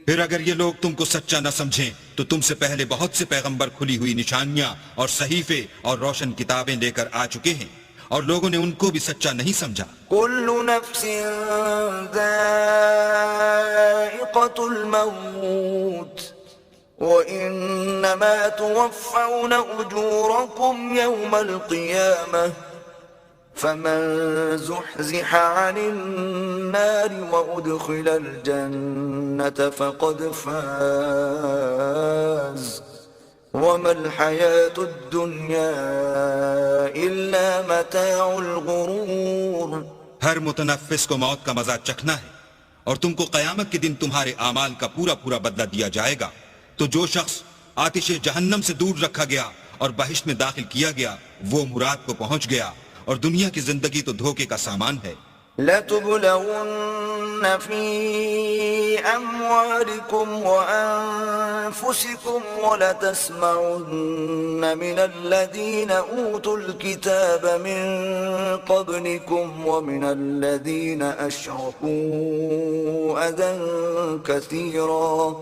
پھر اگر یہ لوگ تم کو سچا نہ سمجھیں تو تم سے پہلے بہت سے پیغمبر کھلی ہوئی نشانیاں اور صحیفے اور روشن کتابیں لے کر آ چکے ہیں، اور لوگوں نے ان کو بھی سچا نہیں سمجھا. كل نفس ذائقة الموت وإنما توفون أجوركم يوم القيامة فمن زحزح عن النار وأدخل الجنة فقد فاز وما الحياة الدنيا إلا متاع الغرور. ہر متنفس کو موت کا مزہ چکھنا ہے، اور تم کو قیامت کے دن تمہارے اعمال کا پورا پورا بدلہ دیا جائے گا. تو جو شخص آتش جہنم سے دور رکھا گیا اور بہشت میں داخل کیا گیا وہ مراد کو پہنچ گیا، اور دنیا کی زندگی تو دھوکے کا سامان ہے. لَتُبْلَوُنَّ فِي أَمْوَالِكُمْ وَأَنفُسِكُمْ وَلَتَسْمَعُنَّ مِنَ الَّذِينَ أُوتُوا الْكِتَابَ مِنْ قَبْلِكُمْ وَمِنَ الَّذِينَ أَشْرَكُوا أَذًى كَثِيرًا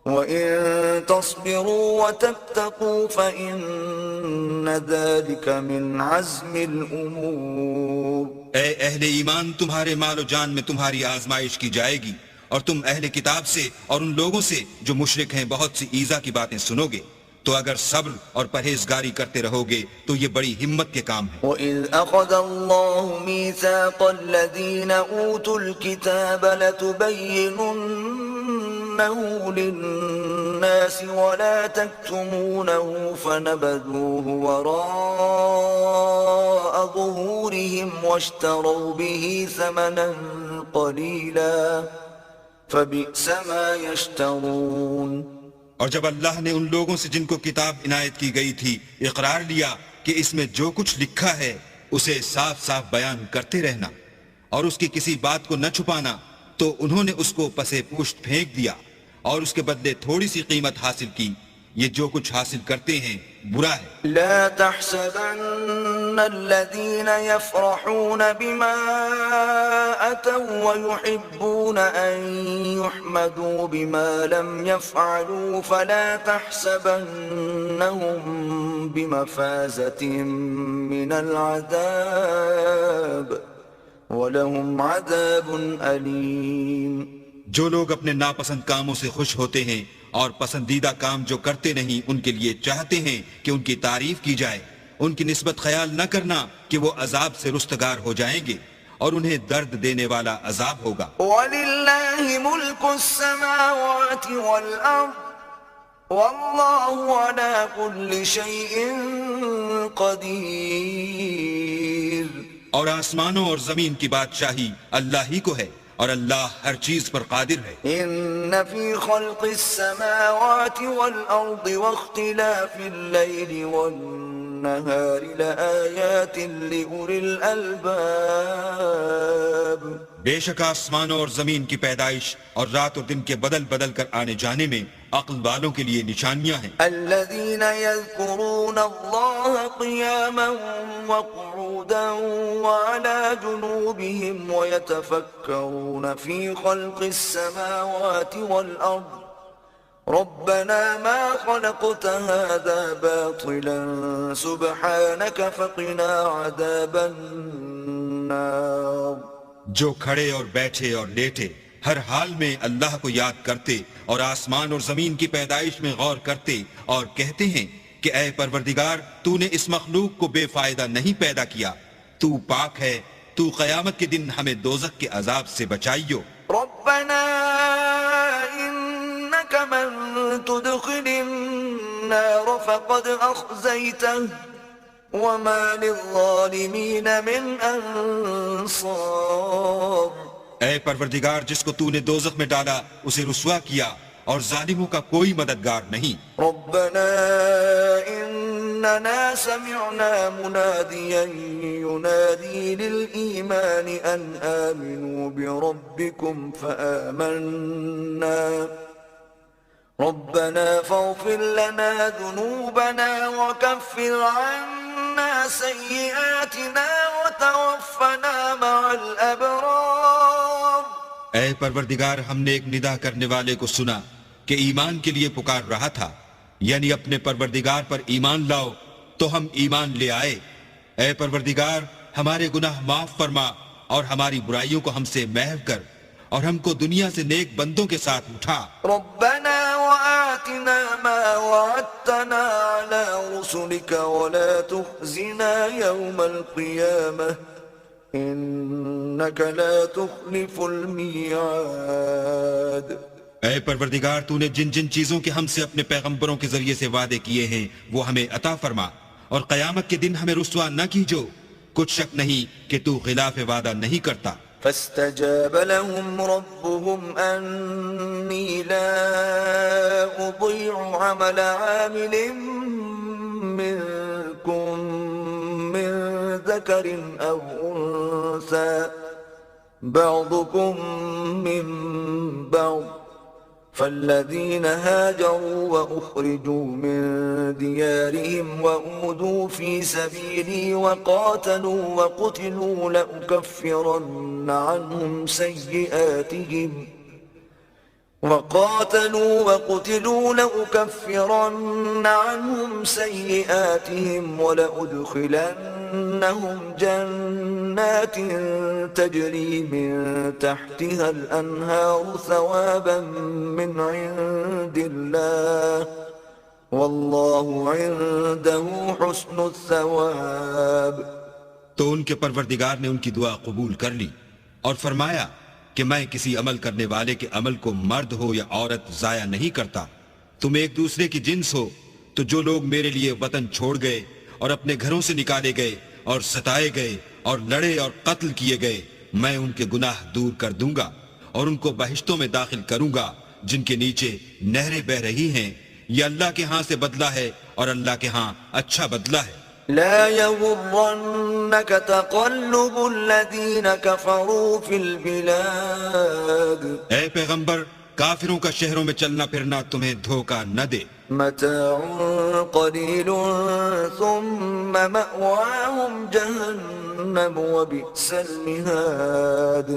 وَإِن تَصْبِرُوا وَتَتَّقُوا فَإِنَّ ذَلِكَ مِنْ عَزْمِ الْأُمُورِ. اے اہل ایمان، تمہارے مال و جان میں تمہاری آزمائش کی جائے گی، اور تم اہل کتاب سے اور ان لوگوں سے جو مشرک ہیں بہت سی ایذا کی باتیں سنو گے. تو اگر صبر اور پرہیزگاری کرتے رہو گے تو یہ بڑی ہمت کے کام ہے. وَإِذْ أَخَذَ اللَّهُ مِيثَاقَ الَّذِينَ أُوتُوا الْكِتَابَ لَتُبَيِّنُنَّهُ لِلنَّاسِ وَلَا تَكْتُمُونَهُ فَنَبَذُوهُ وَرَاءَ ظُهُورِهِمْ وَاشْتَرَوْا بِهِ ثَمَنًا قَلِيلًا فَبِئْسَ مَا يَشْتَرُونَ. اور جب اللہ نے ان لوگوں سے جن کو کتاب عنایت کی گئی تھی اقرار لیا کہ اس میں جو کچھ لکھا ہے اسے صاف صاف بیان کرتے رہنا اور اس کی کسی بات کو نہ چھپانا، تو انہوں نے اس کو پسے پوشت پھینک دیا اور اس کے بدلے تھوڑی سی قیمت حاصل کی. یہ جو کچھ حاصل کرتے ہیں برا ہے. لا تحسبن الذين يفرحون بما أتوا ويحبون أن يحمدوا بما لم يفعلوا فلا تحسبنهم بمفازة من العذاب وَلَهُمْ عَذَابٌ أَلِيمٌ. جو لوگ اپنے ناپسند کاموں سے خوش ہوتے ہیں اور پسندیدہ کام جو کرتے نہیں ان کے لیے چاہتے ہیں کہ ان کی تعریف کی جائے، ان کی نسبت خیال نہ کرنا کہ وہ عذاب سے رستگار ہو جائیں گے اور انہیں درد دینے والا عذاب ہوگا. وَلِلَّهِ مُلْكُ السَّمَاوَاتِ وَالْأَرْضِ وَاللَّهُ عَلَى كُلِّ شَيْءٍ قَدِيرٌ. اور آسمانوں اور زمین کی بادشاہی اللہ ہی کو ہے اور اللہ ہر چیز پر قادر ہے. إن في خلق السماوات والأرض واختلاف الليل والنهار لآيات لأولي الألباب. بے شک آسمانوں اور زمین کی پیدائش اور رات اور دن کے بدل بدل کر آنے جانے میں عقل والوں کے لیے نشانیاں ہیں۔ الذين يذكرون الله قياما وقعودا وعلى جنوبهم ويتفكرون في خلق السماوات والأرض ربنا ما خلقت هذا باطلا سبحانك فقنا عذاب النار۔ جو کھڑے اور بیٹھے اور لیٹے ہر حال میں اللہ کو یاد کرتے اور آسمان اور زمین کی پیدائش میں غور کرتے اور کہتے ہیں کہ اے پروردگار تو نے اس مخلوق کو بے فائدہ نہیں پیدا کیا، تو پاک ہے، تو قیامت کے دن ہمیں دوزخ کے عذاب سے بچائیو۔ ربنا إنك من تدخل النار فقد أخزيته وما للظالمين من أنصار۔ اے پروردگار جس کو تو نے دوزخ میں ڈالا اسے رسوا کیا اور ظالموں کا کوئی مددگار نہیں۔ ربنا إننا سمعنا مناديا ينادي للإيمان أن آمنوا بربكم فآمنا ربنا فاغفر لنا ذنوبنا وكفر عنا سيئاتنا وتوفنا مع الأبرار۔ اے پروردگار ہم نے ایک ندا کرنے والے کو سنا کہ ایمان کے لیے پکار رہا تھا، یعنی اپنے پروردگار پر ایمان لاؤ، تو ہم ایمان لے آئے۔ اے پروردگار ہمارے گناہ معاف فرما اور ہماری برائیوں کو ہم سے محو کر اور ہم کو دنیا سے نیک بندوں کے ساتھ اٹھا۔ ربنا وآتنا ما وعدتنا على رسلك ولا تخزنا يوم القيامة إنك لا تخلف الميعاد۔ اے پروردگار تو نے جن جن چیزوں کے ہم سے اپنے پیغمبروں کے ذریعے سے وعدے کیے ہیں وہ ہمیں عطا فرما اور قیامت کے دن ہمیں رسوا نہ کیجو، کچھ شک نہیں کہ تو خلاف وعدہ نہیں کرتا۔ فاستجاب لهم ربهم أني لا أضيع عمل عامل منكم من ذكر أو أنثى بعضكم من بعض فالذين هاجروا وأخرجوا من ديارهم وأوذوا في سبيلي وقاتلوا وقتلوا لأكفرن عنهم سيئاتهم ولأدخلنهم جنات تجري من تحتها الأنهار ثوابا من عند الله والله عنده حسن الثواب۔ تو ان کے پروردگار نے ان کی دعا قبول کر لی اور فرمایا کہ میں کسی عمل کرنے والے کے عمل کو مرد ہو یا عورت ضائع نہیں کرتا۔ تم ایک دوسرے کی جنس ہو، تو جو لوگ میرے لیے وطن چھوڑ گئے اور اپنے گھروں سے نکالے گئے اور ستائے گئے اور لڑے اور قتل کیے گئے، میں ان کے گناہ دور کر دوں گا اور ان کو بہشتوں میں داخل کروں گا جن کے نیچے نہریں بہ رہی ہیں۔ یہ اللہ کے ہاں سے بدلہ ہے اور اللہ کے ہاں اچھا بدلہ ہے۔ لا يغرنك تقلب الذين كفروا في البلاد۔ اے پیغمبر کافروں کا شہروں میں چلنا پھرنا تمہیں دھوکہ نہ دے۔ متاع قليل ثم مأواهم جهنم وبئس المهاد۔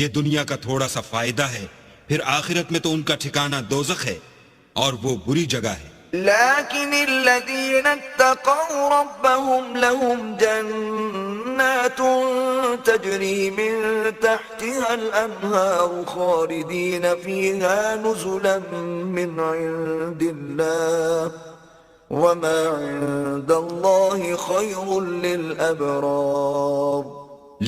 یہ دنیا کا تھوڑا سا فائدہ ہے، پھر آخرت میں تو ان کا ٹھکانہ دوزخ ہے اور وہ بری جگہ ہے۔ لكن الذين اتقوا ربهم لهم جنات تجري من تحتها الأنهار خالدين فيها نزلا من عند الله وما عند الله خير للأبرار۔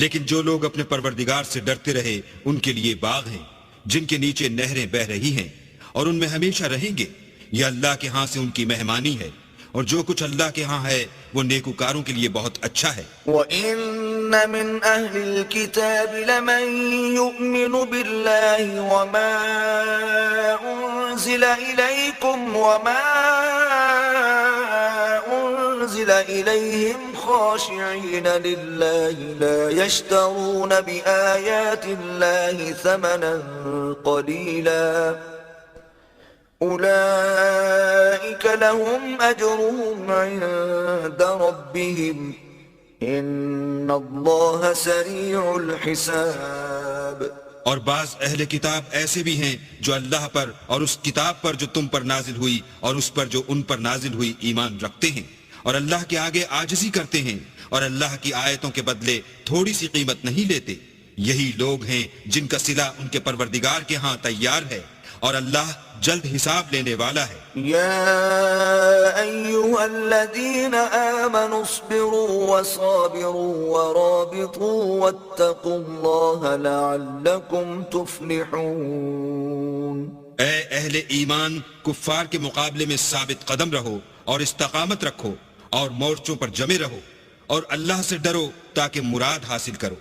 لیکن جو لوگ اپنے پروردگار سے ڈرتے رہے ان کے لیے باغ ہیں جن کے نیچے نہریں بہ رہی ہیں اور ان میں ہمیشہ رہیں گے، یہ اللہ کے ہاں سے ان کی مہمانی ہے، اور جو کچھ اللہ کے ہاں ہے وہ نیکوکاروں کے لیے بہت اچھا ہے۔ وَإِنَّ مِنْ أَهْلِ الْكِتَابِ لَمَنْ يُؤْمِنُ بِاللَّهِ وَمَا أُنزِلَ إِلَيْكُمْ وَمَا أُنزِلَ إِلَيْهِمْ خاشعين لله لا يشترون بآيات الله ثمنا قليلا أولئك لهم أجرهم عند ربهم إن الله سريع الحساب. اور بعض اہل کتاب ایسے بھی ہیں جو اللہ پر اور اس کتاب پر جو تم پر نازل ہوئی اور اس پر جو ان پر نازل ہوئی ایمان رکھتے ہیں اور اللہ کے آگے عاجزی کرتے ہیں اور اللہ کی آیتوں کے بدلے تھوڑی سی قیمت نہیں لیتے. یہی لوگ ہیں جن کا صلہ ان کے پروردگار کے ہاں تیار ہے اور اللہ جلد حساب لینے والا ہے. يا أيها الذين آمنوا اصبروا وصابروا ورابطوا واتقوا الله لعلكم تفلحون. اے اہل ایمان کفار کے مقابلے میں ثابت قدم رہو اور استقامت رکھو اور مورچوں پر جمے رہو اور اللہ سے ڈرو تاکہ مراد حاصل کرو.